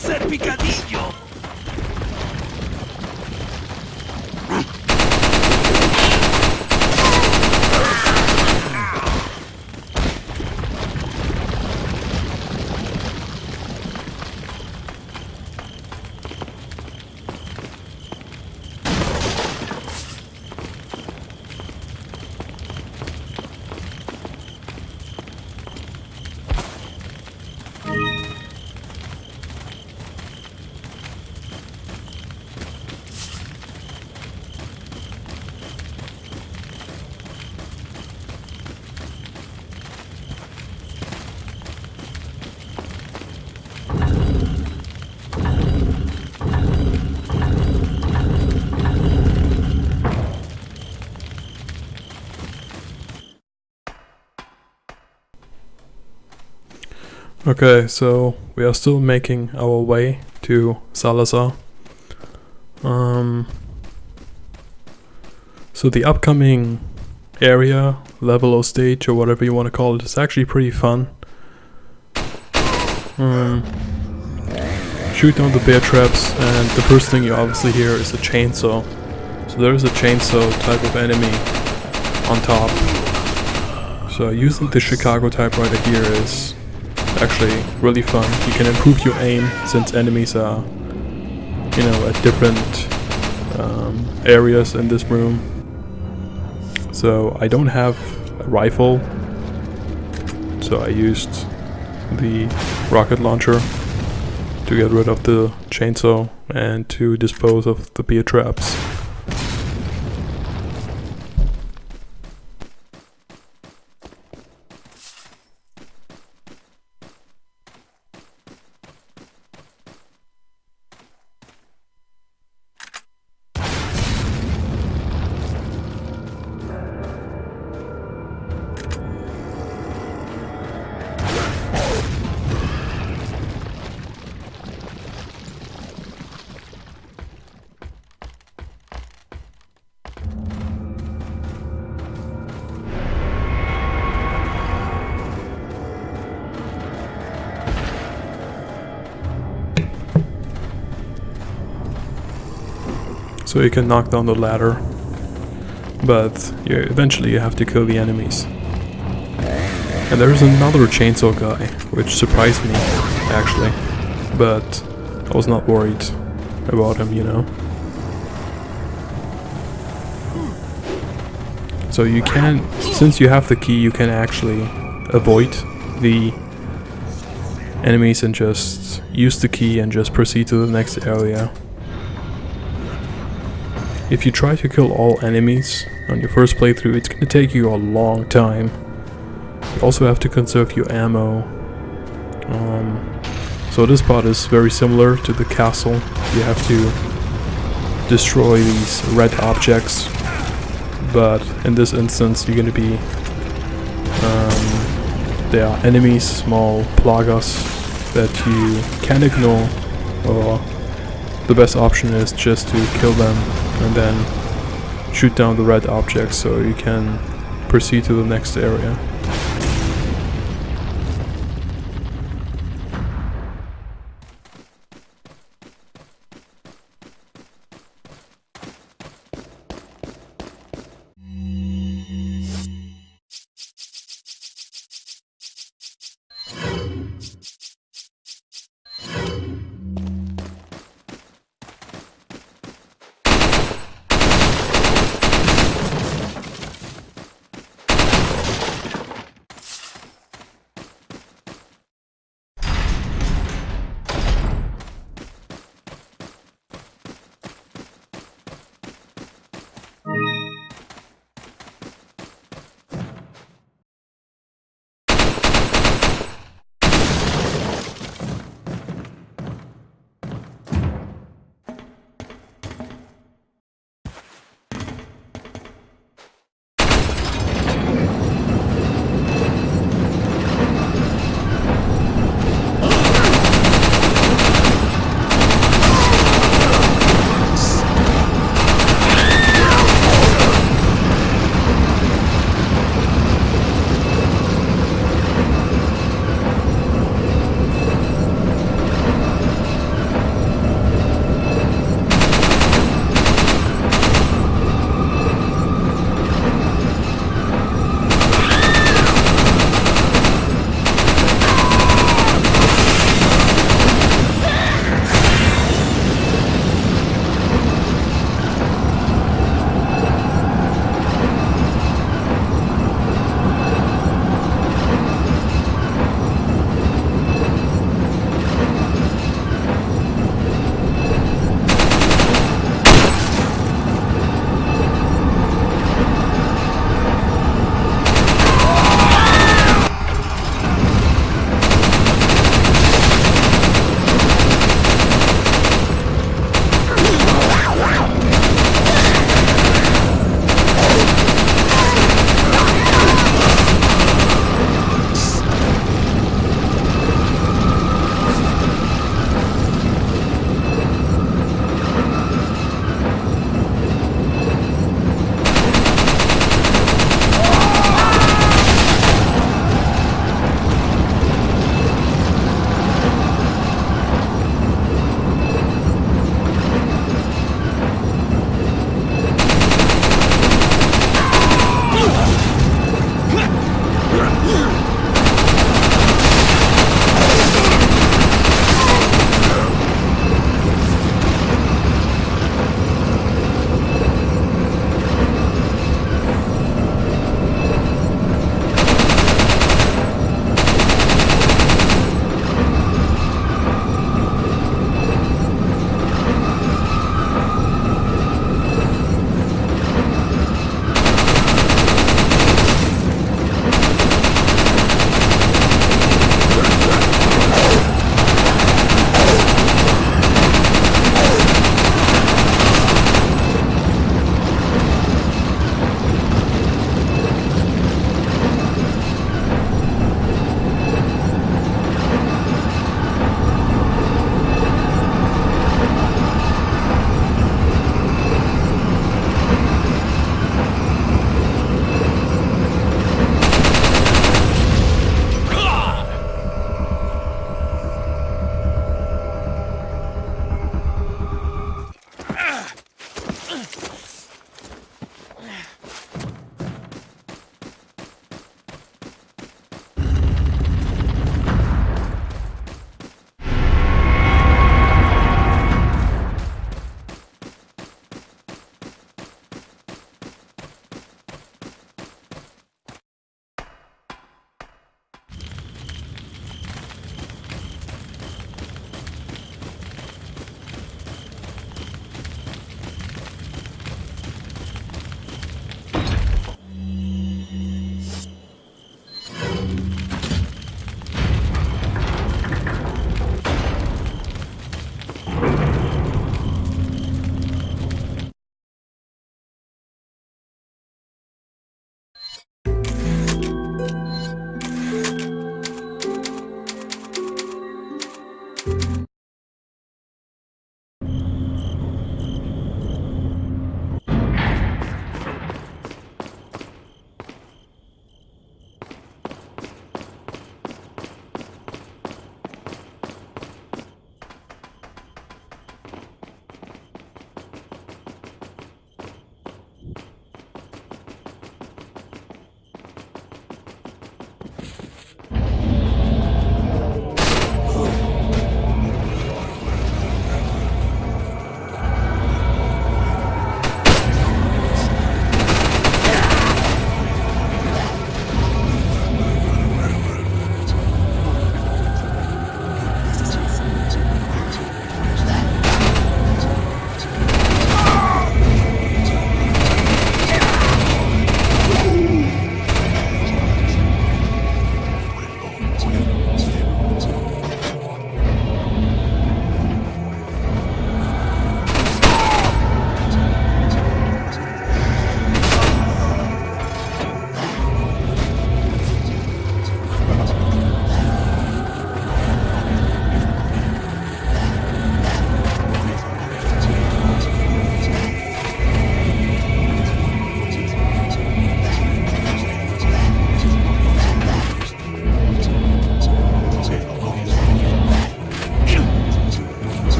hacer picadillo. Okay, so we are still making our way to Salazar. So the upcoming area, level or stage or whatever you want to call it, is actually pretty fun. Shoot down the bear traps, and the first thing you obviously hear is a chainsaw. So there is a chainsaw type of enemy on top. So using the Chicago Typewriter here is actually really fun. You can improve your aim since enemies are, you know, at different areas in this room. So I don't have a rifle, so I used the rocket launcher to get rid of the chainsaw and to dispose of the bear traps. So you can knock down the ladder, but eventually you have to kill the enemies. And there's another chainsaw guy, which surprised me, actually, but I was not worried about him, you know. So you can, since you have the key, you can actually avoid the enemies and just use the key and just proceed to the next area. If you try to kill all enemies on your first playthrough, it's going to take you a long time. You also have to conserve your ammo. So this part is very similar to the castle. You have to destroy these red objects, but in this instance you're going to be... there are enemies, small plagas, that you can ignore, or the best option is just to kill them and then shoot down the red objects so you can proceed to the next area.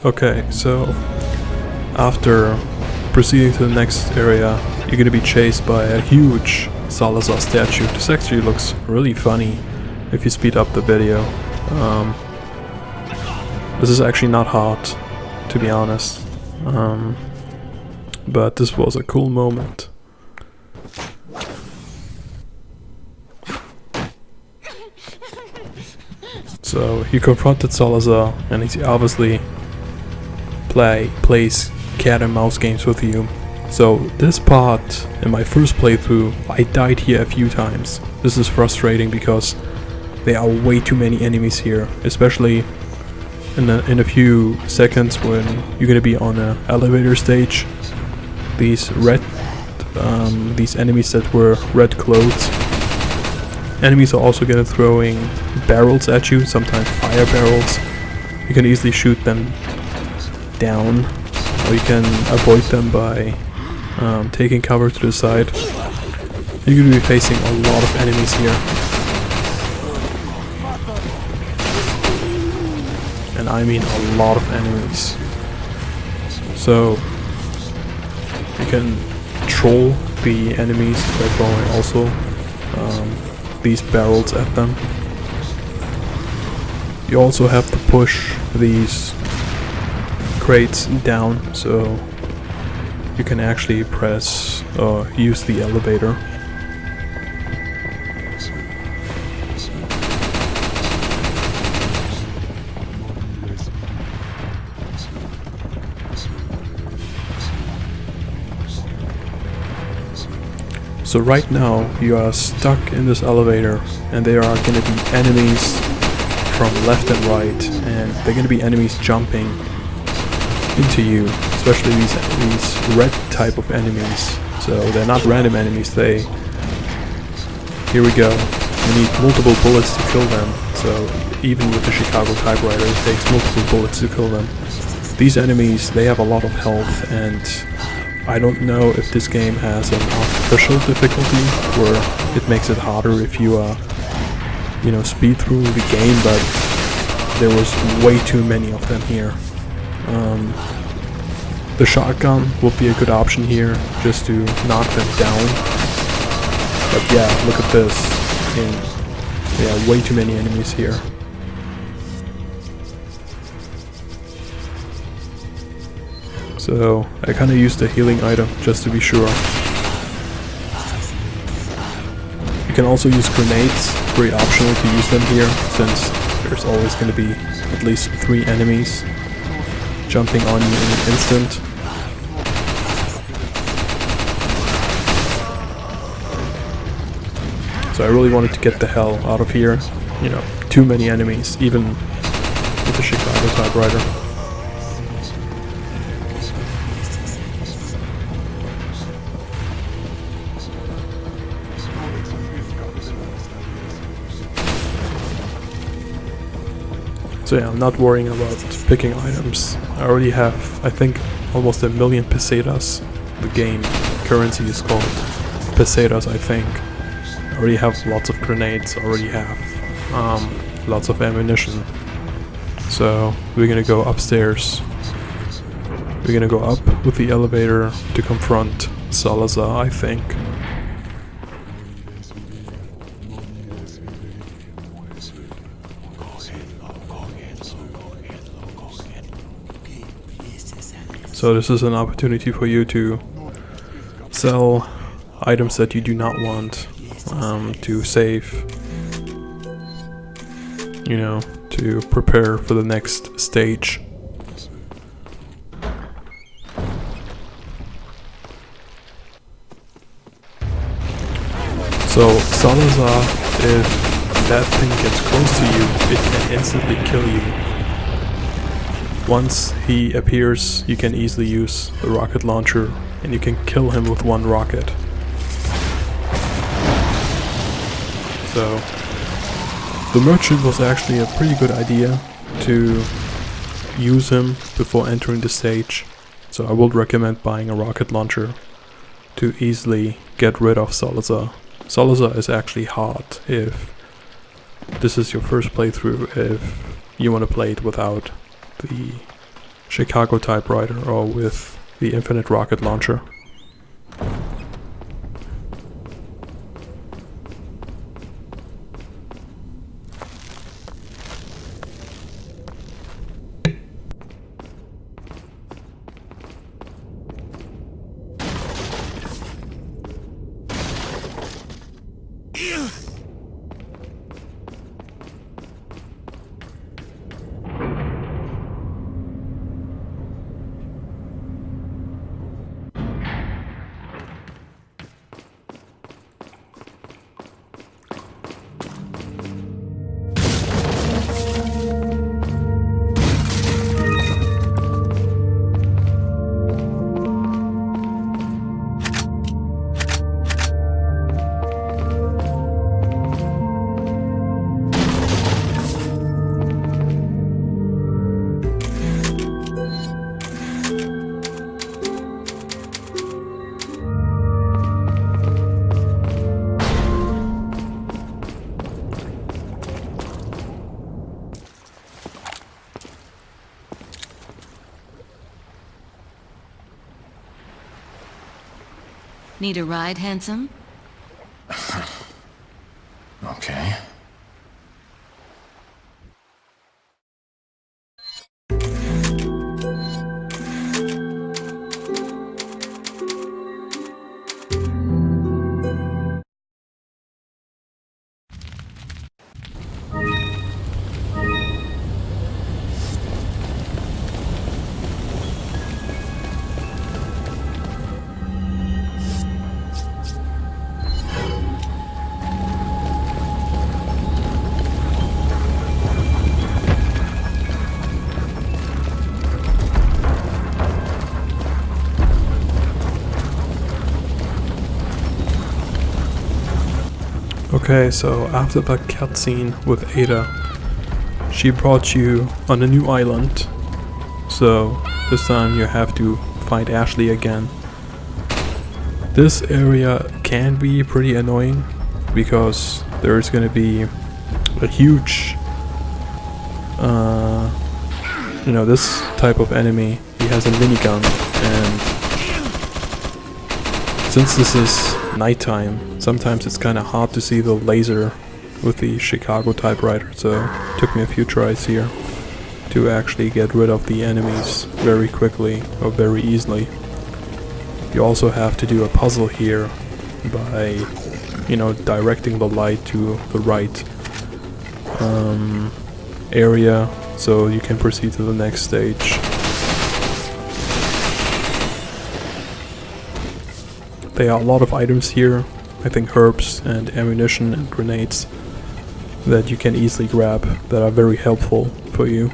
Okay, so after proceeding to the next area, you're gonna be chased by a huge Salazar statue. This actually looks really funny if you speed up the video. This is actually not hard, to be honest, but this was a cool moment. So you confronted Salazar, and he obviously plays cat and mouse games with you. So this part, in my first playthrough, I died here a few times. This is frustrating because there are way too many enemies here, especially in a few seconds when you're gonna be on an elevator stage. These enemies that wear red clothes. Enemies are also gonna throwing barrels at you, sometimes fire barrels. You can easily shoot them down, or you can avoid them by taking cover to the side. You're gonna be facing a lot of enemies here. And I mean a lot of enemies. So you can troll the enemies by throwing also these barrels at them. You also have to push these crates down, so you can actually press or use the elevator. So right now you are stuck in this elevator, and there are going to be enemies from left and right, and they're going to be enemies jumping into you, especially these red type of enemies. So they're not random enemies, here we go. You need multiple bullets to kill them, so even with the Chicago Typewriter it takes multiple bullets to kill them. These enemies, they have a lot of health, and I don't know if this game has an artificial difficulty where it makes it harder if you speed through the game, but there was way too many of them here. The shotgun would be a good option here, just to knock them down. But yeah, look at this. There are way too many enemies here. So I kinda used the healing item just to be sure. You can also use grenades, very optional to use them here, since there's always gonna be at least 3 enemies jumping on you in an instant. So I really wanted to get the hell out of here. Too many enemies, even with the Chicago Typewriter. So yeah, I'm not worrying about picking items. I already have, I think, almost 1 million pesetas. The game currency is called pesetas, I think. I already have lots of grenades, already have lots of ammunition. So we're gonna go upstairs. We're gonna go up with the elevator to confront Salazar, I think. So this is an opportunity for you to sell items that you do not want, to save, to prepare for the next stage. So Salazar, if that thing gets close to you, it can instantly kill you. Once he appears, you can easily use the rocket launcher, and you can kill him with 1 rocket. So the merchant was actually a pretty good idea to use him before entering the stage. So I would recommend buying a rocket launcher to easily get rid of Salazar. Salazar is actually hard if this is your first playthrough, if you want to play it without the Chicago Typewriter or with the infinite rocket launcher. Need a ride, handsome? Okay. Okay, so after the cutscene with Ada, she brought you on a new island. So this time you have to find Ashley again. This area can be pretty annoying because there's gonna be a huge, this type of enemy. He has a minigun, and since this is nighttime, sometimes it's kind of hard to see the laser with the Chicago Typewriter, so it took me a few tries here to actually get rid of the enemies very quickly or very easily. You also have to do a puzzle here by, directing the light to the right area so you can proceed to the next stage. There are a lot of items here, I think herbs and ammunition and grenades, that you can easily grab that are very helpful for you.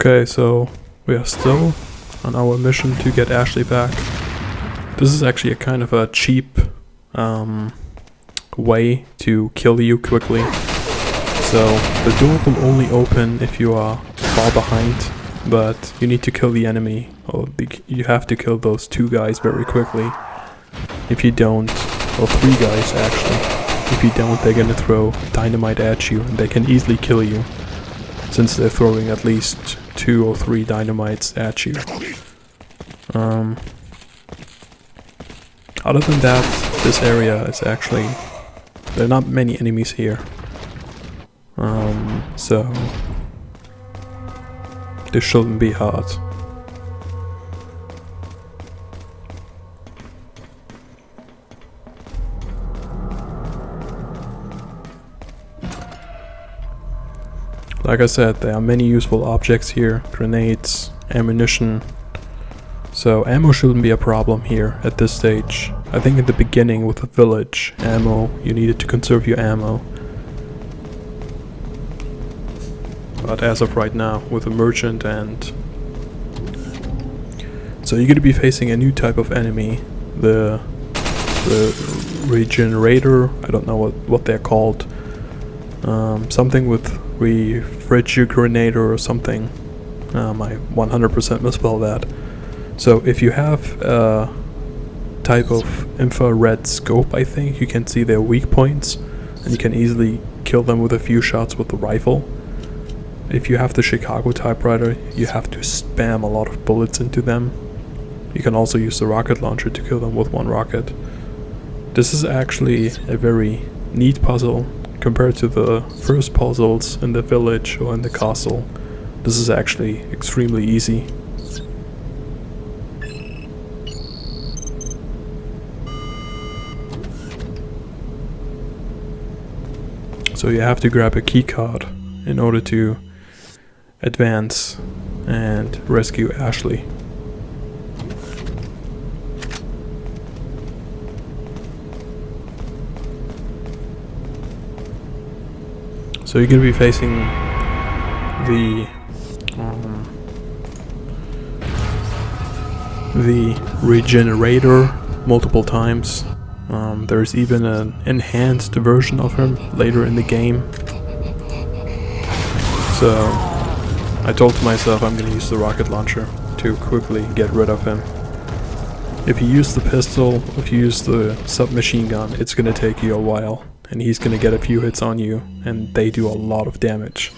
Okay, so we are still on our mission to get Ashley back. This is actually a kind of a cheap way to kill you quickly. So the door will only open if you are far behind, but you need to kill the enemy, or you have to kill those 2 guys very quickly. If you don't, or 3 guys actually, if you don't, they're gonna throw dynamite at you and they can easily kill you, since they're throwing at least 2 or 3 dynamites at you. Other than that, this area is actually, there are not many enemies here. So this shouldn't be hard. Like I said, there are many useful objects here, grenades, ammunition. So ammo shouldn't be a problem here at this stage. I think in the beginning with the village ammo, you needed to conserve your ammo. But as of right now, with a merchant and... So you're gonna be facing a new type of enemy, the regenerator, I don't know what they're called. Something with refrigerator or something. I 100% misspelled that. So if you have a type of infrared scope, I think, you can see their weak points, and you can easily kill them with a few shots with the rifle. If you have the Chicago Typewriter, you have to spam a lot of bullets into them. You can also use the rocket launcher to kill them with 1 rocket. This is actually a very neat puzzle compared to the first puzzles in the village or in the castle. This is actually extremely easy. So you have to grab a key card in order to advance and rescue Ashley. So you're going to be facing the regenerator multiple times. There's even an enhanced version of him later in the game. So I told myself I'm going to use the rocket launcher to quickly get rid of him. If you use the pistol, if you use the submachine gun, it's going to take you a while. And he's going to get a few hits on you, and they do a lot of damage.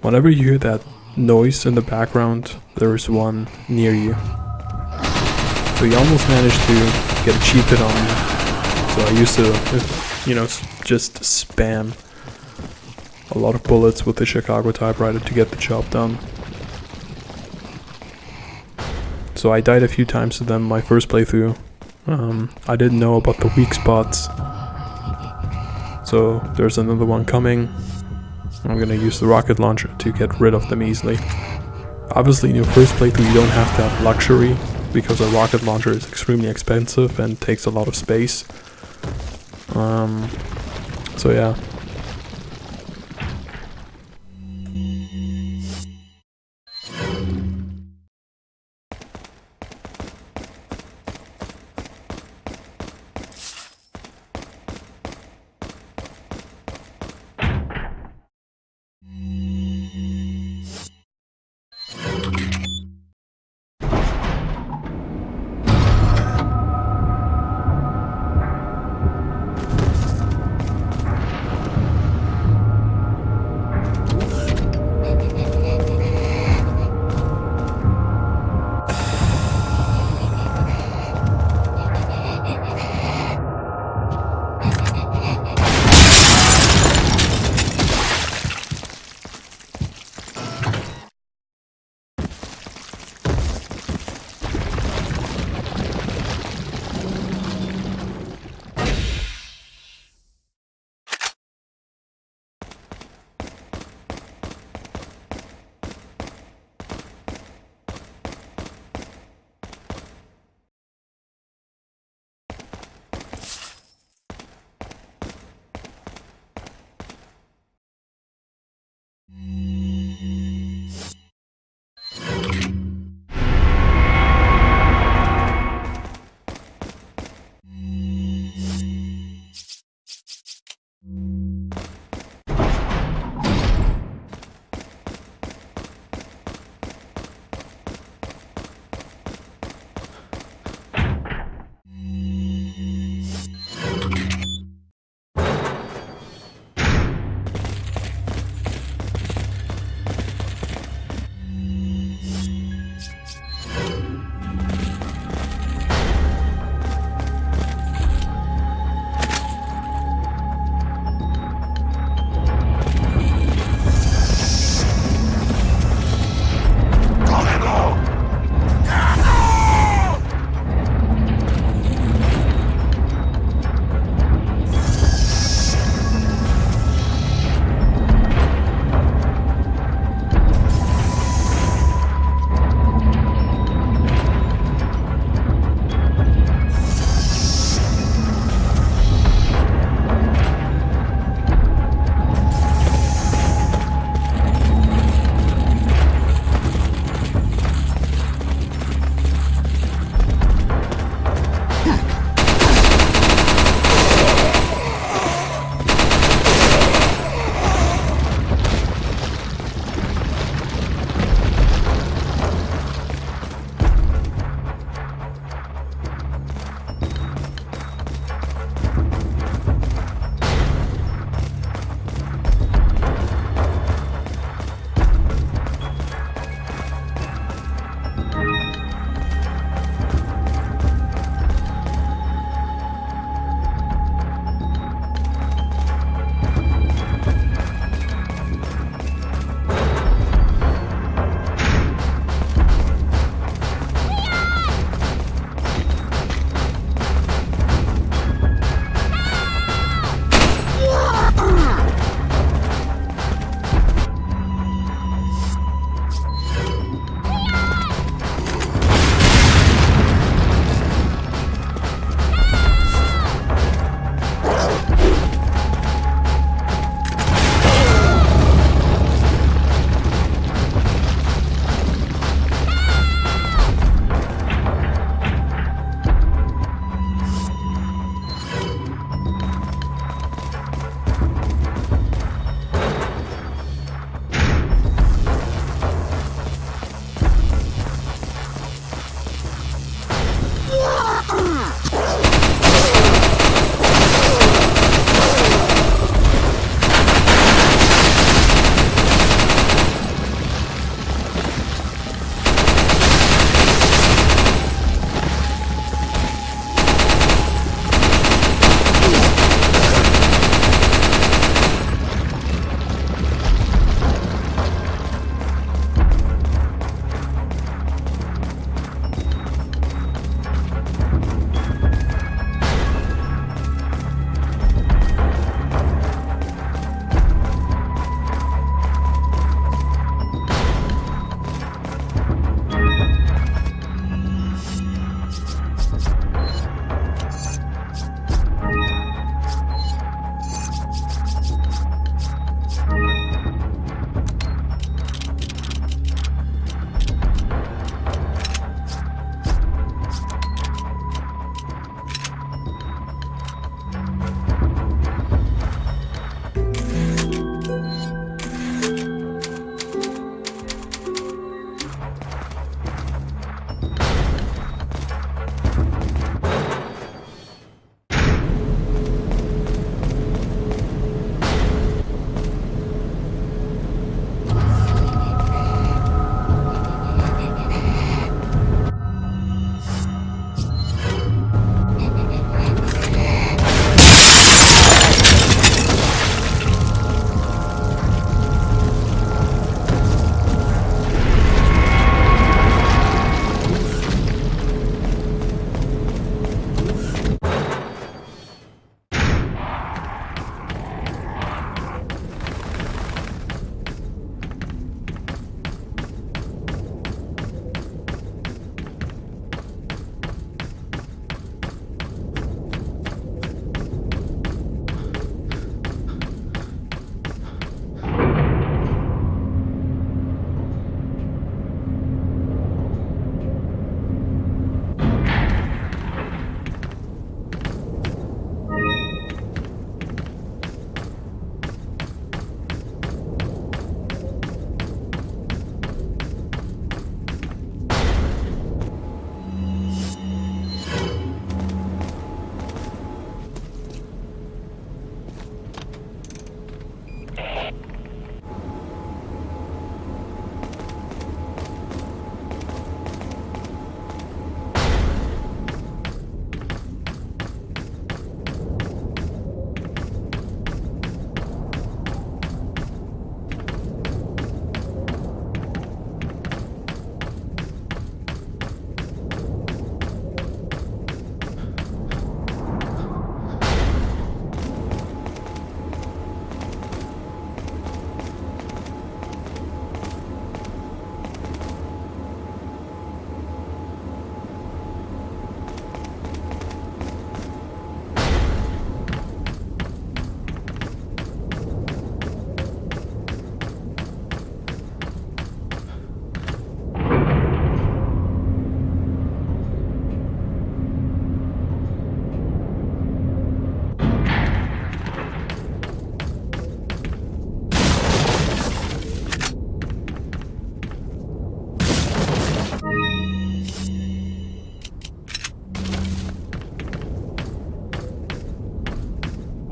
Whenever you hear that noise in the background, there is one near you. So you almost managed to get a cheap hit on me. So I used to, just spam a lot of bullets with the Chicago Typewriter to get the job done. So I died a few times to them my first playthrough. I didn't know about the weak spots. So there's another one coming. I'm gonna use the rocket launcher to get rid of them easily. Obviously in your first playthrough you don't have that luxury, because a rocket launcher is extremely expensive and takes a lot of space. So yeah.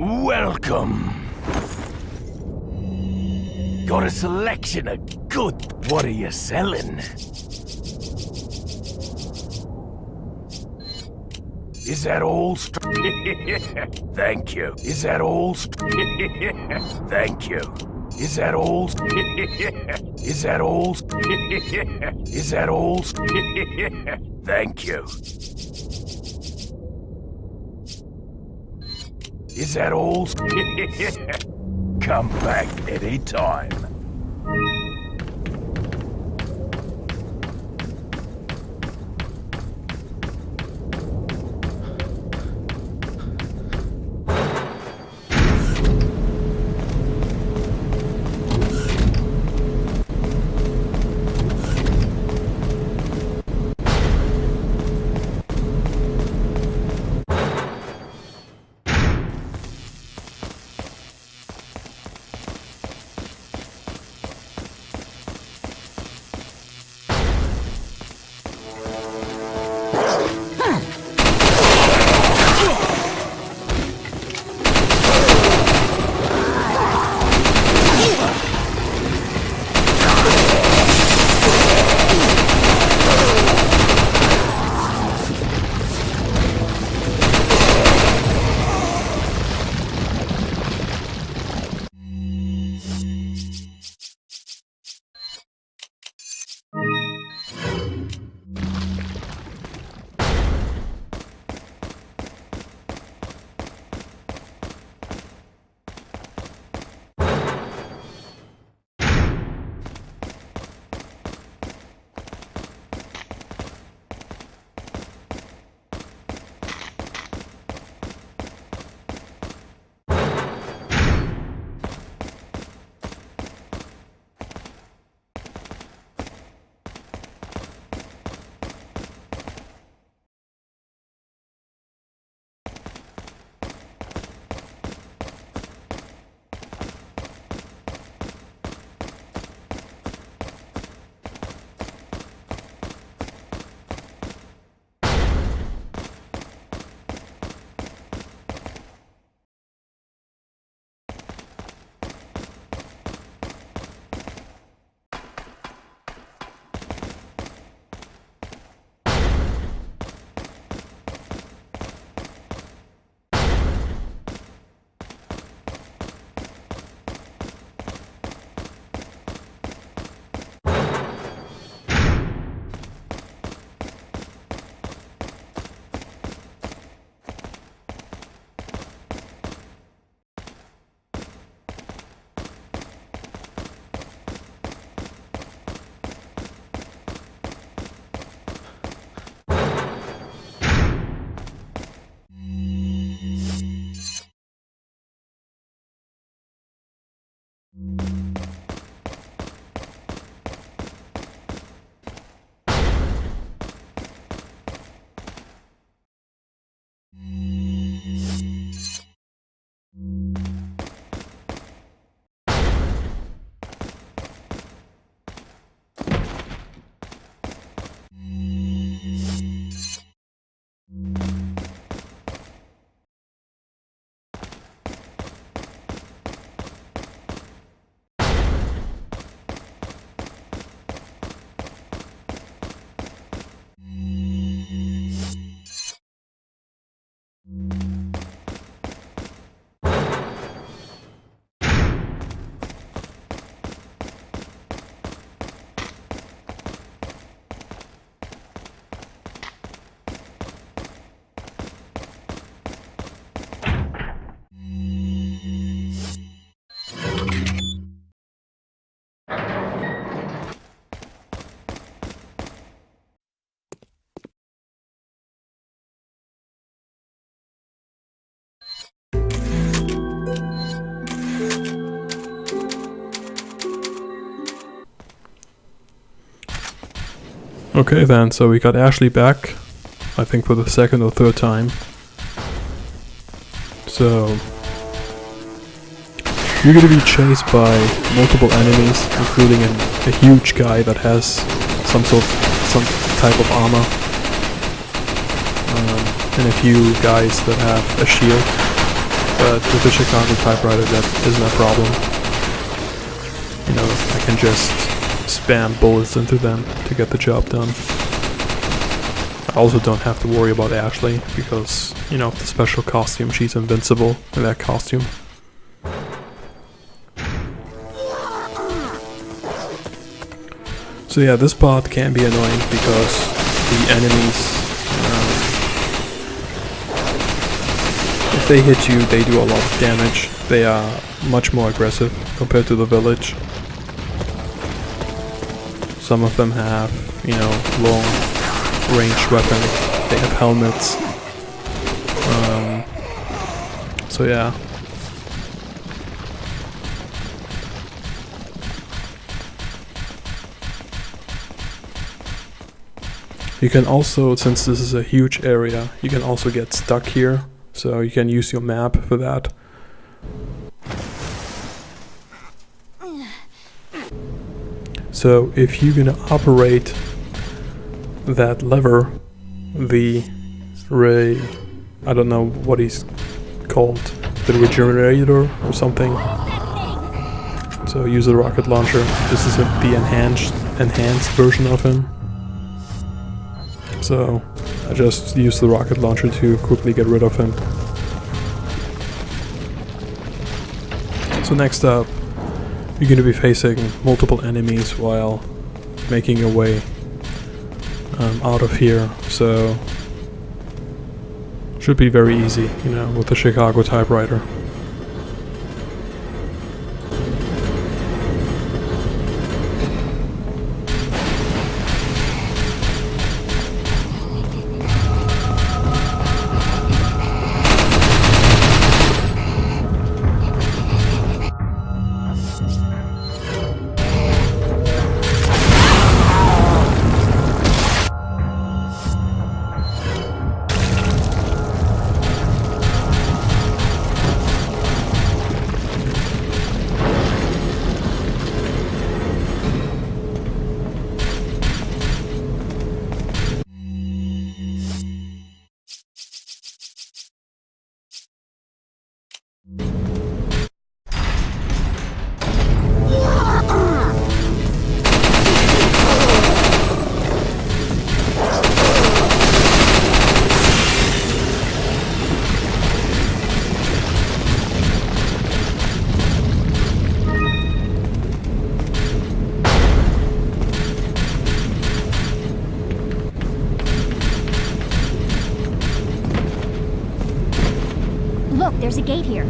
Welcome. Got a selection of good. What are you selling? Is that all? Thank you. Is that all? Thank you. Is that all? Is that all? Is that all? Thank you. Is that all? Come back any time. Okay then, so we got Ashley back, I think for the second or third time. So you're gonna be chased by multiple enemies, including a huge guy that has some type of armor, and a few guys that have a shield. but with the Chicago Typewriter that isn't a problem. You know, I can just spam bullets into them to get the job done. I also don't have to worry about Ashley, because, you know, the special costume, she's invincible in that costume. So yeah, this part can be annoying because the enemies, if they hit you, they do a lot of damage. They are much more aggressive compared to the village. Some of them have, you know, long range weapons. They have helmets. So yeah. You can also, since this is a huge area, you can also get stuck here. So you can use your map for that. So if you're gonna operate that lever, I don't know what he's called, the regenerator or something. So use the rocket launcher. This is the enhanced version of him. So I just use the rocket launcher to quickly get rid of him. So next up, you're going to be facing multiple enemies while making your way out of here. So should be very easy, you know, with the Chicago Typewriter. Look, there's a gate here.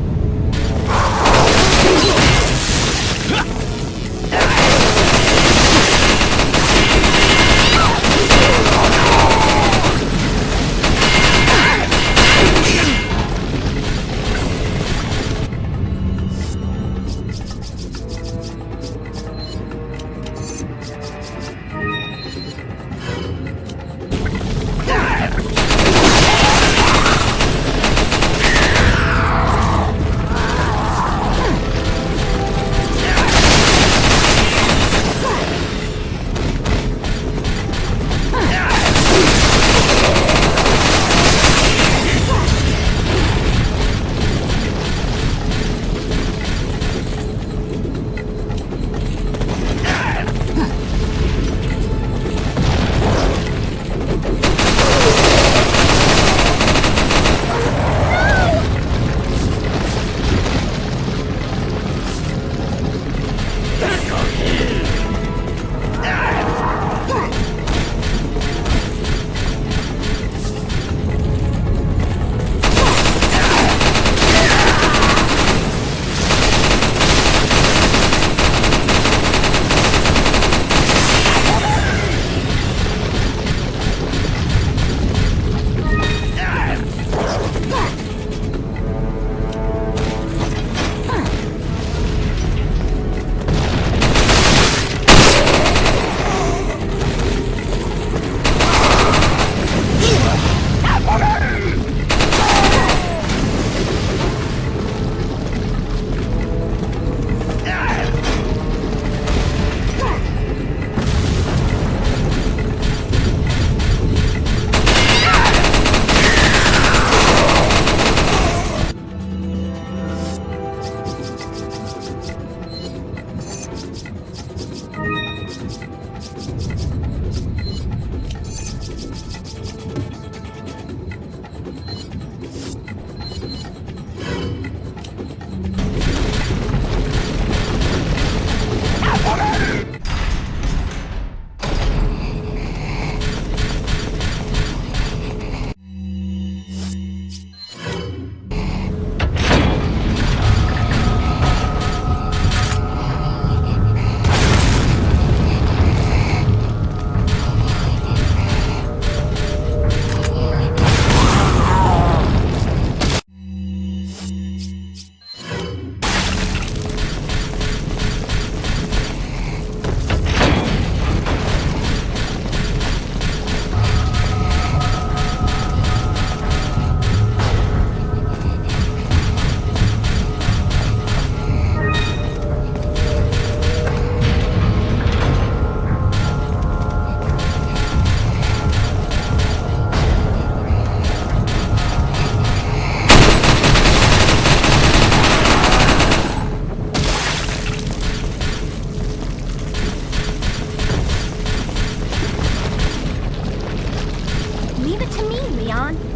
Leave it to me, Leon.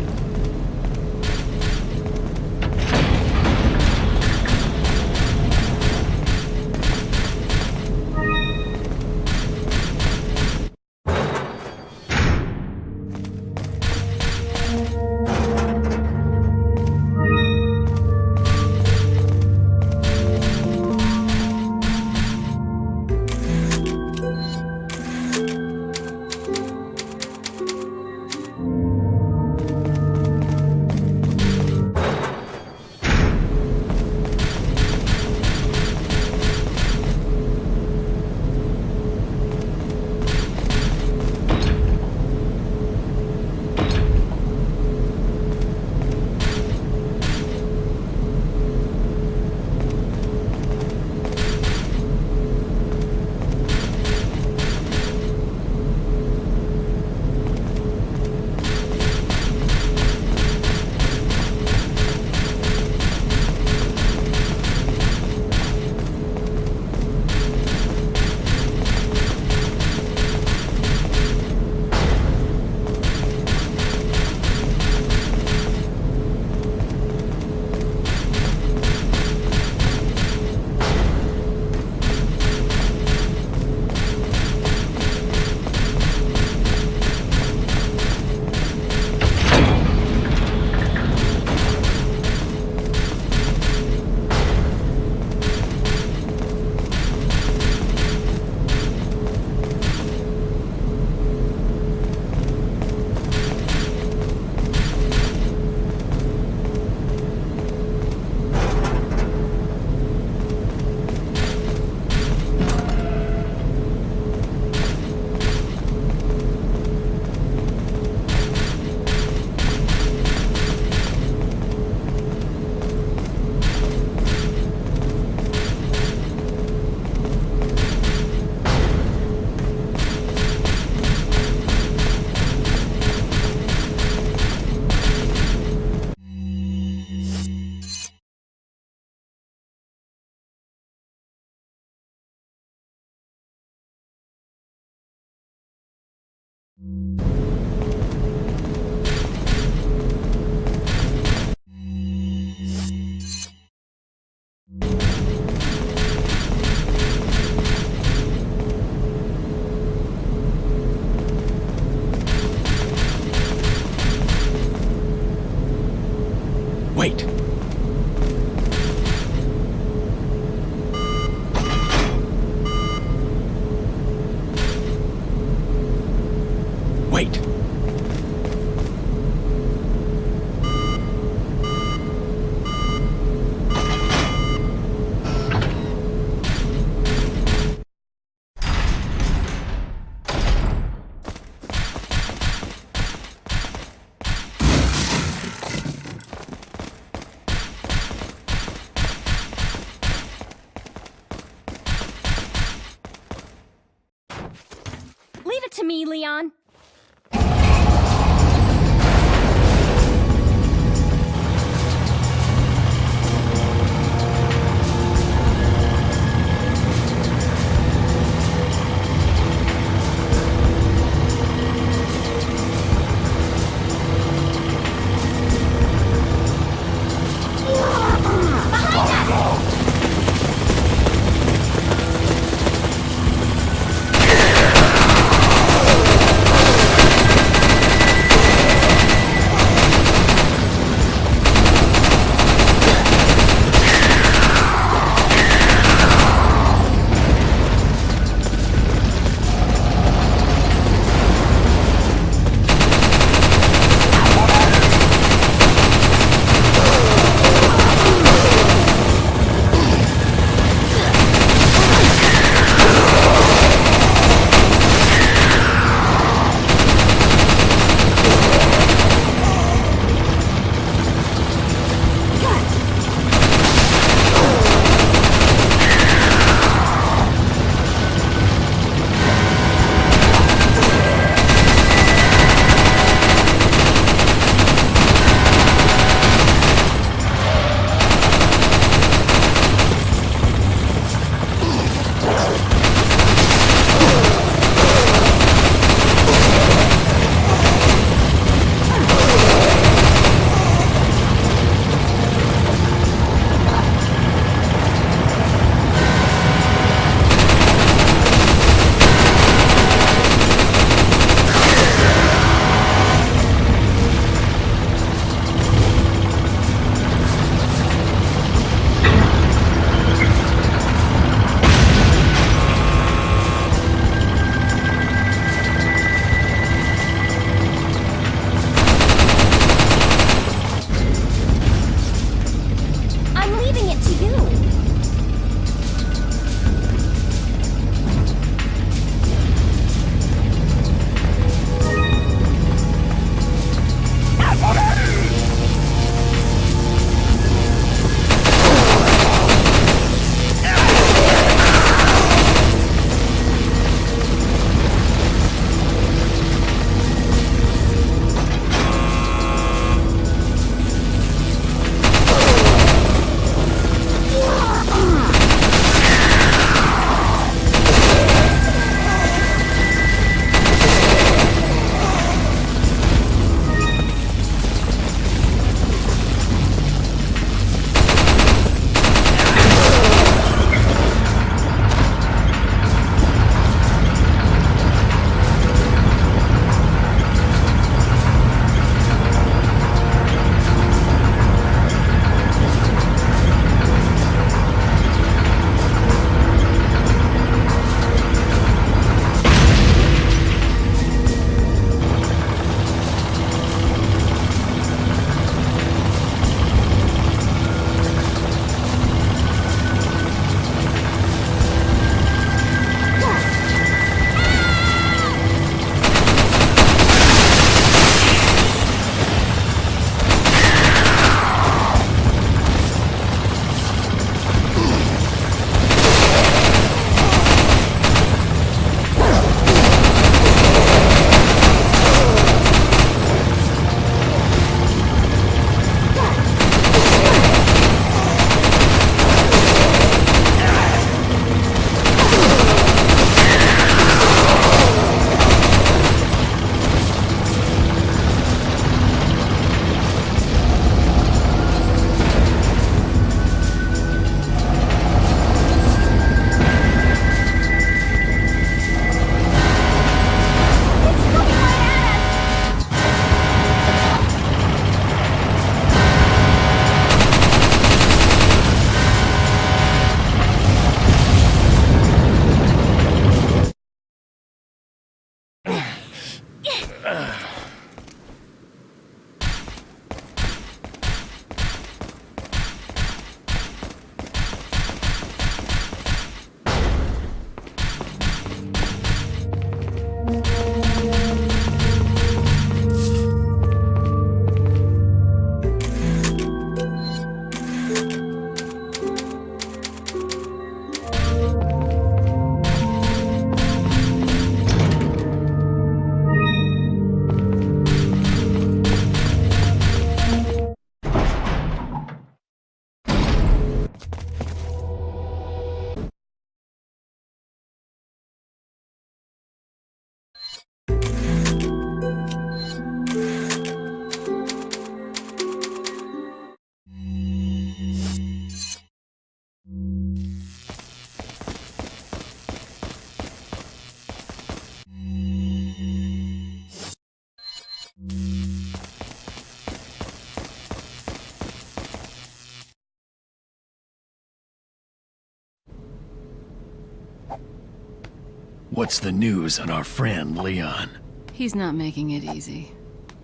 What's the news on our friend, Leon? He's not making it easy.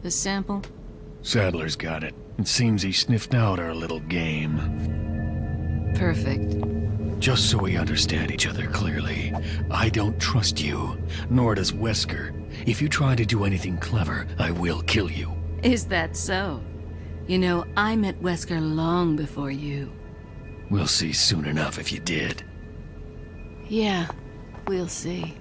The sample? Sadler's got it. It seems he sniffed out our little game. Perfect. Just so we understand each other clearly, I don't trust you, nor does Wesker. If you try to do anything clever, I will kill you. Is that so? You know, I met Wesker long before you. We'll see soon enough if you did. Yeah, we'll see.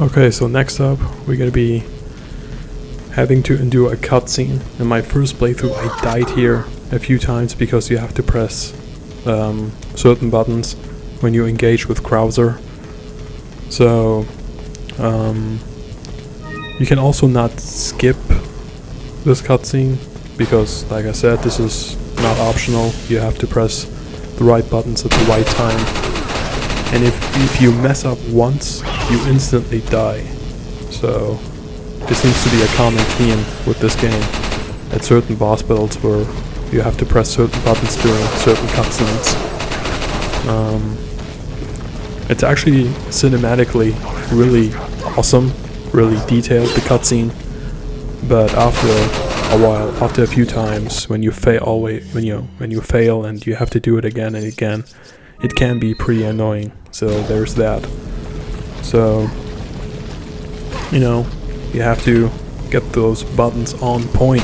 Okay, so next up, we're gonna be having to endure a cutscene. In my first playthrough, I died here a few times because you have to press certain buttons when you engage with Krauser. So, you can also not skip this cutscene because, like I said, this is not optional. You have to press the right buttons at the right time. And if you mess up once, you instantly die. So this seems to be a common theme with this game. At certain boss battles where you have to press certain buttons during certain cutscenes. It's actually cinematically really awesome, really detailed, the cutscene. But after a while, after a few times, when you fail, when you fail and you have to do it again and again, it can be pretty annoying. So there's that. So, you know, you have to get those buttons on point.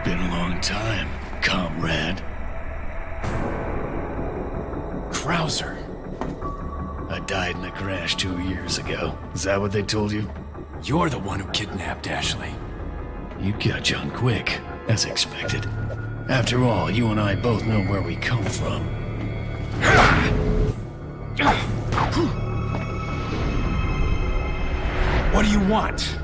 Been a long time, comrade. Krauser. I died in a crash 2 years ago. Is that what they told you? You're the one who kidnapped Ashley. You got on quick, as expected. After all, you and I both know where we come from. What do you want?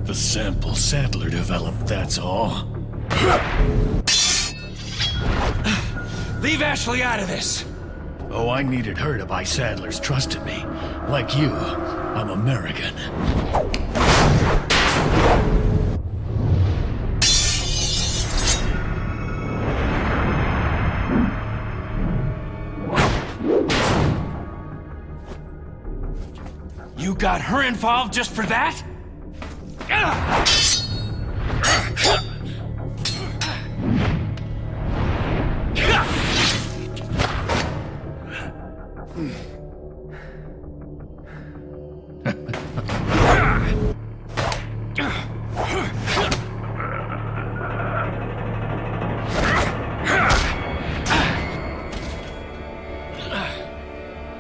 The sample Sadler developed, that's all. Leave Ashley out of this! Oh, I needed her to buy Sadler's trust in me. Like you, I'm American. You got her involved just for that?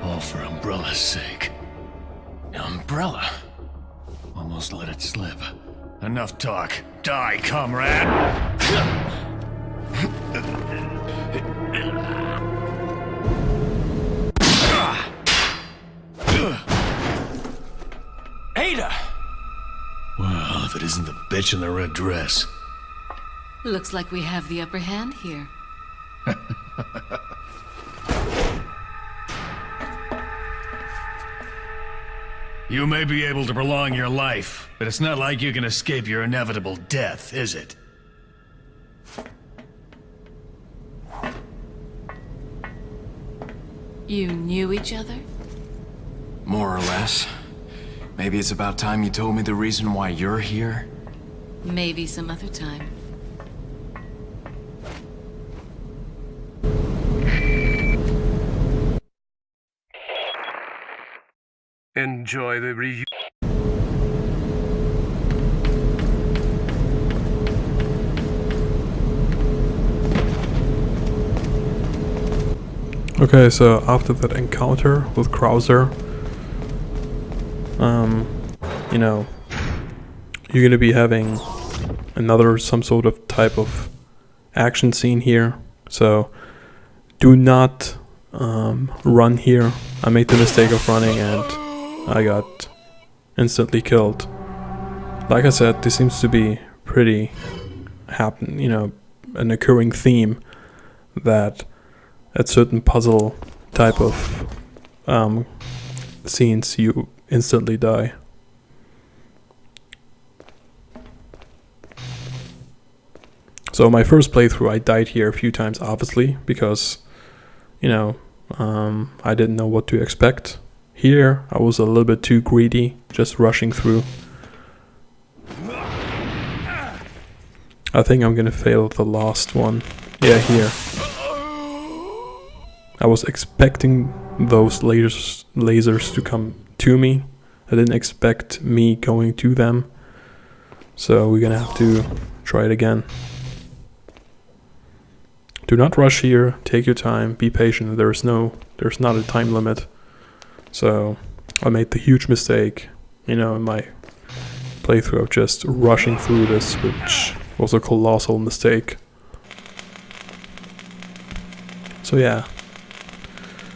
All for Umbrella's sake. Umbrella? Almost let it slip. Enough talk. Die, comrade! Ada! Well, if it isn't the bitch in the red dress. Looks like we have the upper hand here. You may be able to prolong your life, but it's not like you can escape your inevitable death, is it? You knew each other? More or less. Maybe it's about time you told me the reason why you're here. Maybe some other time. Enjoy the review. Okay, so after that encounter with Krauser, you know, you're gonna be having some sort of type of action scene here. So do not run here. I made the mistake of running and I got instantly killed. Like I said, this seems to be pretty an occurring theme that at certain puzzle type of scenes you instantly die. So my first playthrough I died here a few times, obviously, because I didn't know what to expect. Here I was a little bit too greedy, just rushing through. I think I'm gonna fail the last one. Yeah, here. I was expecting those lasers to come to me. I didn't expect me going to them. So we're gonna have to try it again. Do not rush here, take your time, be patient. There's not a time limit. So I made the huge mistake, in my playthrough of just rushing through this, which was a colossal mistake. So yeah,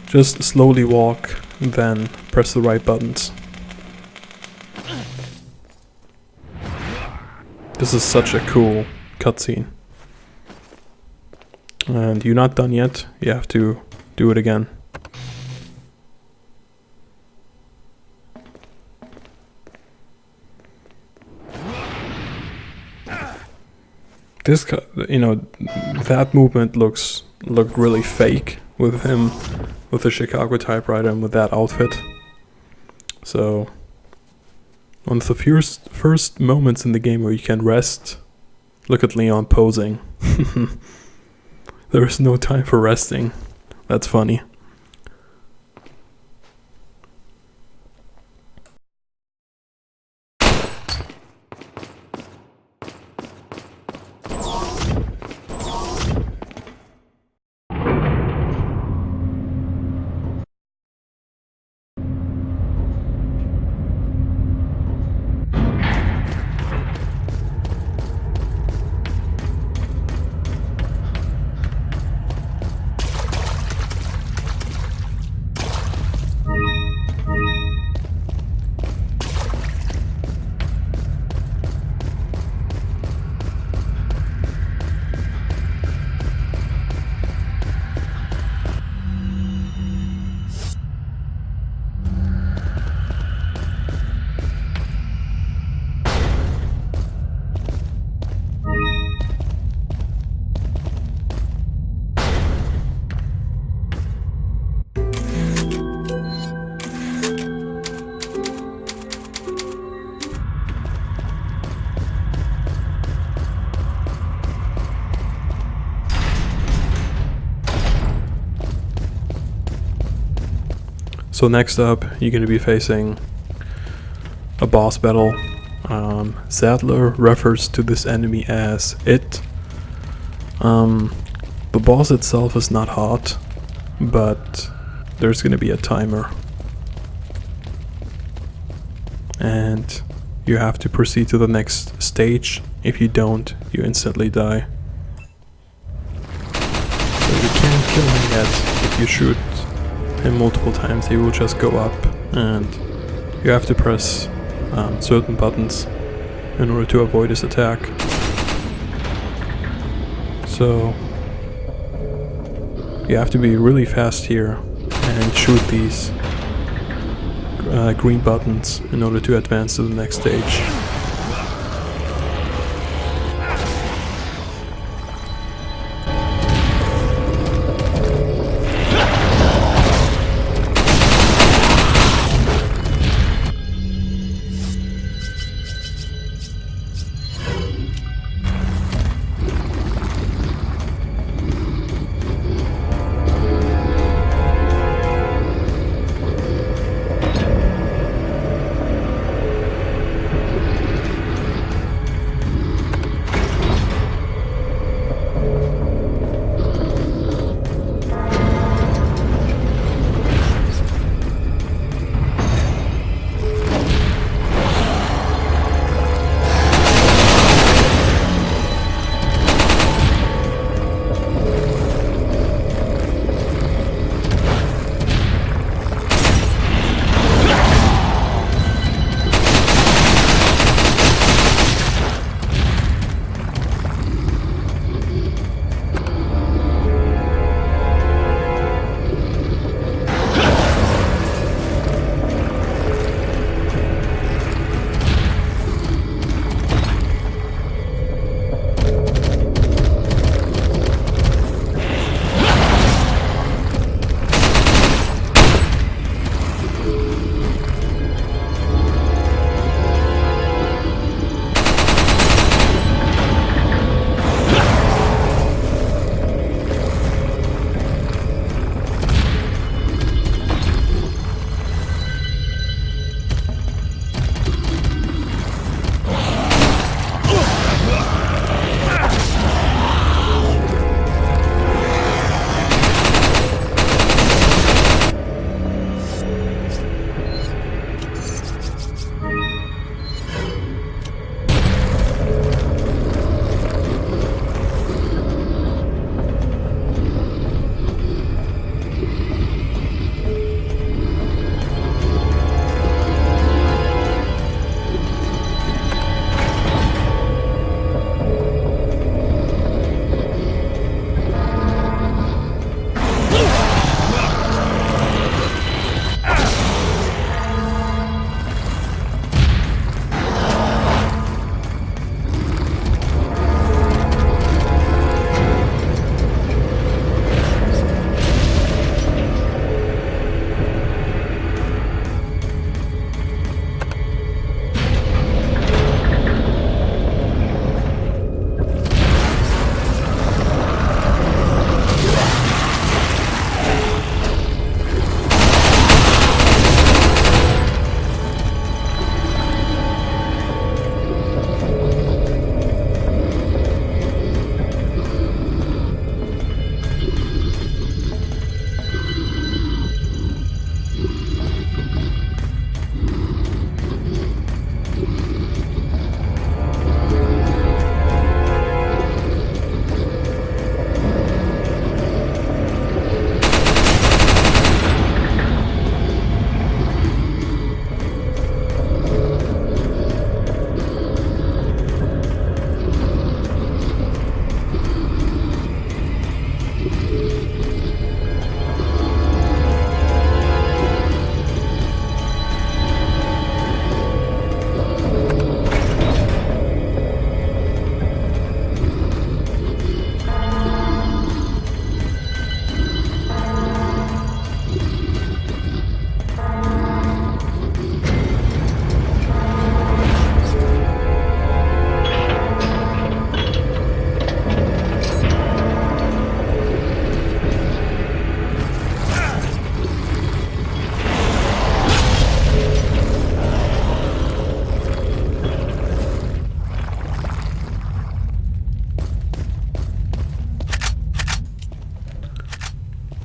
just slowly walk, then press the right buttons. This is such a cool cutscene. And you're not done yet, you have to do it again. This, that movement looked really fake with him, with the Chicago Typewriter and with that outfit. So, one of the first moments in the game where you can rest, look at Leon posing. There is no time for resting. That's funny. So next up, you're going to be facing a boss battle. Sadler refers to this enemy as it. The boss itself is not hot, but there's going to be a timer. And you have to proceed to the next stage. If you don't, you instantly die. So you can't kill him yet. If you shoot him multiple times, he will just go up, and you have to press certain buttons in order to avoid his attack. So you have to be really fast here and shoot these green buttons in order to advance to the next stage.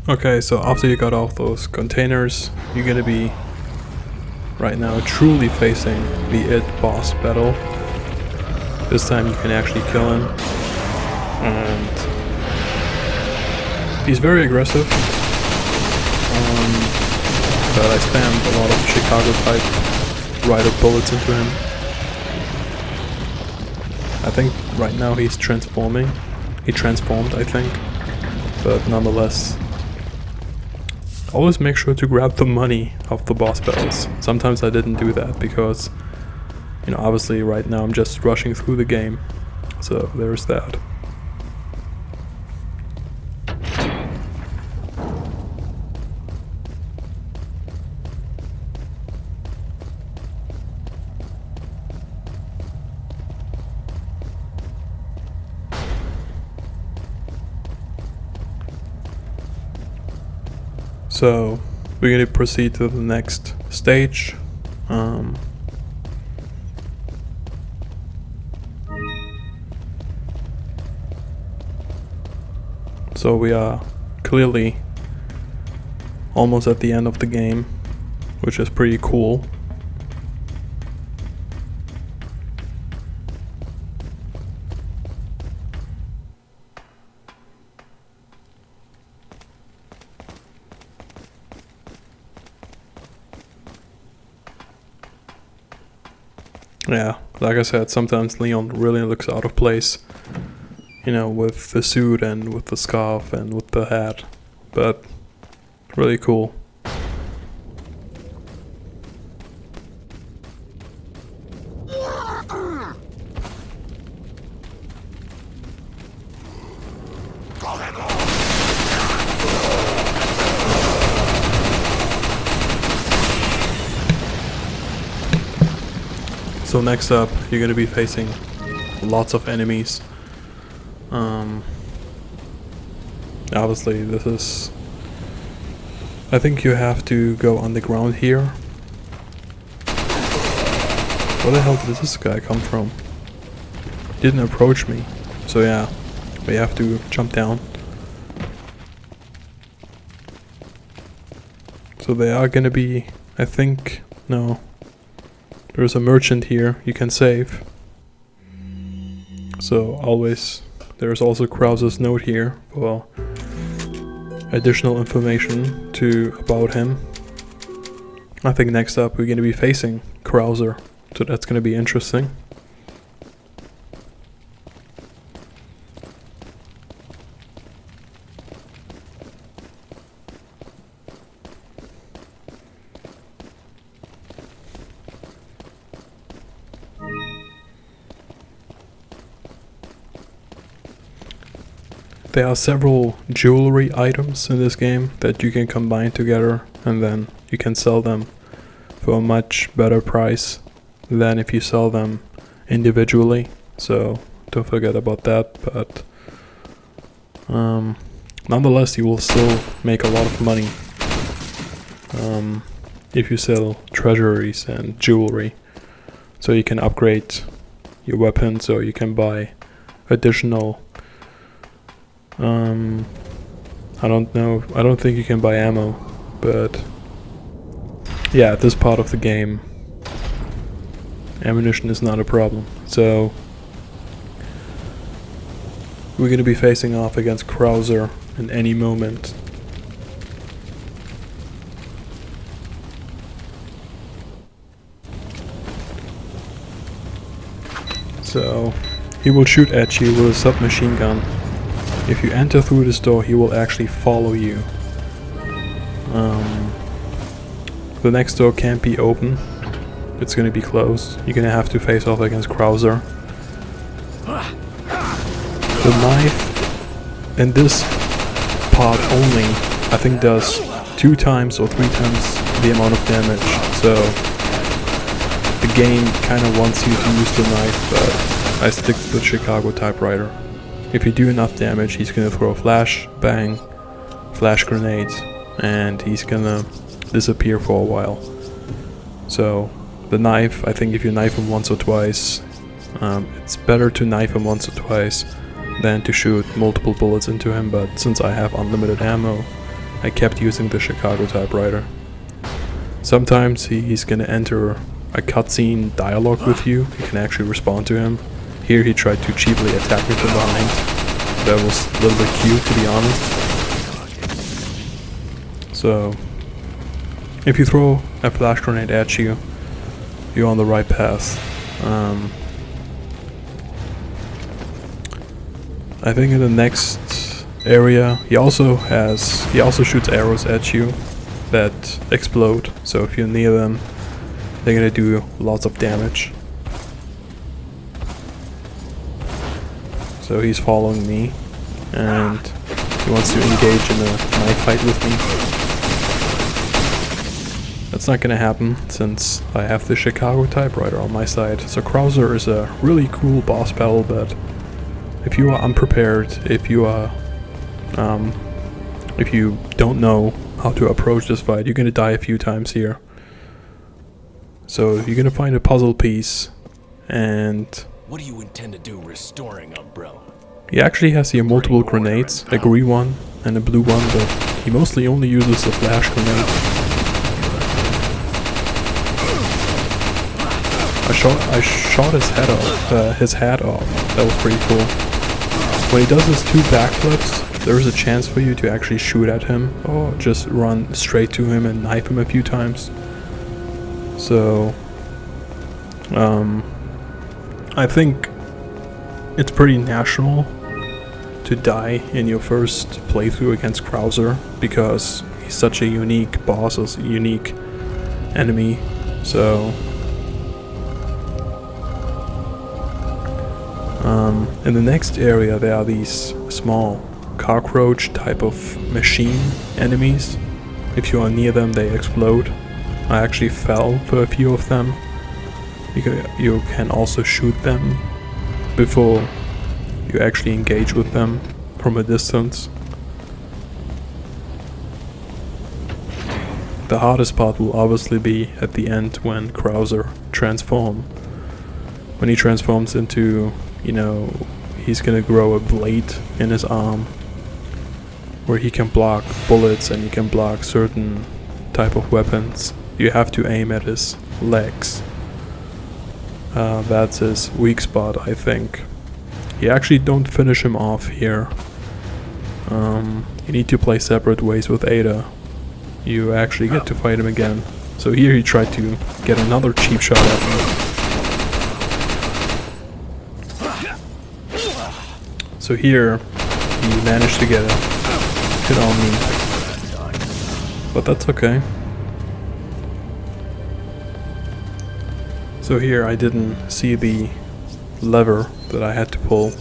Okay, so after you got off those containers, you're gonna be right now truly facing the It boss battle. This time you can actually kill him. And he's very aggressive. But I spammed a lot of Chicago Typewriter bullets into him. I think right now he's transforming. He transformed, I think. But nonetheless, always make sure to grab the money of the boss battles. Sometimes I didn't do that because, you know, obviously right now I'm just rushing through the game. So there's that. So we're going to proceed to the next stage. So we are clearly almost at the end of the game, which is pretty cool. Yeah, like I said, sometimes Leon really looks out of place, you know, with the suit and with the scarf and with the hat, but really cool. So next up, you're gonna be facing lots of enemies. Obviously this is... I think you have to go underground here. Where the hell did this guy come from? He didn't approach me. So yeah, we have to jump down. So they are gonna be, I think, no. There's a merchant here you can save. So always, there's also Krauser's note here for additional information about him. I think next up we're going to be facing Krauser, so that's going to be interesting. There are several jewelry items in this game that you can combine together and then you can sell them for a much better price than if you sell them individually. So don't forget about that, but nonetheless you will still make a lot of money if you sell treasuries and jewelry. So you can upgrade your weapons or you can buy additional I don't know, I don't think you can buy ammo, but yeah, at this part of the game ammunition is not a problem. So we're gonna be facing off against Krauser in any moment. So he will shoot at you with a submachine gun. If you enter through this door, he will actually follow you. The next door can't be open. It's gonna be closed. You're gonna have to face off against Krauser. The knife in this part only, I think, does 2 times or 3 times the amount of damage. So the game kind of wants you to use the knife, but I stick to the Chicago Typewriter. If you do enough damage, he's gonna throw a flash, bang, flash grenades, and he's gonna disappear for a while. So the knife, I think if you knife him once or twice, it's better to knife him once or twice than to shoot multiple bullets into him, but since I have unlimited ammo, I kept using the Chicago Typewriter. Sometimes he's gonna enter a cutscene dialogue with you. You can actually respond to him. Here he tried to cheaply attack me from behind. That was a little bit cute, to be honest. So, if you throw a flash grenade at you, you're on the right path. I think in the next area he also shoots arrows at you that explode, so if you're near them they're gonna do lots of damage. So he's following me and he wants to engage in a knife fight with me. That's not gonna happen since I have the Chicago Typewriter on my side. So Krauser is a really cool boss battle, but if you are unprepared, if you don't know how to approach this fight, you're gonna die a few times here. So you're gonna find a puzzle piece, and what do you intend to do restoring Umbrella? he actually has here multiple grenades, a green one and a blue one, but he mostly only uses a flash grenade. I shot his head off. That was pretty cool. When he does his 2 backflips, there is a chance for you to actually shoot at him or just run straight to him and knife him a few times. So, I think it's pretty natural to die in your first playthrough against Krauser because he's such a unique boss, a unique enemy. So, in the next area there are these small cockroach type of machine enemies. If you are near them they explode. I actually fell for a few of them. You can also shoot them before you actually engage with them from a distance. The hardest part will obviously be at the end when Krauser transforms. When he transforms into, he's gonna grow a blade in his arm where he can block bullets and he can block certain type of weapons. You have to aim at his legs. That's his weak spot, I think. You actually don't finish him off here. You need to play separate ways with Ada. You actually get to fight him again. So here he tried to get another cheap shot at me. So here he managed to get a hit on me. But that's okay. So here I didn't see the lever that I had to pull.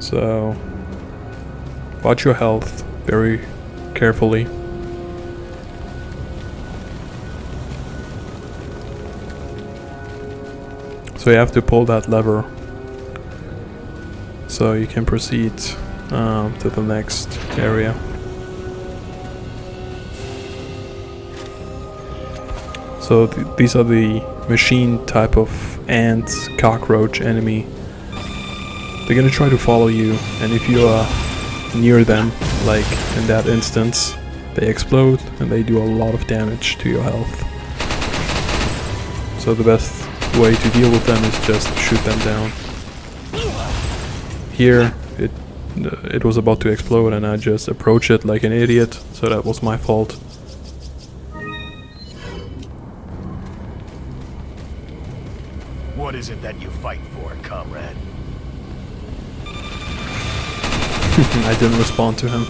So watch your health very carefully. So you have to pull that lever so you can proceed to the next area. So these are the machine type of ants, cockroach enemy. They're gonna try to follow you, and if you are near them, like in that instance, they explode and they do a lot of damage to your health. So the best way to deal with them is just shoot them down. Here it was about to explode and I just approached it like an idiot, so that was my fault. What is it that you fight for, comrade? I didn't respond to him.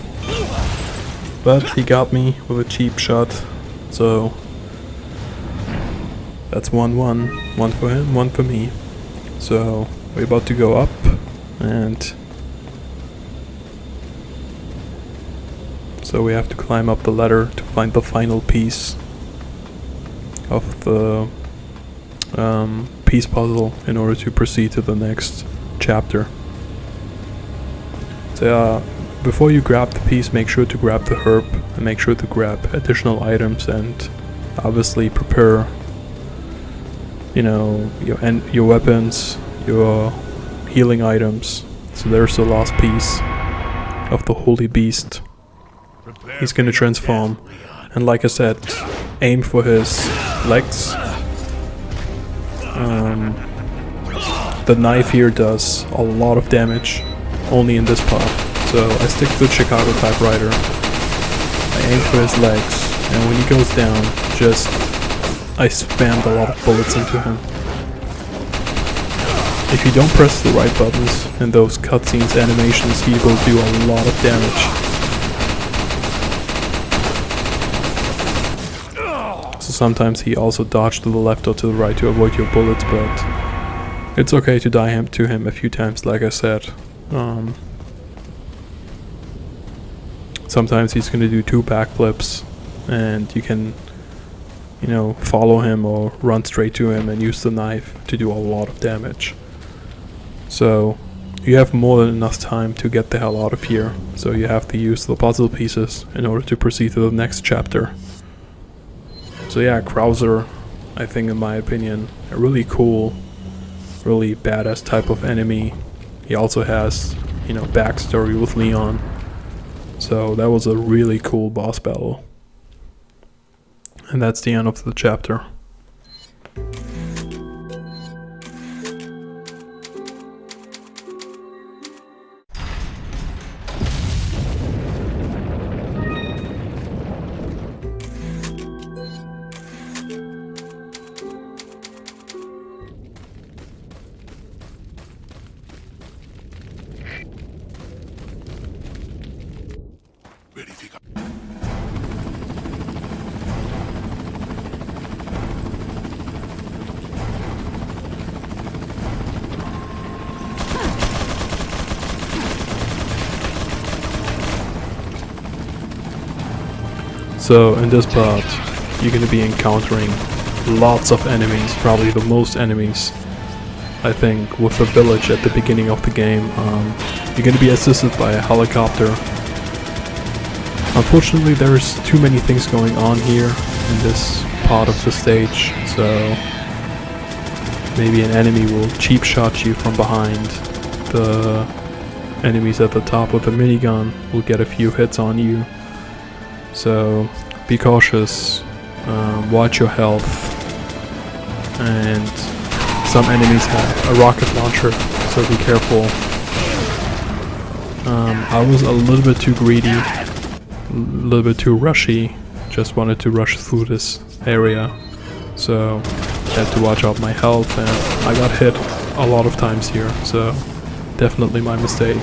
But he got me with a cheap shot, so that's 1-1. One for him, one for me. So we're about to go up, and so we have to climb up the ladder to find the final piece of the peace puzzle in order to proceed to the next chapter. So before you grab the piece, make sure to grab the herb and make sure to grab additional items, and obviously prepare your weapons, your healing items. So there's the last piece of the holy beast. he's gonna transform. And like I said, aim for his legs. The knife here does a lot of damage, only in this part. So I stick to the Chicago Typewriter. I aim for his legs, and when he goes down, I spammed a lot of bullets into him. If you don't press the right buttons in those cutscenes animations, he will do a lot of damage. So sometimes he also dodged to the left or to the right to avoid your bullets, but it's okay to die to him a few times, like I said. Sometimes he's gonna do 2 backflips, and you can, follow him or run straight to him and use the knife to do a lot of damage. So you have more than enough time to get the hell out of here, so you have to use the puzzle pieces in order to proceed to the next chapter. So yeah, Krauser, I think in my opinion, a really cool, really badass type of enemy. He also has, backstory with Leon. So that was a really cool boss battle. And that's the end of the chapter. Verifica. So in this part, you're gonna be encountering lots of enemies, probably the most enemies, I think, with the village at the beginning of the game. You're gonna be assisted by a helicopter. Unfortunately, there's too many things going on here in this part of the stage, so maybe an enemy will cheap shot you from behind. The enemies at the top with the minigun will get a few hits on you. So be cautious, watch your health, and some enemies have a rocket launcher, so be careful. I was a little bit too greedy, a little bit too rushy, just wanted to rush through this area, so had to watch out my health, and I got hit a lot of times here, so definitely my mistake.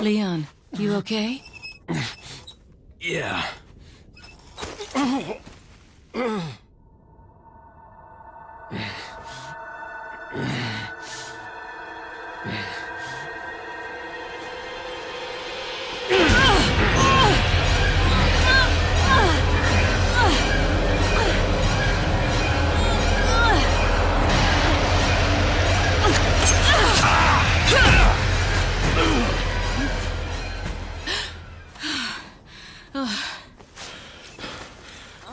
Leon, you okay? Yeah.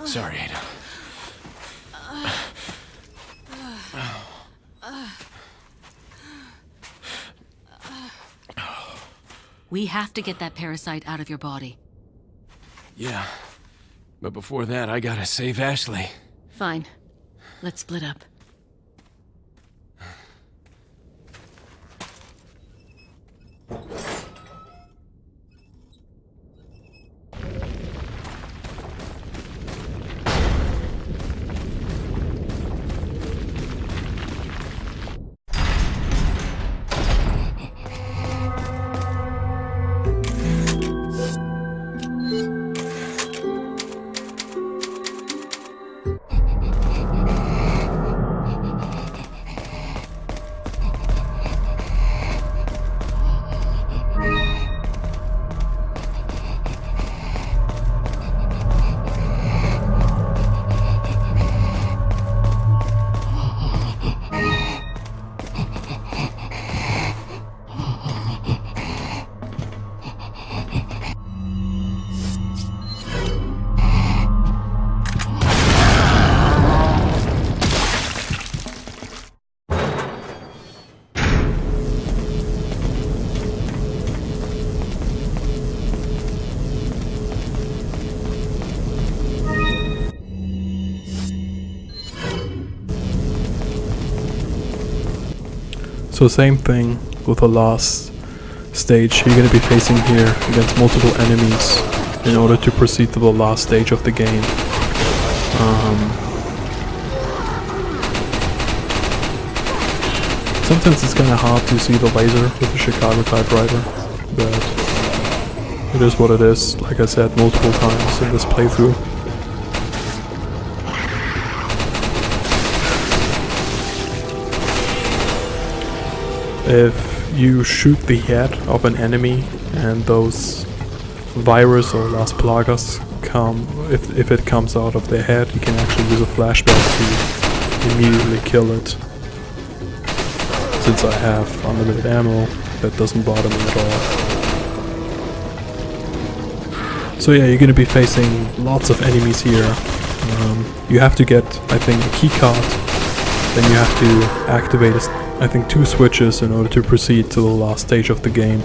Sorry, Ada. We have to get that parasite out of your body. Yeah. But before that, I gotta save Ashley. Fine. Let's split up. So same thing with the last stage. You're going to be facing here against multiple enemies in order to proceed to the last stage of the game. Sometimes it's kind of hard to see the laser with the Chicago Typewriter, but it is what it is. Like I said multiple times in this playthrough. If you shoot the head of an enemy and those virus or Las Plagas come, if it comes out of their head, you can actually use a flashback to immediately kill it. Since I have unlimited ammo, that doesn't bother me at all. So yeah, you're gonna be facing lots of enemies here. You have to get, I think, a key card. Then you have to activate, I think, 2 switches in order to proceed to the last stage of the game.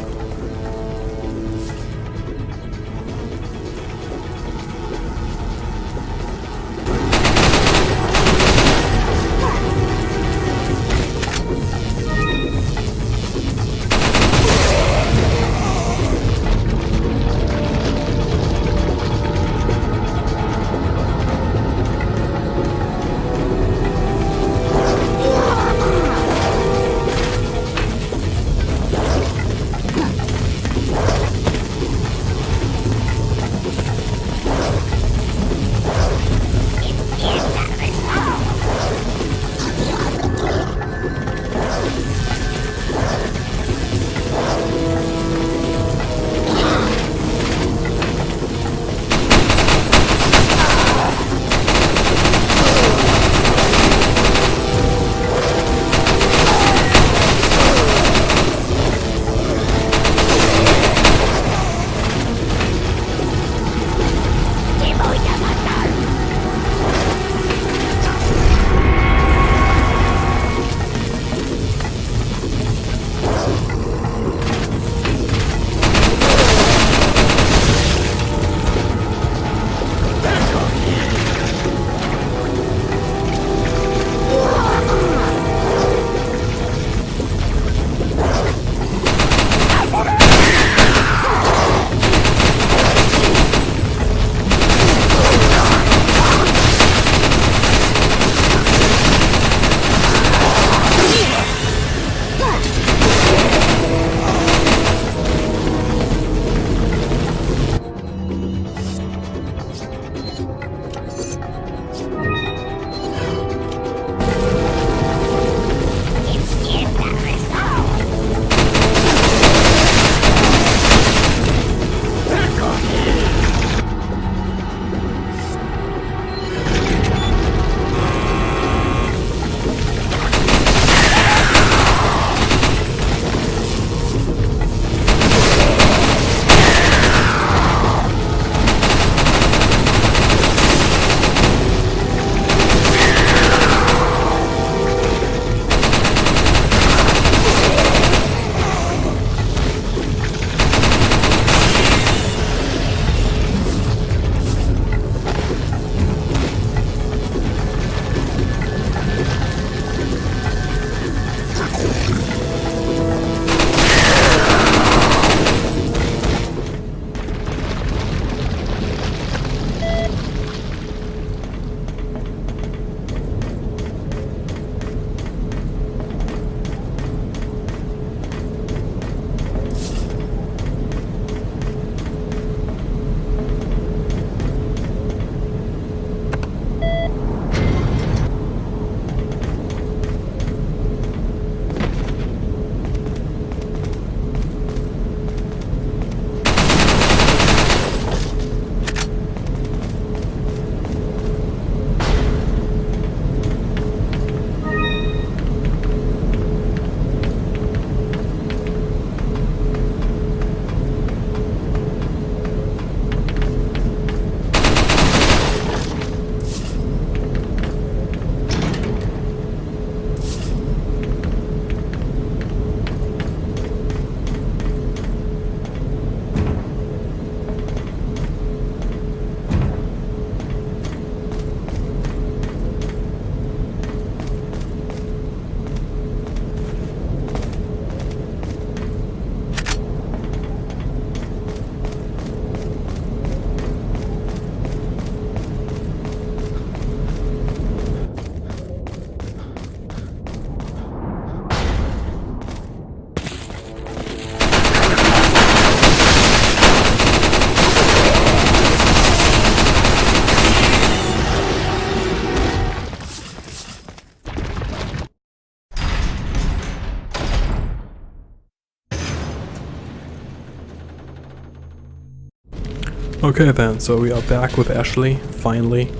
Okay then, so we are back with Ashley, finally.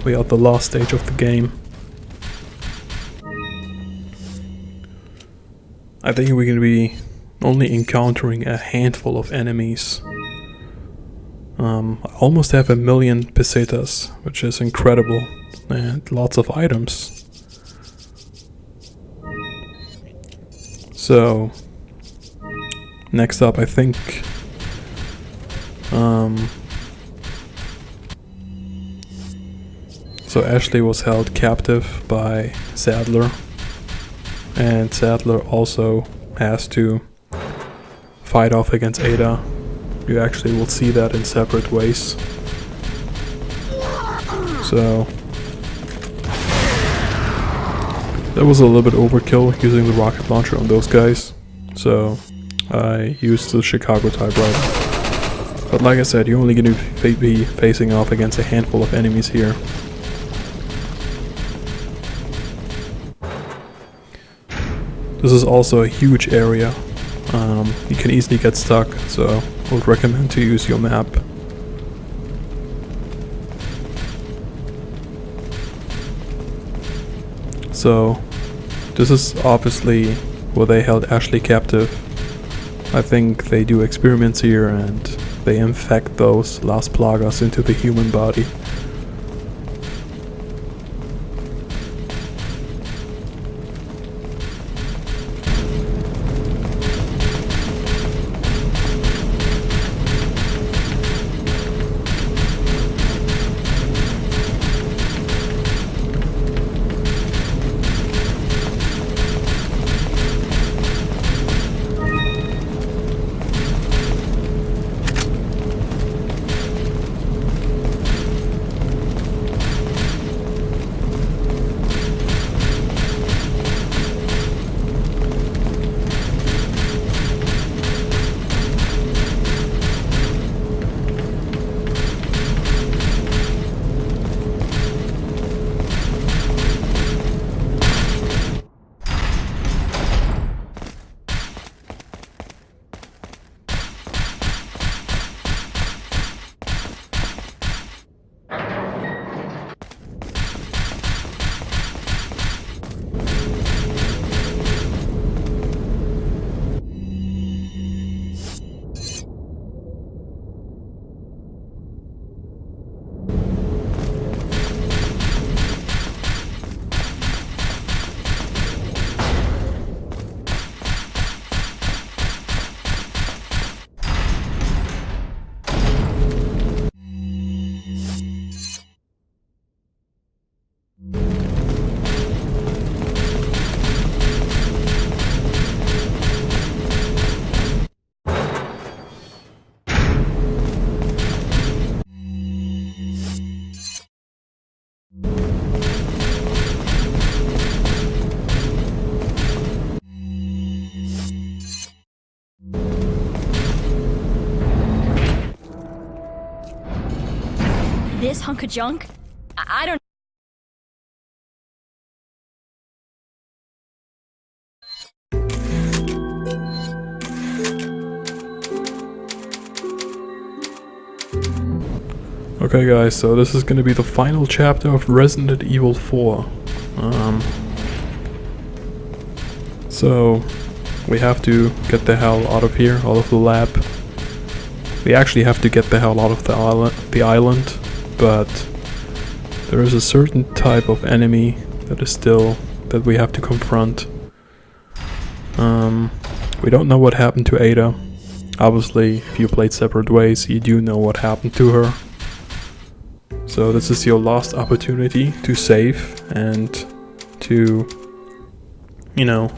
We are at the last stage of the game. I think we're gonna be only encountering a handful of enemies. I almost have 1,000,000 pesetas, which is incredible, and lots of items. So, next up I think so Ashley was held captive by Sadler, and Sadler also has to fight off against Ada. You actually will see that in separate ways. So that was a little bit overkill using the rocket launcher on those guys, so I used the Chicago Typewriter. But like I said, you're only going to be facing off against a handful of enemies here. This is also a huge area. You can easily get stuck, so I would recommend to use your map. So, this is obviously where they held Ashley captive. I think they do experiments here and they infect those Las Plagas into the human body. This hunk of junk? I don't... Okay guys, so this is gonna be the final chapter of Resident Evil 4. So we have to get the hell out of here, out of the lab. We actually have to get the hell out of the island, but there is a certain type of enemy that we have to confront. We don't know what happened to Ada. Obviously, if you played Separate Ways, you do know what happened to her. So this is your last opportunity to save and to, you know,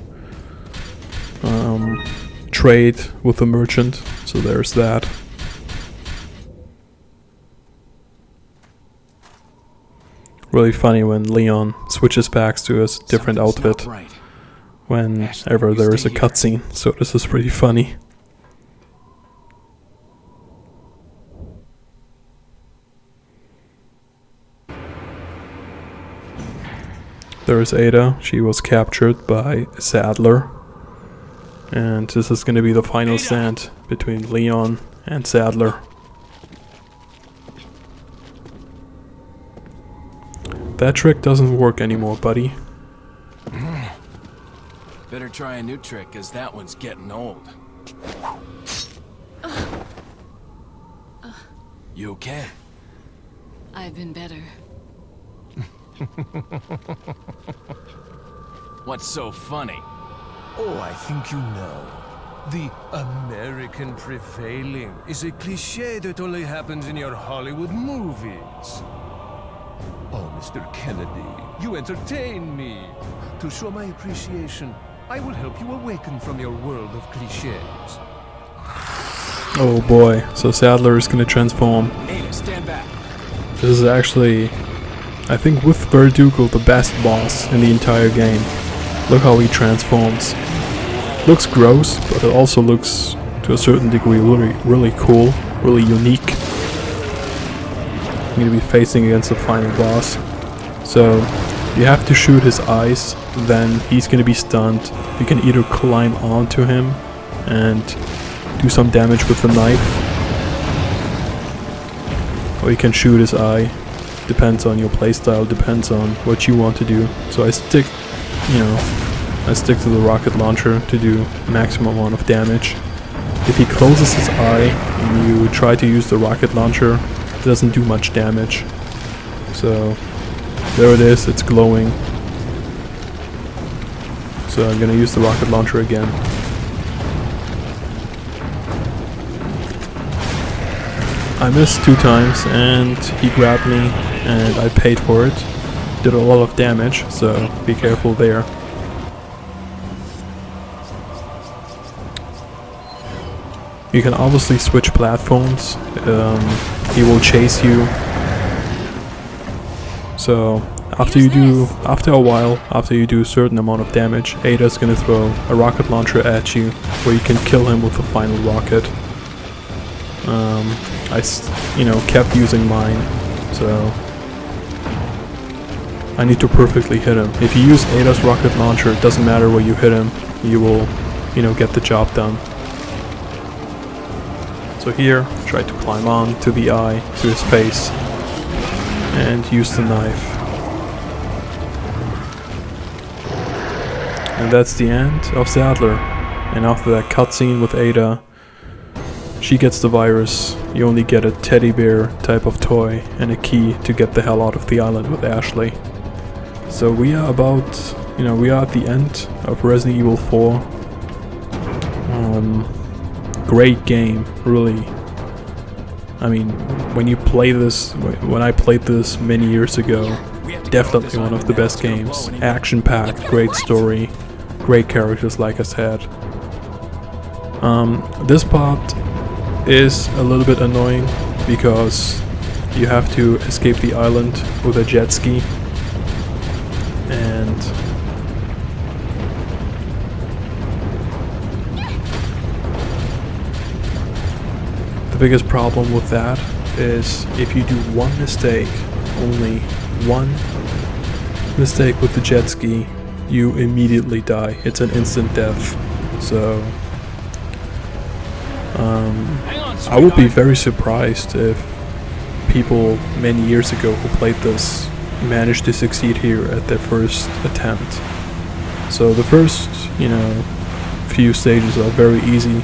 trade with the merchant. So there's that. Really funny when Leon switches back to a different outfit whenever there is a cutscene, so this is pretty funny. There is Ada. She was captured by Sadler, and this is going to be the final stand between Leon and Sadler. that trick doesn't work anymore, buddy. Better try a new trick, cause that one's getting old. You okay? I've been better. What's so funny? Oh, I think you know. The American prevailing is a cliché that only happens in your Hollywood movies. Oh, Mr. Kennedy, you entertain me. To show my appreciation, I will help you awaken from your world of clichés. Oh boy, so Sadler is gonna transform. Ada, stand back. This is actually, I think with Verdugo, the best boss in the entire game. Look how he transforms. Looks gross, but it also looks, to a certain degree, really cool, really unique. I'm gonna be facing against the final boss. So, you have to shoot his eyes, then he's gonna be stunned. You can either climb onto him and do some damage with the knife, or you can shoot his eye. Depends on your playstyle, depends on what you want to do. So I stick to the rocket launcher to do maximum amount of damage. If he closes his eye and you try to use the rocket launcher, it doesn't do much damage. So there it is, it's glowing. So I'm gonna use the rocket launcher again. I missed 2 times and he grabbed me and I paid for it. Did a lot of damage, so be careful there. You can obviously switch platforms. He will chase you. So after a while, after you do a certain amount of damage, Ada's gonna throw a rocket launcher at you, where you can kill him with the final rocket. I kept using mine, so I need to perfectly hit him. If you use Ada's rocket launcher, it doesn't matter where you hit him, you will, get the job done. So here, try to climb on to the eye, to his face, and use the knife. And that's the end of Sadler. And after that cutscene with Ada, she gets the virus. You only get a teddy bear type of toy and a key to get the hell out of the island with Ashley. So we are we are at the end of Resident Evil 4. Great game, really. I mean, when I played this many years ago, definitely one of the best games. Action-packed, great story, great characters, like I said. This part is a little bit annoying because you have to escape the island with a jet ski, and the biggest problem with that is if you do one mistake, only one mistake with the jet ski, you immediately die. It's an instant death. So I would be very surprised if people many years ago who played this managed to succeed here at their first attempt. So the first, few stages are very easy.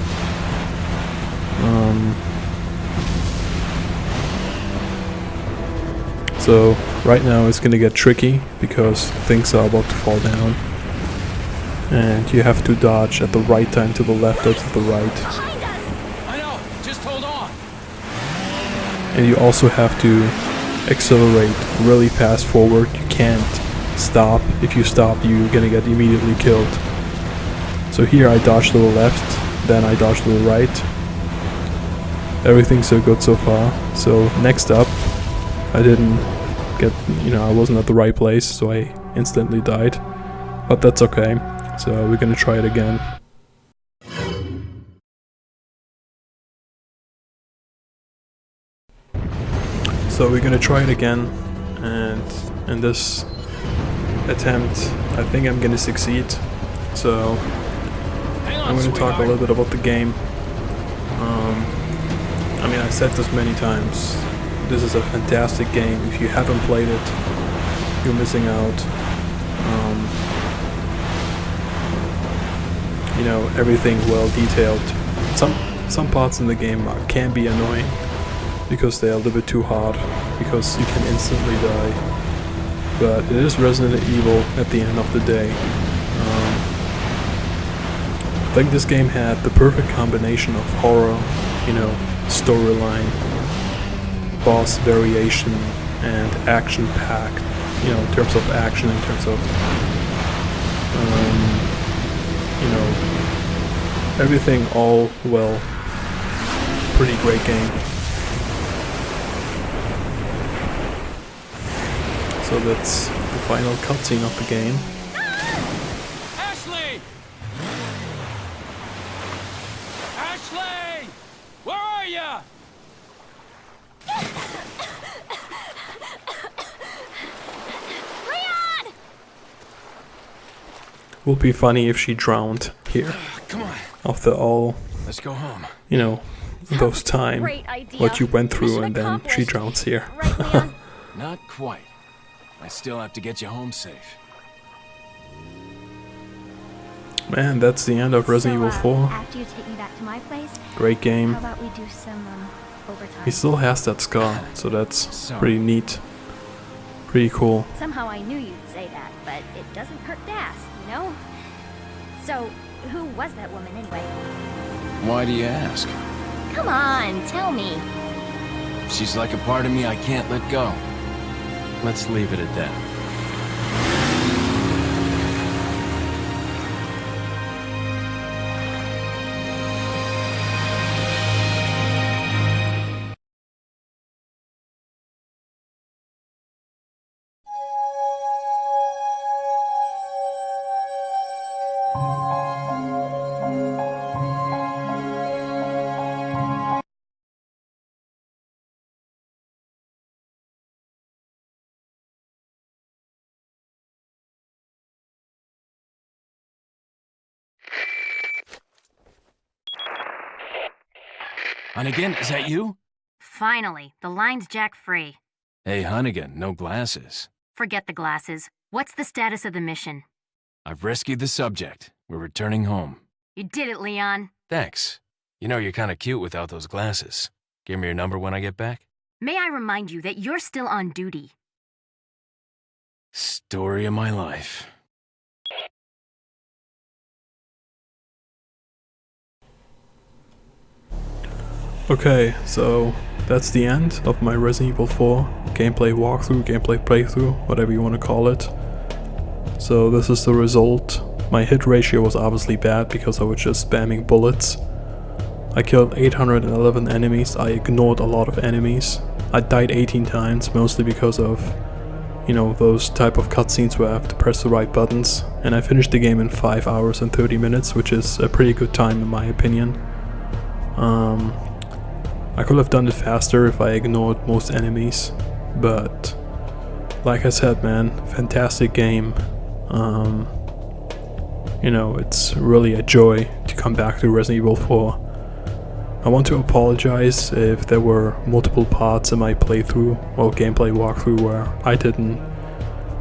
So right now it's gonna get tricky because things are about to fall down. And you have to dodge at the right time to the left or to the right. I know, just hold on. And you also have to accelerate really fast forward. You can't stop. If you stop, you're gonna get immediately killed. So here I dodge to the left, then I dodge to the right. Everything's so good so far. So next up, I didn't get, I wasn't at the right place, so I instantly died. But that's okay. So we're gonna try it again. So we're gonna try it again, and in this attempt, I think I'm gonna succeed. So I'm gonna talk a little bit about the game. I said this many times. This is a fantastic game. If you haven't played it, you're missing out. You know, everything well detailed. Some parts in the game can be annoying because they're a little bit too hard, because you can instantly die. But it is Resident Evil at the end of the day. I think this game had the perfect combination of horror, you know, storyline, boss variation, and action-packed, you know, in terms of action, in terms of, you know, everything all well. Pretty great game. So that's the final cutscene of the game. Ashley! Ashley! Where are ya? Leon! Would be funny if she drowned here. Come on, After all, let's go home. you know, those time, Great idea. what you went through, Mission and then she accomplished. drowns here. Right, Leon? Not quite. I still have to get you home safe. Man, that's the end of Resident Evil 4. After you take me back to my place, Great game. how about we do some overtime? He still has that scar, so that's Sorry. pretty neat. Pretty cool. Somehow I knew you'd say that, but it doesn't hurt to ask, you know? So, who was that woman anyway? Why do you ask? Come on, tell me. She's like a part of me I can't let go. Let's leave it at that. Hunnigan, is that you? Finally, the line's jack free. Hey, Hunnigan, no glasses. Forget the glasses. What's the status of the mission? I've rescued the subject. We're returning home. You did it, Leon. Thanks. You know, you're kind of cute without those glasses. Give me your number when I get back. May I remind you that you're still on duty. Story of my life. Okay, so that's the end of my Resident Evil 4 gameplay walkthrough, gameplay playthrough, whatever you want to call it. So this is the result. My hit ratio was obviously bad because I was just spamming bullets. I killed 811 enemies, I ignored a lot of enemies. I died 18 times, mostly because of, you know, those type of cutscenes where I have to press the right buttons. And I finished the game in 5 hours and 30 minutes, which is a pretty good time in my opinion. I could have done it faster if I ignored most enemies, but like I said, man, fantastic game. You know, it's really a joy to come back to Resident Evil 4. I want to apologize if there were multiple parts in my playthrough or gameplay walkthrough where I didn't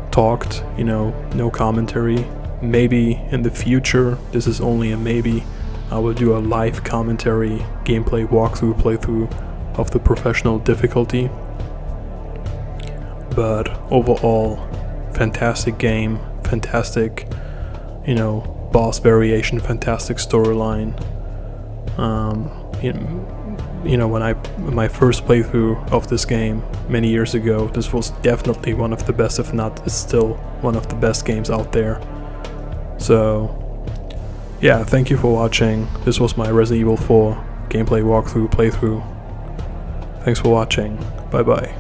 talked, you know, no commentary. Maybe in the future, this is only a maybe, I will do a live commentary gameplay walkthrough playthrough of the professional difficulty. But overall, fantastic game, fantastic, you know, boss variation, fantastic storyline. You know, when my first playthrough of this game many years ago, this was definitely one of the best, if not is still one of the best games out there. So yeah, thank you for watching. This was my Resident Evil 4 gameplay walkthrough playthrough. Thanks for watching. Bye bye.